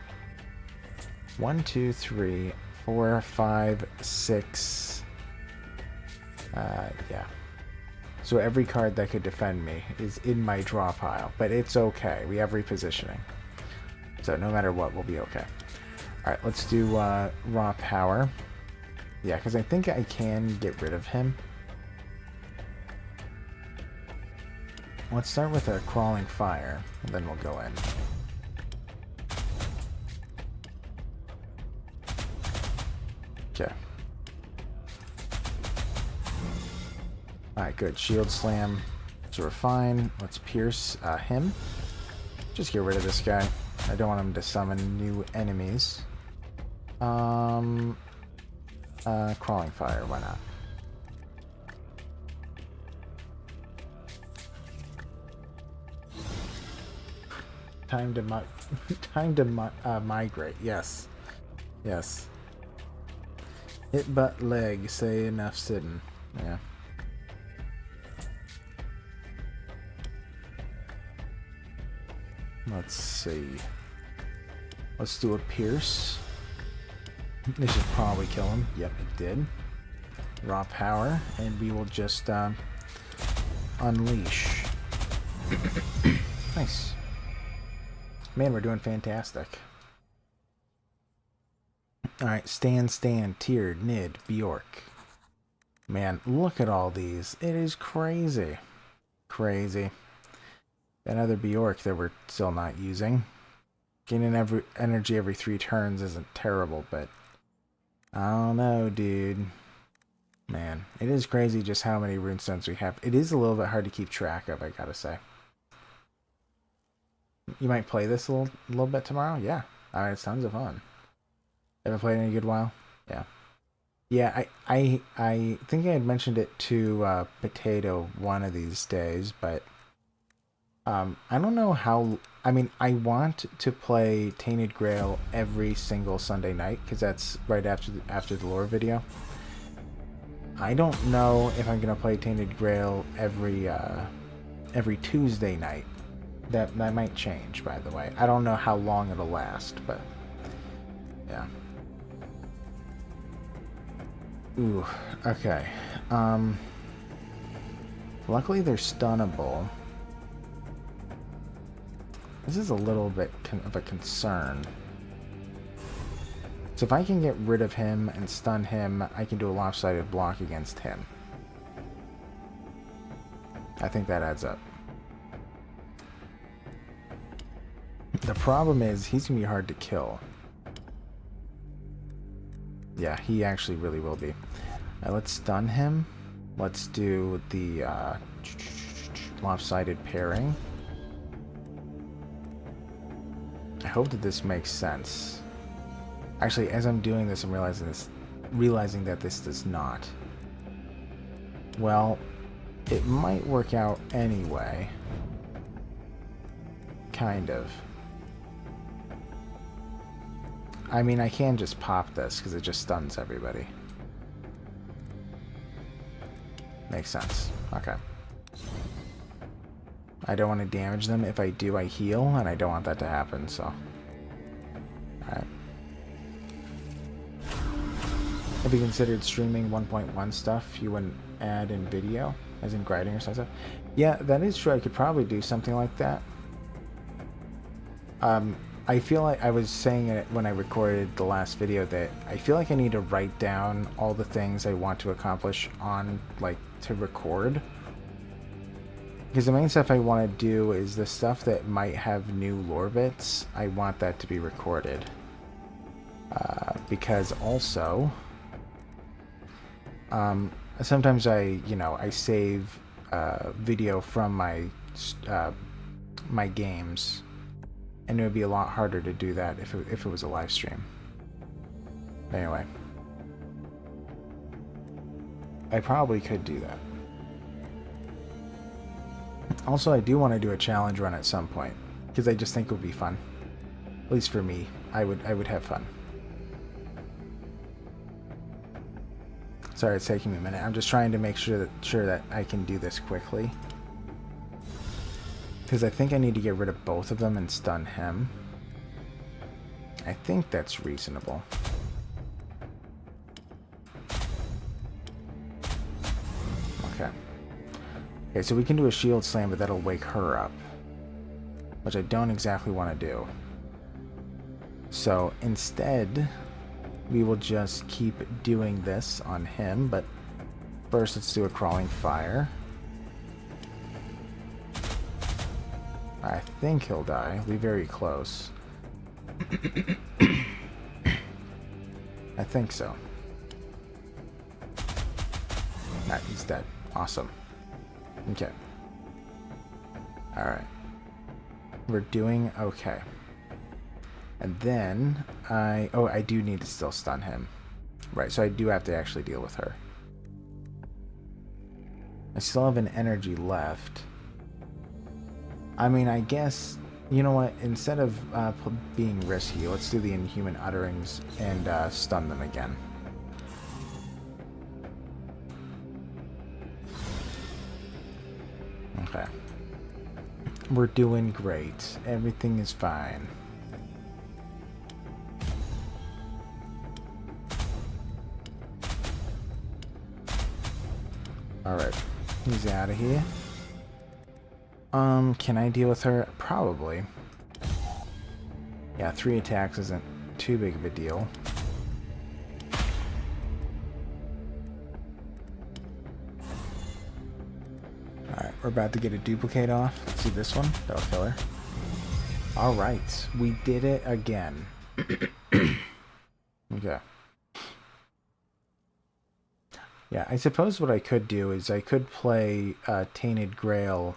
1, 2, 3, 4, 5, 6... yeah. So every card that could defend me is in my draw pile, but it's okay. We have repositioning. So no matter what, we'll be okay. Alright, let's do raw power. Yeah, because I think I can get rid of him. Let's start with a crawling fire, and then we'll go in. Okay. Alright, good. Shield slam. So we're fine. Let's pierce him. Just get rid of this guy. I don't want him to summon new enemies. Crawling fire, why not? Time to migrate. Yes. Yes. Hit butt leg. Say enough sitting. Yeah. Let's see. Let's do a pierce. This should probably kill him. Yep, it did. Raw power, and we will just unleash. Nice. Man, we're doing fantastic. Alright, Stan, Tiered, Nid, Bjork. Man, look at all these. It is crazy. Crazy. Another Bjork that we're still not using. Gaining energy every 3 turns isn't terrible, but I don't know, dude. Man, it is crazy just how many runestones we have. It is a little bit hard to keep track of, I gotta say. You might play this a little bit tomorrow? Yeah. Alright, it's tons of fun. Haven't played in a good while? Yeah. Yeah, I think I had mentioned it to Potato one of these days, but I don't know how. I mean, I want to play Tainted Grail every single Sunday night because that's right after the lore video. I don't know if I'm gonna play Tainted Grail every Tuesday night. That might change, by the way. I don't know how long it'll last, but yeah. Ooh, okay. Luckily they're stunnable. This is a little bit of a concern. So if I can get rid of him and stun him, I can do a lopsided block against him. I think that adds up. The problem is he's going to be hard to kill. Yeah, he actually really will be. Let's stun him. Let's do the lopsided pairing. I hope that this makes sense. Actually, as I'm doing this, I'm realizing that this does not. Well, it might work out anyway. Kind of. I mean, I can just pop this because it just stuns everybody. Makes sense. Okay. I don't want to damage them. If I do, I heal, and I don't want that to happen, so. Alright. Have you considered streaming 1.1 stuff you wouldn't add in video? As in grinding or something? Yeah, that is true. I could probably do something like that. I feel like I was saying it when I recorded the last video that I feel like I need to write down all the things I want to accomplish on, like, to record. Because the main stuff I want to do is the stuff that might have new lore bits. I want that to be recorded. Because also, sometimes I save video from my games, and it would be a lot harder to do that if it was a live stream. Anyway, I probably could do that. Also, I do want to do a challenge run at some point because I just think it would be fun. At least for me, I would have fun. Sorry, it's taking me a minute. I'm just trying to make sure that I can do this quickly. Because I think I need to get rid of both of them and stun him. I think that's reasonable. Okay. Okay, so we can do a shield slam, but that'll wake her up. Which I don't exactly want to do. So instead, we will just keep doing this on him, but first let's do a crawling fire. I think he'll die. He'll be very close. I think so. Nah, he's dead. Awesome. Okay. Alright. We're doing okay. And then I do need to still stun him. Right, so I do have to actually deal with her. I still have an energy left. I mean, I guess, you know what, instead of being risky, let's do the Inhuman Utterings and stun them again. Okay. We're doing great. Everything is fine. Alright. He's out of here. Can I deal with her? Probably. Yeah, 3 attacks isn't too big of a deal. We're about to get a duplicate off. Let's see this one. That'll kill her. Alright, we did it again. Okay. Yeah, I suppose what I could do is I could play Tainted Grail,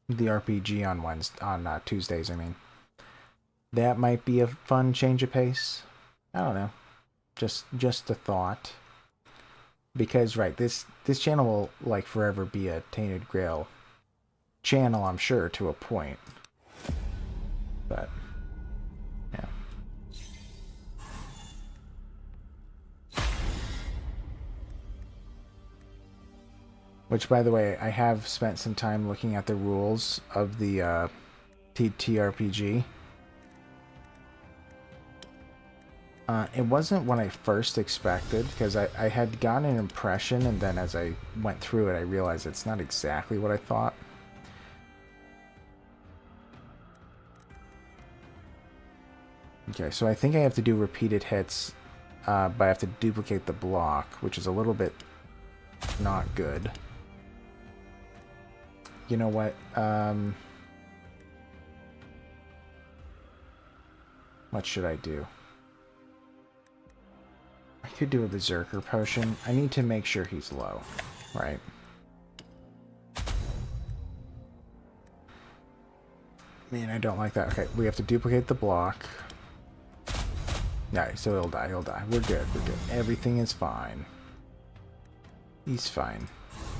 the RPG on Tuesdays, I mean. That might be a fun change of pace. I don't know. Just a thought. Because, right, this channel will, like, forever be a Tainted Grail channel, I'm sure, to a point. But, yeah. Which, by the way, I have spent some time looking at the rules of the TTRPG. It wasn't what I first expected, because I had gotten an impression, and then as I went through it, I realized it's not exactly what I thought. Okay, so I think I have to do repeated hits, but I have to duplicate the block, which is a little bit not good. You know what? What should I do? I could do a Berserker potion. I need to make sure he's low, right? Man, I don't like that. Okay, we have to duplicate the block. Alright, so he'll die, he'll die. We're good, we're good. Everything is fine. He's fine.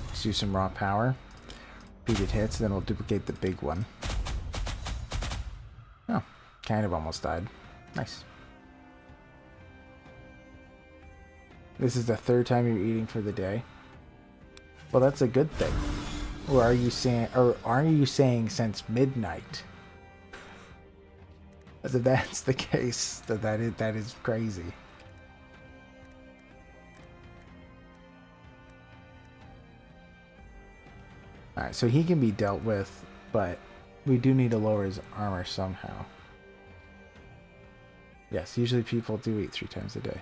Let's do some raw power. Repeated hits, then we'll duplicate the big one. Oh, kind of almost died. Nice. This is the third time you're eating for the day. Well, that's a good thing. Or are you saying since midnight? As if that's the case, that is crazy. Alright, so he can be dealt with, but we do need to lower his armor somehow. Yes, usually people do eat 3 times a day.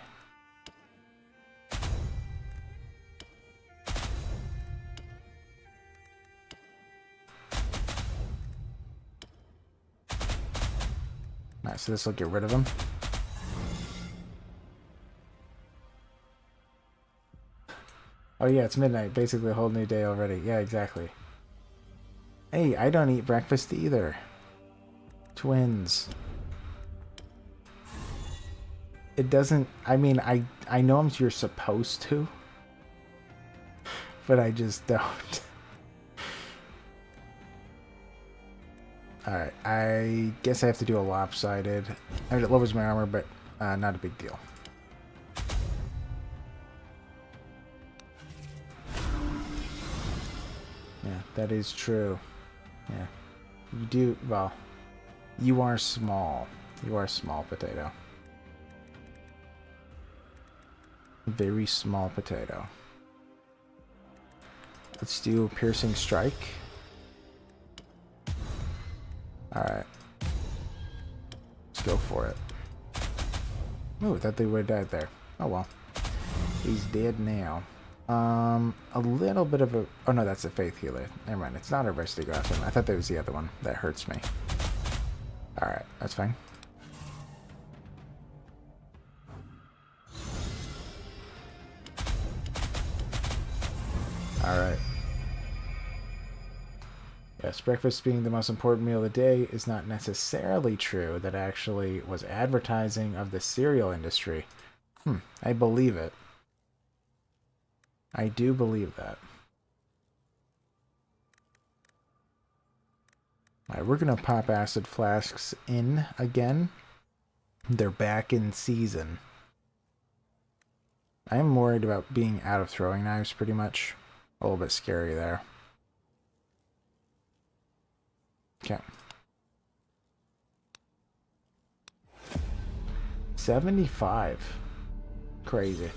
Alright, so this will get rid of him. Oh yeah, it's midnight. Basically a whole new day already. Yeah, exactly. Hey, I don't eat breakfast either. Twins. It doesn't... I mean, I know you're supposed to. But I just don't. Alright, I guess I have to do a lopsided. I mean, it lowers my armor, but not a big deal. Yeah, that is true. Yeah. You do... Well, you are small. You are a small potato. Very small potato. Let's do piercing strike. Alright. Let's go for it. Ooh, I thought they would have died there. Oh well. He's dead now. A little bit of a... Oh no, that's a faith healer. Never mind, it's not a rest to go after him. I thought that was the other one. That hurts me. Alright, that's fine. Alright. Yes, breakfast being the most important meal of the day is not necessarily true. That actually was advertising of the cereal industry. I believe it. I do believe that. Alright, we're going to pop acid flasks in again. They're back in season. I'm worried about being out of throwing knives pretty much. A little bit scary there. Okay. 75. Crazy.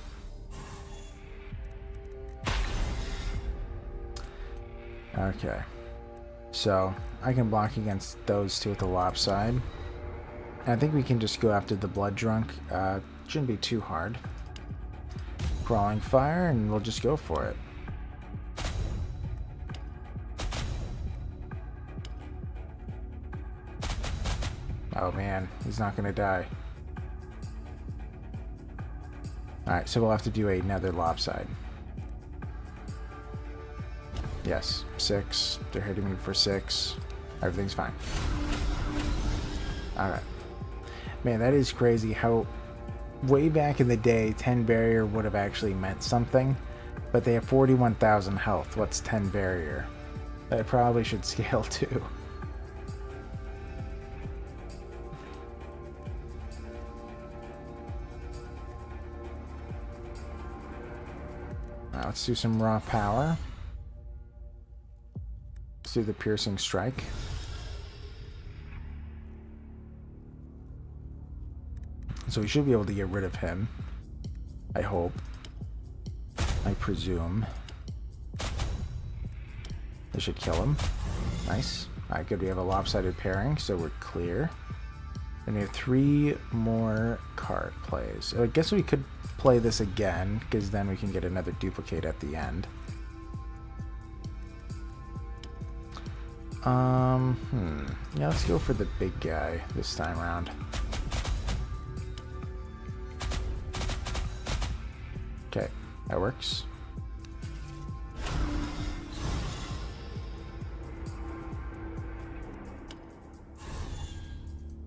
Okay. So, I can block against those two with the lopside. And I think we can just go after the blood drunk. Shouldn't be too hard. Crawling fire, and we'll just go for it. Oh man, he's not gonna die. Alright, so we'll have to do another lopside. Yes, 6. They're hitting me for 6. Everything's fine. Alright. Man, that is crazy how way back in the day 10 barrier would have actually meant something, but they have 41,000 health. What's 10 barrier? That probably should scale too. Now let's do some raw power. Let's do the piercing strike. So we should be able to get rid of him. I hope. I presume. This should kill him. Nice. Alright, good. We have a lopsided pairing, so we're clear. And we have 3 more card plays. I guess we could play this again, because then we can get another duplicate at the end. Yeah, let's go for the big guy this time around. Okay, that works.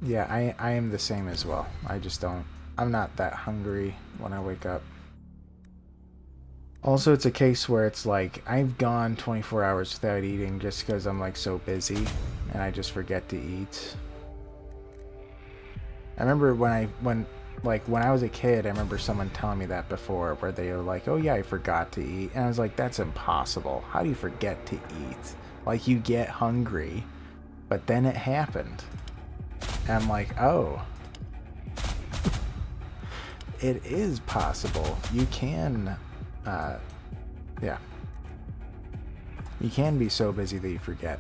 Yeah, I am the same as well. I'm not that hungry when I wake up. Also, it's a case where it's like, I've gone 24 hours without eating just because I'm like so busy and I just forget to eat. I remember when I was a kid, I remember someone telling me that before, where they were like, oh yeah, I forgot to eat. And I was like, that's impossible. How do you forget to eat? Like, you get hungry, but then it happened. And I'm like, oh. It is possible. You can, yeah. You can be so busy that you forget.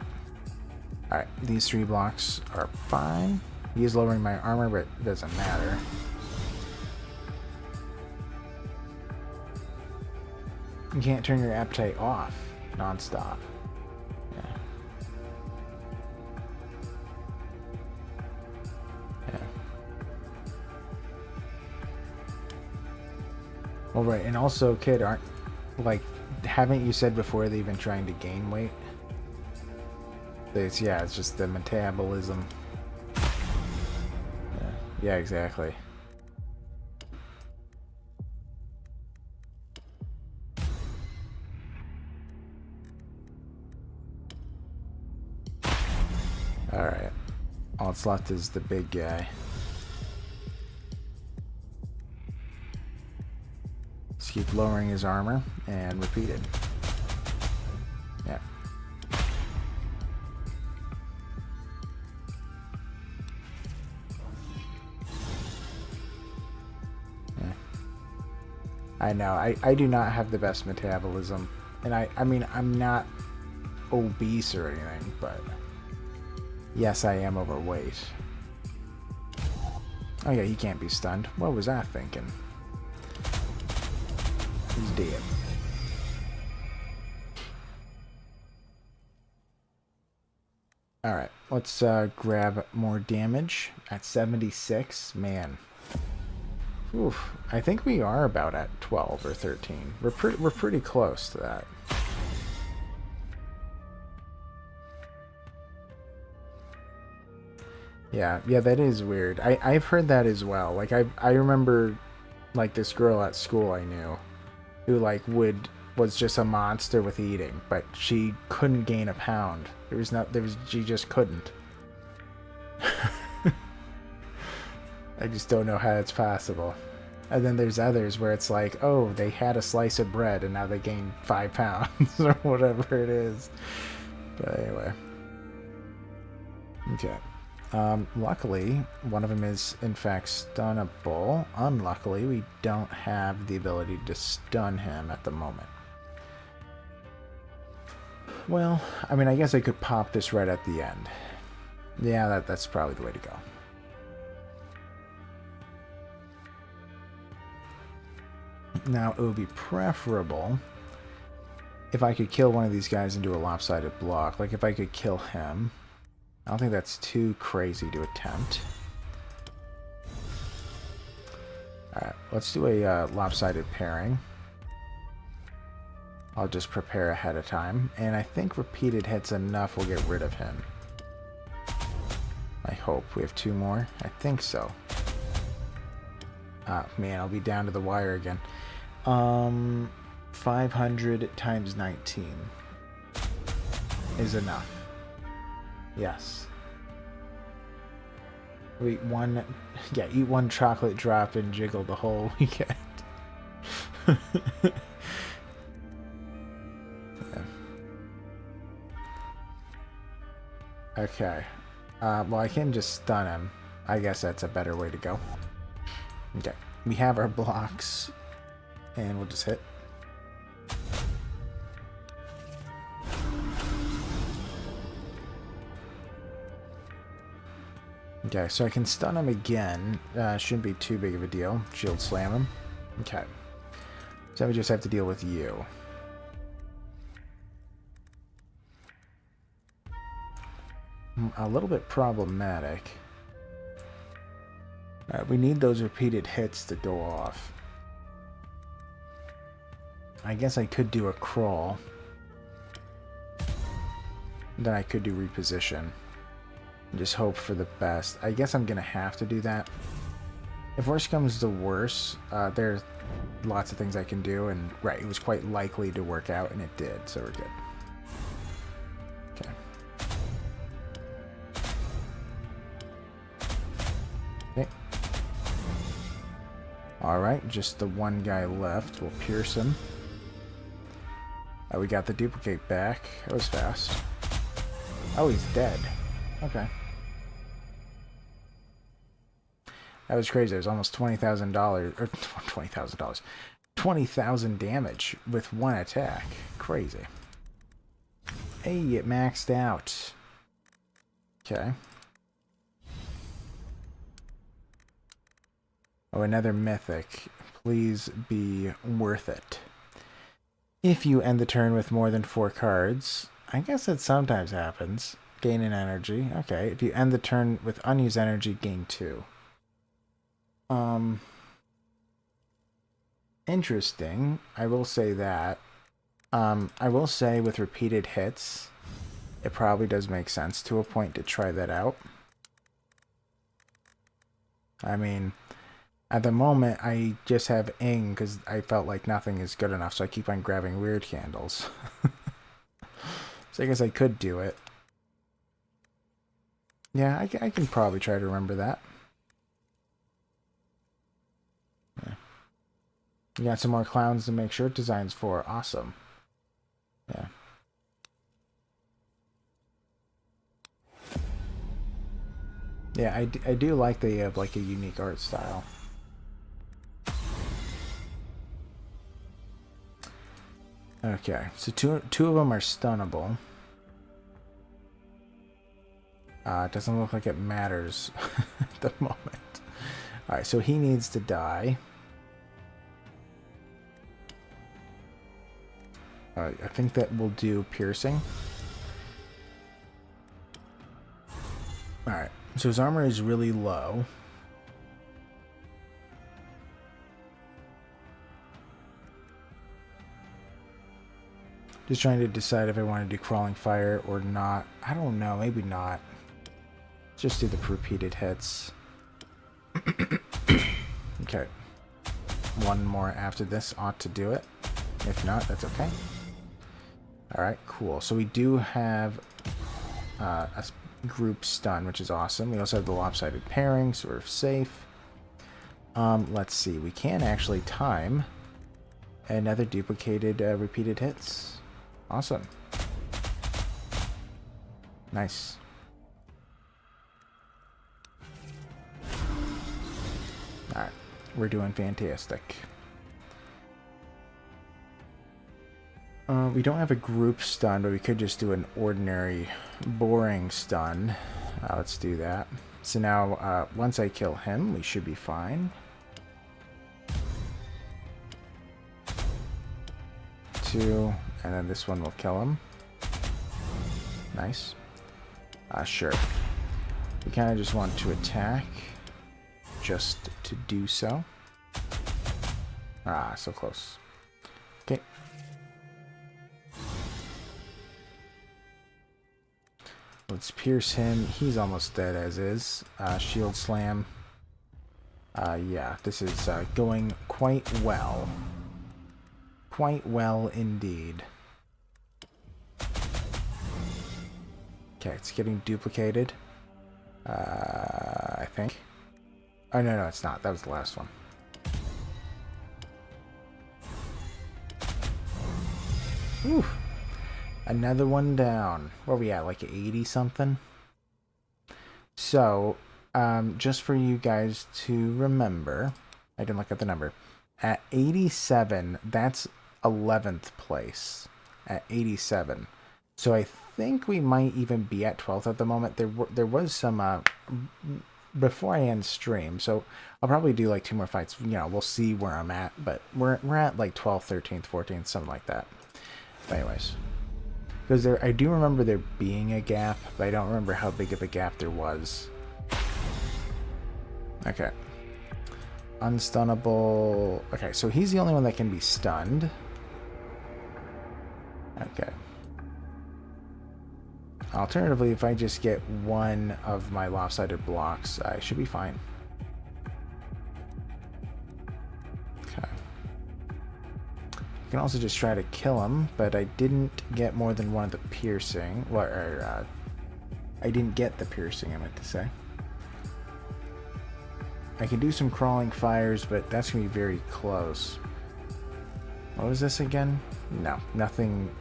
Alright, these 3 blocks are fine. He is lowering my armor, but it doesn't matter. You can't turn your appetite off non-stop. Yeah. Yeah. Well, right, and also, kid, haven't you said before that you've been trying to gain weight? It's just the metabolism. Yeah, exactly. Alright. All that's left is the big guy. Just keep lowering his armor and repeat it. Yeah. Yeah. I know. I do not have the best metabolism. And I mean, I'm not obese or anything, but yes, I am overweight. Oh yeah, he can't be stunned. What was I thinking? He's dead. Alright, let's grab more damage at 76. Man. Oof. I think we are about at 12 or 13. We're pretty close to that. Yeah, that is weird. I've heard that as well. Like I remember like this girl at school I knew who like was just a monster with eating, but she couldn't gain a pound. She just couldn't. I just don't know how it's possible. And then there's others where it's like, oh, they had a slice of bread and now they gained 5 pounds or whatever it is. But anyway. Okay. Luckily, one of them is in fact stunnable. Unluckily, we don't have the ability to stun him at the moment. Well, I mean, I guess I could pop this right at the end. Yeah, that's probably the way to go. Now, it would be preferable if I could kill one of these guys and do a lopsided block. Like, if I could kill him, I don't think that's too crazy to attempt. Alright, let's do a lopsided pairing. I'll just prepare ahead of time. And I think repeated hits enough will get rid of him. I hope. We have 2 more? I think so. Ah, man, I'll be down to the wire again. 500 times 19 is enough. Yes. Eat one chocolate drop and jiggle the whole weekend. Okay. Well, I can just stun him. I guess that's a better way to go. Okay. We have our blocks. And we'll just hit. Okay, so I can stun him again. Shouldn't be too big of a deal. Shield slam him. Okay. So we just have to deal with you. A little bit problematic. We need those repeated hits to go off. I guess I could do a crawl. Then I could do reposition. And just hope for the best. I guess I'm going to have to do that. If worse comes to worse, there's lots of things I can do. And right, it was quite likely to work out, and it did. So we're good. Okay. Okay. Alright, just the one guy left. We'll pierce him. We got the duplicate back. That was fast. Oh, he's dead. Okay. That was crazy. It was almost $20,000, or $20,000. 20,000 damage with one attack. Crazy. Hey, it maxed out. Okay. Oh, another mythic. Please be worth it. If you end the turn with more than 4 cards, I guess that sometimes happens. Gain an energy. Okay. If you end the turn with unused energy, gain 2. Interesting. I will say that. I will say with repeated hits, it probably does make sense to a point to try that out. I mean, at the moment, I just have Ing because I felt like nothing is good enough, so I keep on grabbing weird candles. So I guess I could do it. Yeah, I can probably try to remember that. Yeah. You got some more clowns to make shirt designs for. Awesome. Yeah. Yeah, I do like they have like a unique art style. Okay, so two of them are stunnable. It doesn't look like it matters at the moment. Alright, so he needs to die. Alright, I think that will do piercing. Alright, so his armor is really low. Just trying to decide if I want to do crawling fire or not. I don't know, maybe not. Just do the repeated hits. Okay. One more after this ought to do it. If not, that's okay. Alright, cool. So we do have a group stun, which is awesome. We also have the lopsided pairing, so we're safe. Let's see. We can actually time another duplicated repeated hits. Awesome. Nice. Alright, we're doing fantastic. We don't have a group stun, but we could just do an ordinary boring stun. Let's do that. So now, once I kill him, we should be fine. 2, and then this one will kill him. Nice. Sure. We kind of just want to attack. Just to do so. Ah, so close. Okay. Let's pierce him. He's almost dead as is. Shield slam. Yeah, this is going quite well. Quite well indeed. Okay, it's getting duplicated. I think. Oh, no, it's not. That was the last one. Whew. Another one down. Where are we at? Like 80 something? So, just for you guys to remember, I didn't look at the number. At 87, that's 11th place. At 87. So I think we might even be at 12th at the moment. There was some before I end stream, so I'll probably do like 2 more fights. You know, we'll see where I'm at, but we're at like 12th, 13th, 14th, something like that. But anyways, because I do remember there being a gap, but I don't remember how big of a gap there was. Okay. Unstunnable. Okay, so he's the only one that can be stunned. Okay. Alternatively, if I just get one of my lopsided blocks, I should be fine. Okay. I can also just try to kill him, but I didn't get more than one of the piercing. I didn't get the piercing, I meant to say. I can do some crawling fires, but that's going to be very close. What was this again? No, nothing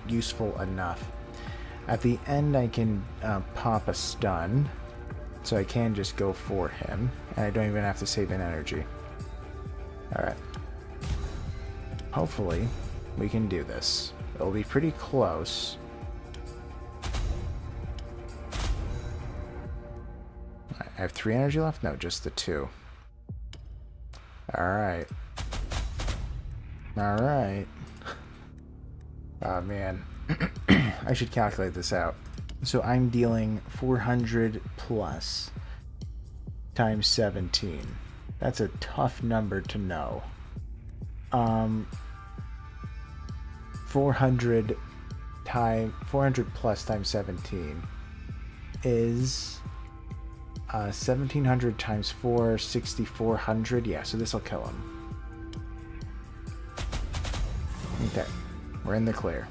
useful enough. At the end, I can pop a stun, so I can just go for him, and I don't even have to save an energy. Alright. Hopefully, we can do this. It'll be pretty close. I have 3 energy left? No, just the 2. Alright. Alright. Oh, man. I should calculate this out. So I'm dealing 400 plus times 17. That's a tough number to know. 400 plus times 17 is 1700 times 4, 6400. Yeah, so this will kill him. Okay, we're in the clear.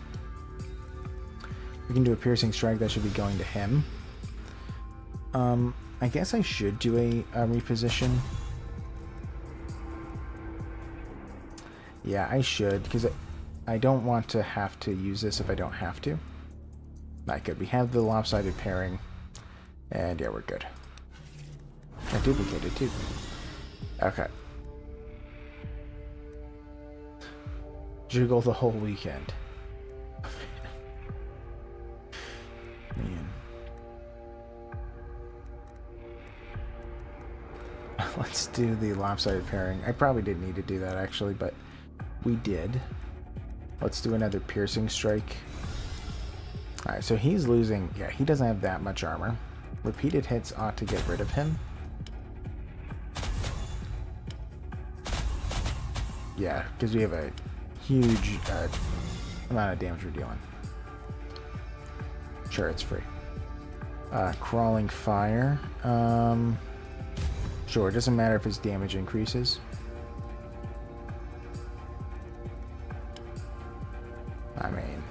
We can do a piercing strike. That should be going to him. I guess I should do a reposition. Yeah, I should, because I don't want to have to use this if I don't have to. Not good. We have the lopsided pairing, and yeah, we're good. I duplicated too. Okay. Jiggle the whole weekend. Man. Let's do the lopsided pairing. I probably didn't need to do that actually, but we did. Let's do another piercing strike. Alright, so he's losing. Yeah, he doesn't have that much armor. Repeated hits ought to get rid of him. Yeah, because we have a huge amount of damage we're dealing. Sure, it's free. Crawling fire. Sure, it doesn't matter if his damage increases. I mean,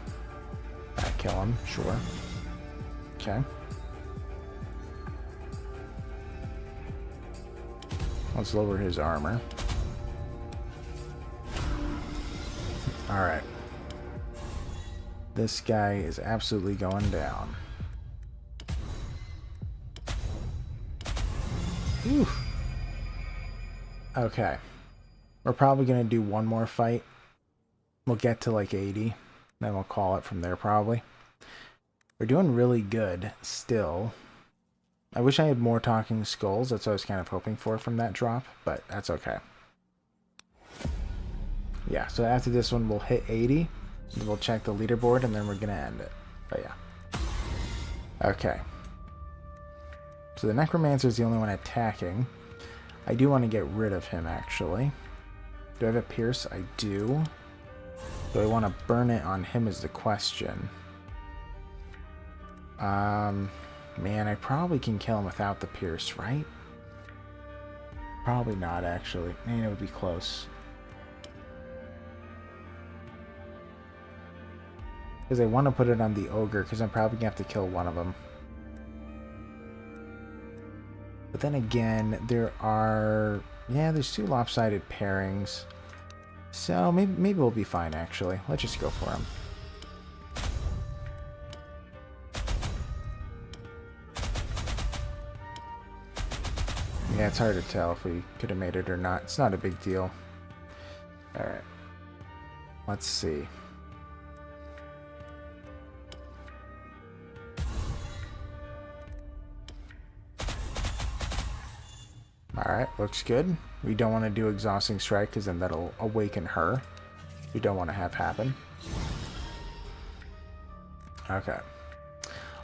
I kill him, sure. Okay. Let's lower his armor. Alright. This guy is absolutely going down. Whew. Okay. We're probably going to do one more fight. We'll get to like 80. Then we'll call it from there probably. We're doing really good still. I wish I had more talking skulls. That's what I was kind of hoping for from that drop. But that's okay. Yeah, so after this one we'll hit 80. We'll check the leaderboard and then we're going to end it. But yeah. Okay. So the Necromancer is the only one attacking. I do want to get rid of him, actually. Do I have a Pierce? I do. Do I want to burn it on him is the question. Man, I probably can kill him without the Pierce, right? Probably not, actually. Man, it would be close. Because I want to put it on the Ogre, because I'm probably going to have to kill one of them. But then again, there are... Yeah, there's 2 lopsided pairings. So maybe we'll be fine, actually. Let's just go for him. Yeah, it's hard to tell if we could have made it or not. It's not a big deal. Alright. Let's see. Alright, looks good. We don't want to do Exhausting Strike because then that'll awaken her. We don't want to have happen. Okay.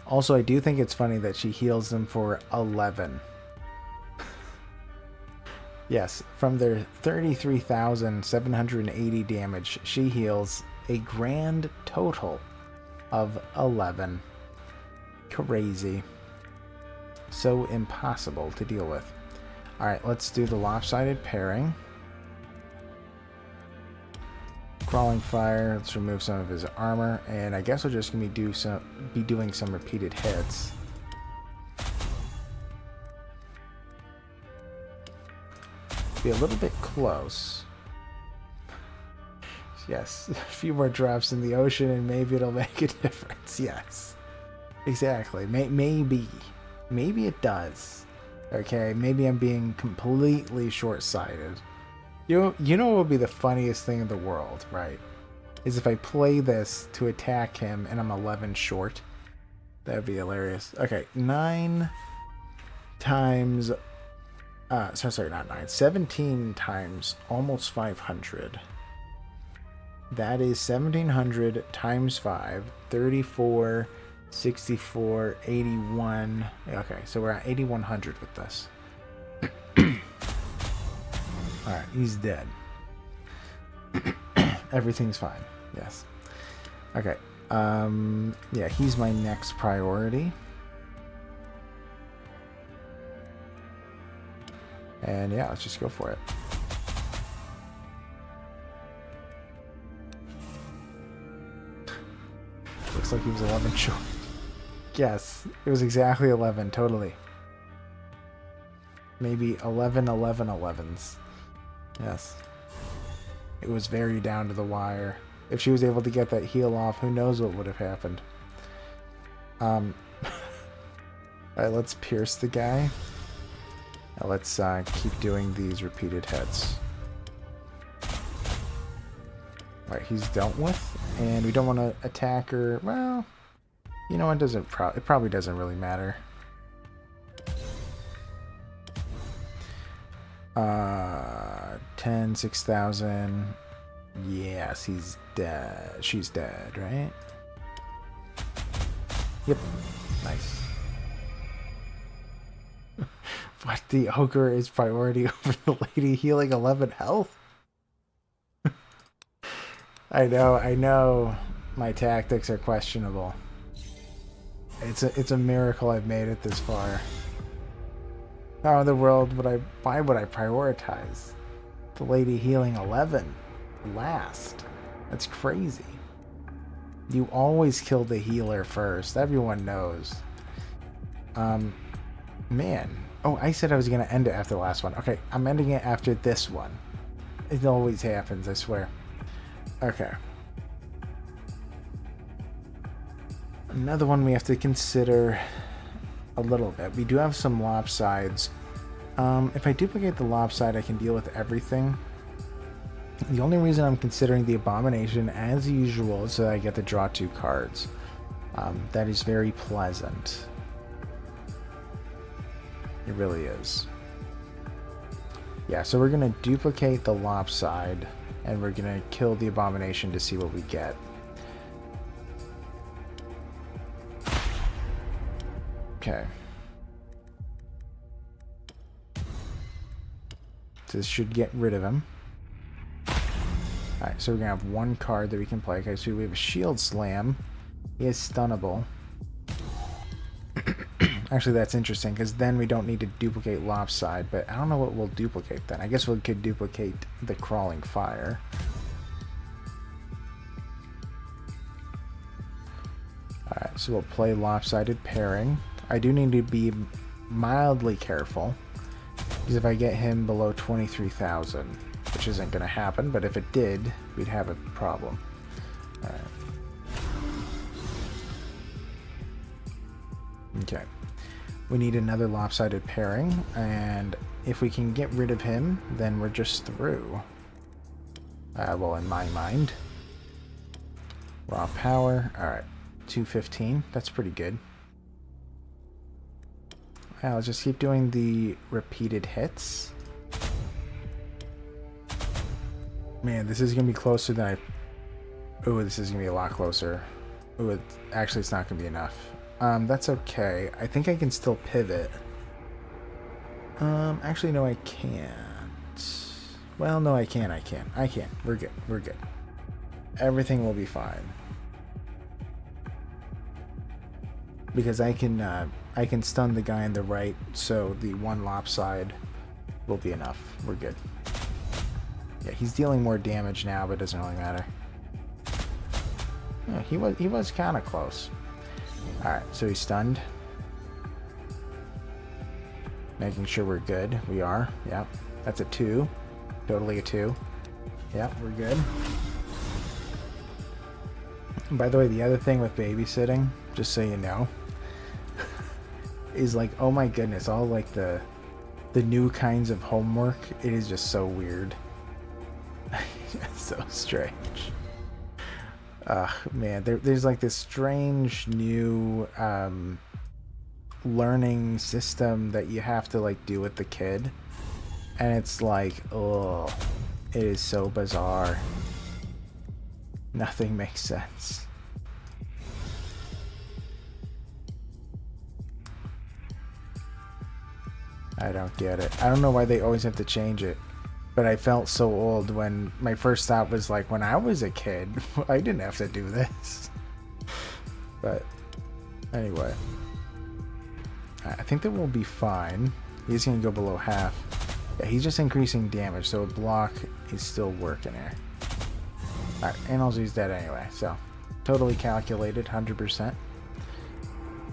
Also, I do think it's funny that she heals them for 11. Yes, from their 33,780 damage, she heals a grand total of 11. Crazy. So impossible to deal with. Alright, let's do the lopsided pairing. Crawling Fire, let's remove some of his armor, and I guess we're just going to be doing some repeated hits. Be a little bit close. Yes, a few more drops in the ocean and maybe it'll make a difference. Yes, exactly. Maybe it does. Okay, maybe I'm being completely short-sighted. You know what would be the funniest thing in the world, right? Is if I play this to attack him and I'm 11 short. That would be hilarious. Okay, 9 times... sorry, not 9. 17 times almost 500. That is 1,700 times 5. 34, 64, 81. Okay, so we're at 8,100 with this. Alright, he's dead. Everything's fine. Yes. Okay. Yeah, he's my next priority. And yeah, let's just go for it. Looks like he was 11 short. Yes, it was exactly 11, totally. Maybe 11, 11, 11s. Yes. It was very down to the wire. If she was able to get that heal off, who knows what would have happened. Alright, let's pierce the guy. Now let's keep doing these repeated hits. Alright, he's dealt with. And we don't want to attack her. Well, you know, it probably doesn't really matter. 10, 6,000. Yes, he's dead. She's dead, right? Yep. Nice. What? The ogre is priority over the lady healing 11 health? I know. My tactics are questionable. It's a miracle I've made it this far. How in the world why would I prioritize the lady healing 11 last? That's crazy. You always kill the healer first. Everyone knows. Man. Oh, I said I was going to end it after the last one. Okay, I'm ending it after this one. It always happens, I swear. Okay. Another one we have to consider a little bit. We do have some lopsides. If I duplicate the lopside, I can deal with everything. The only reason I'm considering the abomination, as usual, is so that I get to draw 2 cards. That is very pleasant. It really is. Yeah, so we're going to duplicate the lopside, and we're going to kill the abomination to see what we get. Okay. This should get rid of him. Alright, so we're going to have one card that we can play. Okay, so we have a Shield Slam. He is stunnable. Actually, that's interesting, because then we don't need to duplicate Lopside, but I don't know what we'll duplicate then. I guess we could duplicate the Crawling Fire. Alright, so we'll play Lopsided Pairing. I do need to be mildly careful, because if I get him below 23,000, which isn't going to happen, but if it did, we'd have a problem. Alright. Okay. We need another Lopsided Pairing, and if we can get rid of him, then we're just through. Well, in my mind. Raw Power. Alright. 215. That's pretty good. Yeah, I'll just keep doing the repeated hits. Man, this is going to be closer than I... Ooh, this is going to be a lot closer. Ooh, actually, it's not going to be enough. That's okay. I think I can still pivot. Actually, no, I can't. Well, no, I can. I can. We're good. We're good. Everything will be fine. Because I can stun the guy on the right, so the one Lopside will be enough. We're good. Yeah, he's dealing more damage now, but it doesn't really matter. Yeah, he was kind of close. Alright, so he's stunned. Making sure we're good. We are. Yep. That's a 2. Totally a 2. Yep, we're good. And by the way, the other thing with babysitting, just so you know, is like, oh my goodness, all like the new kinds of homework, it is just so weird. So strange. Man, there's like this strange new learning system that you have to like do with the kid, and it's like, oh, it is so bizarre. Nothing makes sense. I don't get it. I don't know why they always have to change it. But I felt so old when my first thought was like, when I was a kid, I didn't have to do this. But anyway, I think that we'll be fine. He's going to go below half. Yeah, he's just increasing damage, so a block is still working here. Alright, and also he's dead anyway, so totally calculated, 100%.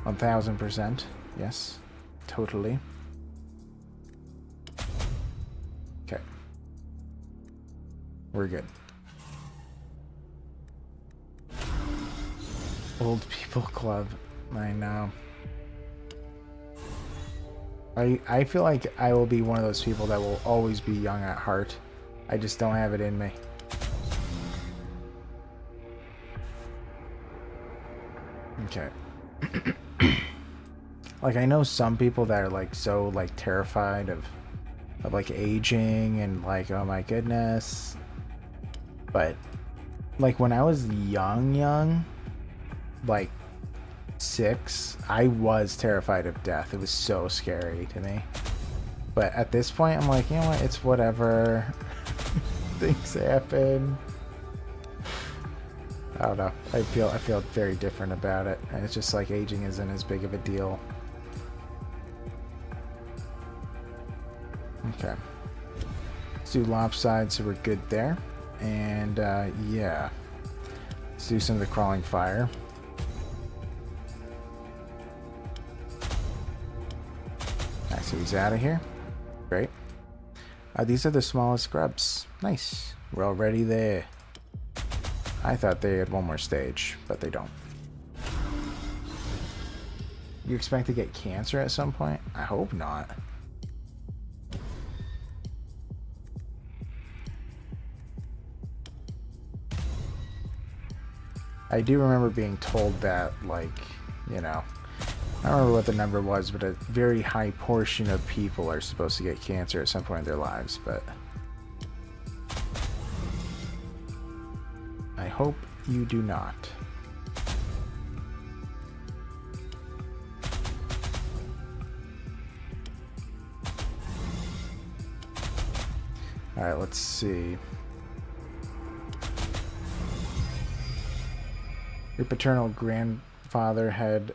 1000%, yes, totally. Okay. We're good. Old People Club. I know. I feel like I will be one of those people that will always be young at heart. I just don't have it in me. Okay. Like, I know some people that are like so like terrified of like aging and like, oh my goodness. But like when I was young, like 6, I was terrified of death. It was so scary to me. But at this point, I'm like, you know what? It's whatever. Things happen. I don't know. I feel very different about it, and it's just like aging isn't as big of a deal. Okay. Let's do Lopside, so we're good there. And yeah, let's do some of the Crawling Fire. Alright, so he's out of here. Great. These are the smallest grubs. Nice. We're already there. I thought they had one more stage, but they don't. You expect to get cancer at some point? I hope not. I do remember being told that, like, you know, I don't remember what the number was, but a very high portion of people are supposed to get cancer at some point in their lives, but I hope you do not. Alright, let's see. Your paternal grandfather had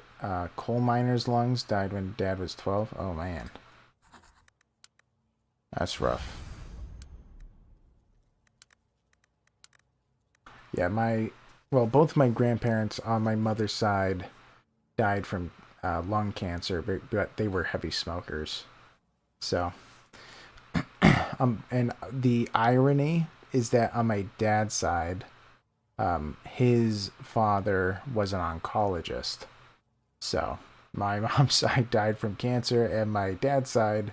coal miner's lungs, died when Dad was 12. Oh, man. That's rough. Yeah, both my grandparents on my mother's side died from lung cancer, but they were heavy smokers. So, and the irony is that on my dad's side, his father was an oncologist. So, my mom's side died from cancer, and my dad's side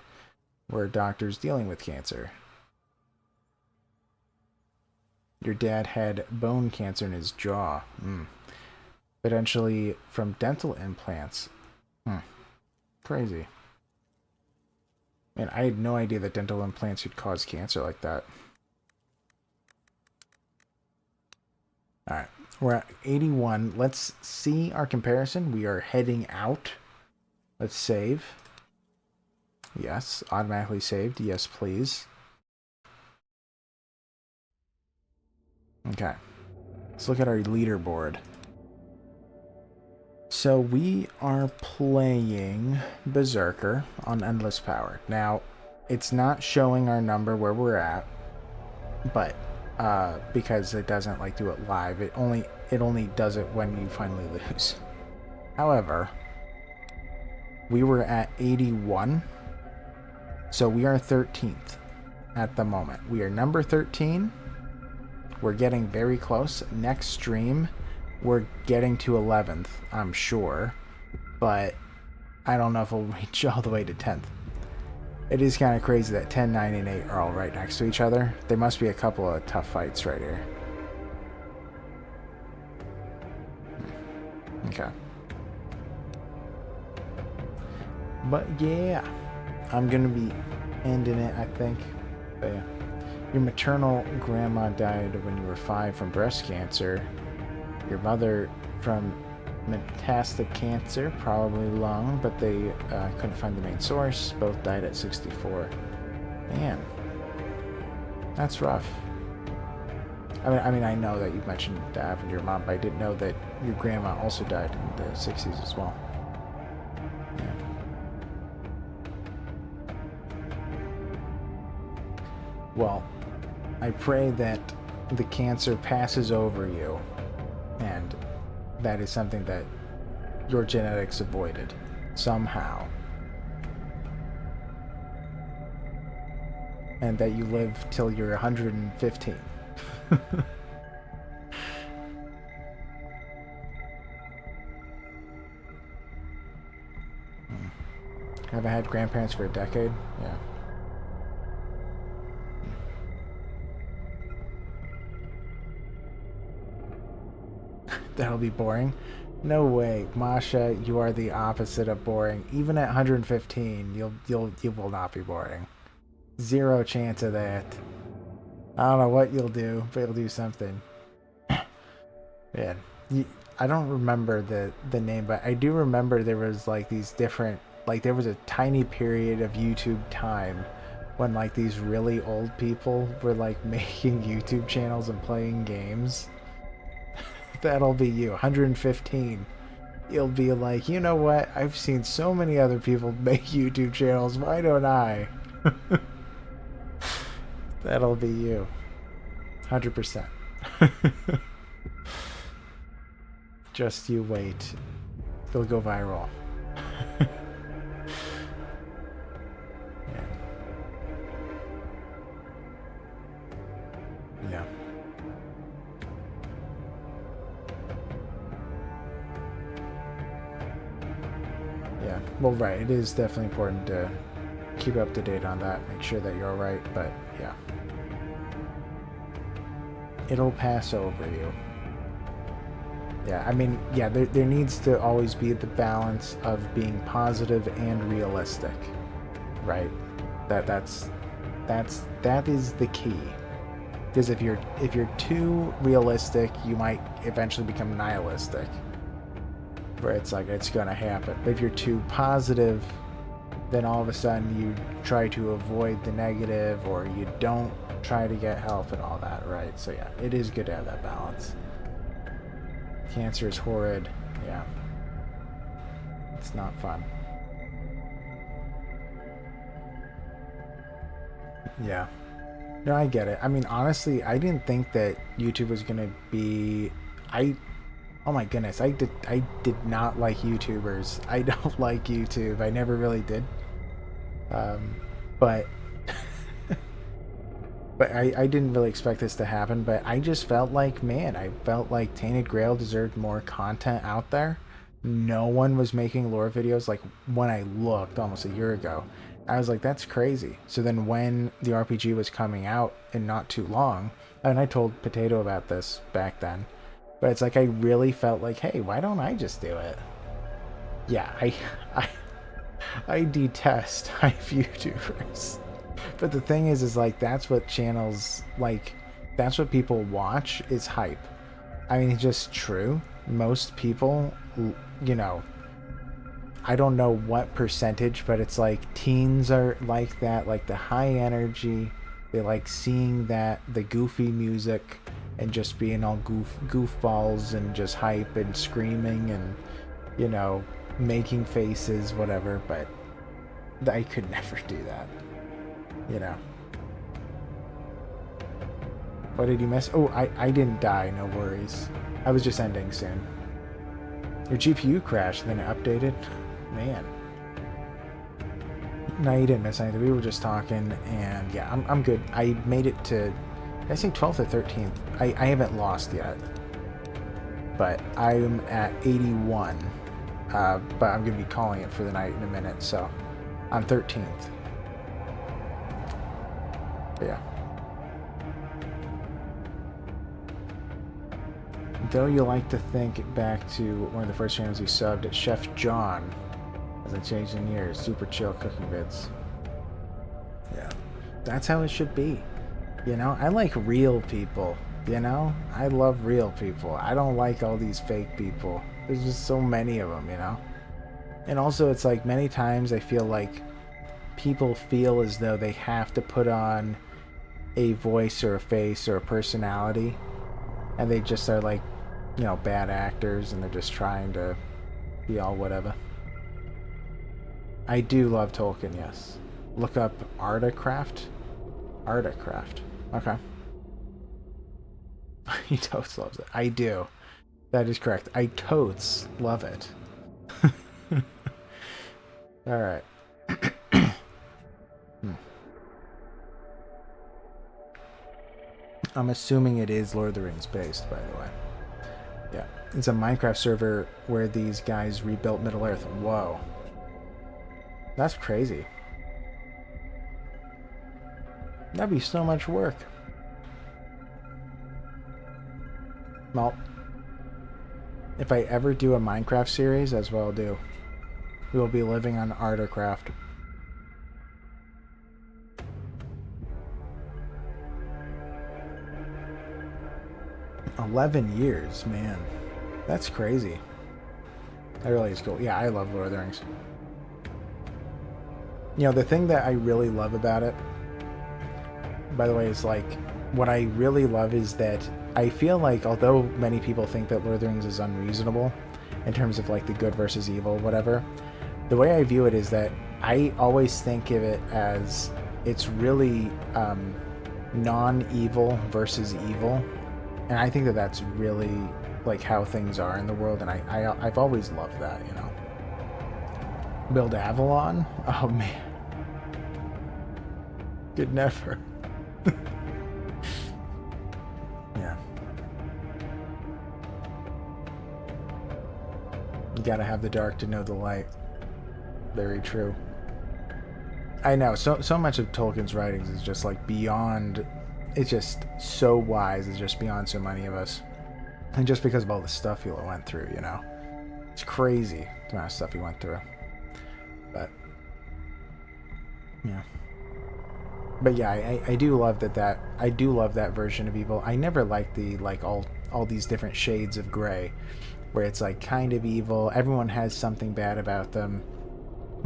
were doctors dealing with cancer. Your dad had bone cancer in his jaw. Potentially from dental implants. Crazy. Man, I had no idea that dental implants could cause cancer like that. Alright, we're at 81. Let's see our comparison. We are heading out. Let's save. Yes, automatically saved. Yes, please. Okay. Let's look at our leaderboard. So we are playing Berserker on Endless Power. Now, it's not showing our number where we're at, but because it doesn't like do it live, it only does it when you finally lose. However, we were at 81, so we are 13th at the moment. We are number 13. We're getting very close. Next stream, we're getting to 11th, I'm sure, but I don't know if we'll reach all the way to 10th. It is kind of crazy that 10, 9, and 8 are all right next to each other. There must be a couple of tough fights right here. Okay. But yeah, I'm going to be ending it, I think. But yeah. Your maternal grandma died when you were 5 from breast cancer. Your mother from metastatic cancer, probably lung, but they couldn't find the main source. Both died at 64. Man, that's rough. I mean, I know that you mentioned that happened to your mom, but I didn't know that your grandma also died in the 60s as well. Yeah. Well, I pray that the cancer passes over you, and that is something that your genetics avoided somehow. And that you live till you're 115. Haven't had grandparents for a decade? Yeah. That'll be boring. No way, Masha, you are the opposite of boring. Even at 115, you will not be boring. Zero chance of that. I don't know what you'll do, but you'll do something. Man, I don't remember the name, but I do remember there was like these different, like there was a tiny period of YouTube time when like these really old people were like making YouTube channels and playing games. That'll be you, 115. You'll be like, you know what? I've seen so many other people make YouTube channels. Why don't I? That'll be you. 100%. Just you wait. It'll go viral. Yeah. Yeah, well, right, it is definitely important to keep up to date on that, make sure that you're alright, but yeah. It'll pass over you. Yeah, I mean, yeah, there needs to always be the balance of being positive and realistic, right? That is the key. Because if you're too realistic, you might eventually become nihilistic. Where it's like, it's gonna happen. But if you're too positive, then all of a sudden you try to avoid the negative, or you don't try to get help and all that, right? So yeah, it is good to have that balance. Cancer is horrid. Yeah. It's not fun. Yeah. No, I get it. I mean, honestly, I didn't think that YouTube was gonna be. Oh my goodness, I did not like YouTubers. I don't like YouTube. I never really did. But but I didn't really expect this to happen. But I just felt like, man, I felt like Tainted Grail deserved more content out there. No one was making lore videos. Like when I looked almost a year ago, I was like, that's crazy. So then when the RPG was coming out in not too long, and I told Potato about this back then, but it's like I really felt like, hey, why don't I just do it? Yeah, I, I detest hype YouTubers. But the thing is like that's what channels like. That's what people watch is hype. I mean, it's just true. Most people, you know, I don't know what percentage, but it's like teens are like that, like the high energy. They like seeing that, the goofy music, and just being all goofballs and just hype and screaming and, you know, making faces, whatever. But I could never do that, you know. What did you miss? Oh, I didn't die, no worries. I was just ending soon. Your GPU crashed, then it updated. Man. No, you didn't miss anything. We were just talking, and yeah, I'm good. I made it to, did I say 12th or 13th? I haven't lost yet. But I'm at 81. But I'm going to be calling it for the night in a minute, so I'm 13th. But yeah. Though you like to think back to one of the first channels you subbed at Chef John, hasn't changed in years. Super chill cooking vids. Yeah, that's how it should be. You know, I like real people. You know, I love real people. I don't like all these fake people. There's just so many of them. You know, and also it's like many times I feel like people feel as though they have to put on a voice or a face or a personality, and they just are like, you know, bad actors, and they're just trying to be all whatever. I do love Tolkien, yes. Look up Artacraft. Artacraft. Okay. He totes loves it. I do. That is correct. I totes love it. Alright. I'm assuming it is Lord of the Rings based, by the way. Yeah. It's a Minecraft server where these guys rebuilt Middle-earth. Whoa. That's crazy. That'd be so much work. Well, if I ever do a Minecraft series, that's what I'll do. We will be living on Artacraft. $11 years, man. That's crazy. That really is cool. Yeah, I love Lord of the Rings. You know, the thing that I really love about it, by the way, is like, what I really love is that I feel like, although many people think that Lord of the Rings is unreasonable in terms of like the good versus evil, whatever, the way I view it is that I always think of it as it's really non-evil versus evil. And I think that that's really like how things are in the world, and I've always loved that, you know. Build Avalon? Oh man. Could never. Yeah. You gotta have the dark to know the light. Very true. I know, so much of Tolkien's writings is just like beyond, it's just so wise, it's just beyond so many of us. And just because of all the stuff he went through, you know. It's crazy the amount of stuff he went through. But yeah. But yeah, I do love that I do love that version of evil. I never liked the like all these different shades of gray, where it's like kind of evil, everyone has something bad about them.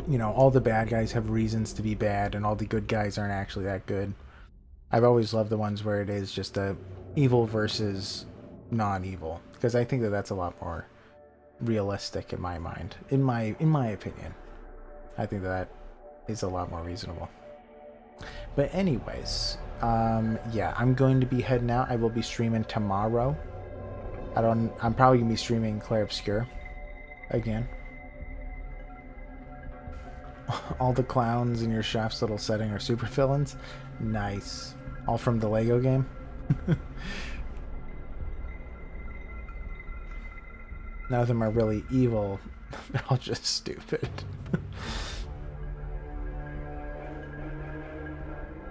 You know, all the bad guys have reasons to be bad, and all the good guys aren't actually that good. I've always loved the ones where it is just a evil versus non-evil, because I think that that's a lot more realistic in my mind. In my opinion, I think that is a lot more reasonable. But anyways, yeah, I'm going to be heading out. I will be streaming tomorrow. I'm probably gonna be streaming Clair Obscur again. All the clowns in your chef's little setting are super villains. Nice. All from the Lego game. None of them are really evil. They're all just stupid.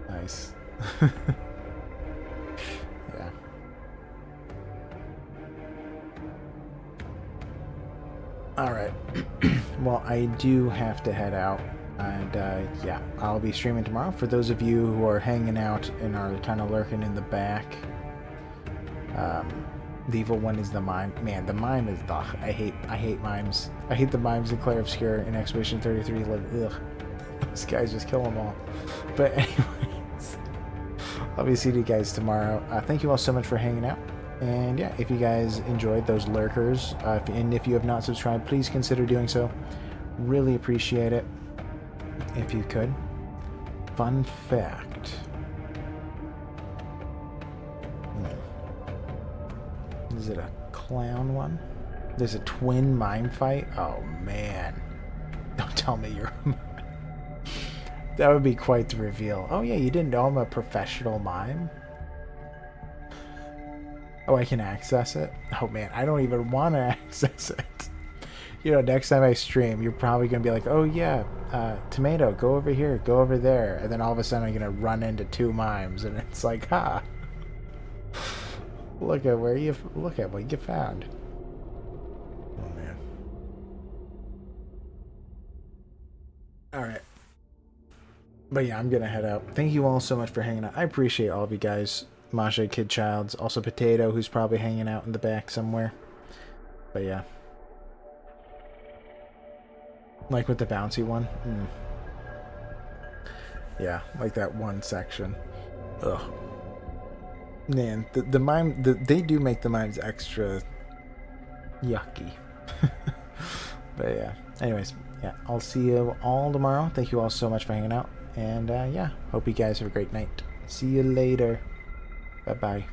Nice. Yeah. Alright. Well, I do have to head out. And yeah, I'll be streaming tomorrow. For those of you who are hanging out and are kind of lurking in the back, the evil one is the mime. Man, the mime is ugh. I hate mimes. I hate the mimes in Clair Obscur and Expedition 33. Like, ugh. Those guys just kill them all. But anyways, I'll be seeing you guys tomorrow. Thank you all so much for hanging out. And yeah, if you guys enjoyed those lurkers, and if you have not subscribed, please consider doing so. Really appreciate it. If you could. Fun fact. Is it a clown one? There's a twin mime fight? Oh man. Don't tell me you're a mime. That would be quite the reveal. Oh yeah, you didn't know I'm a professional mime? Oh, I can access it? Oh man, I don't even want to access it. You know, next time I stream, you're probably going to be like, oh yeah, Tomato, go over here, go over there. And then all of a sudden I'm going to run into two mimes, and it's like, ha. Look at what you found. Oh man. Alright. But yeah, I'm going to head out. Thank you all so much for hanging out. I appreciate all of you guys. Masha, Kid Childs, also Potato, who's probably hanging out in the back somewhere. But yeah. Like with the bouncy one? Yeah, like that one section. Ugh. Man, the mime... they do make the mimes extra... yucky. But yeah. Anyways, yeah. I'll see you all tomorrow. Thank you all so much for hanging out. And yeah, hope you guys have a great night. See you later. Bye-bye.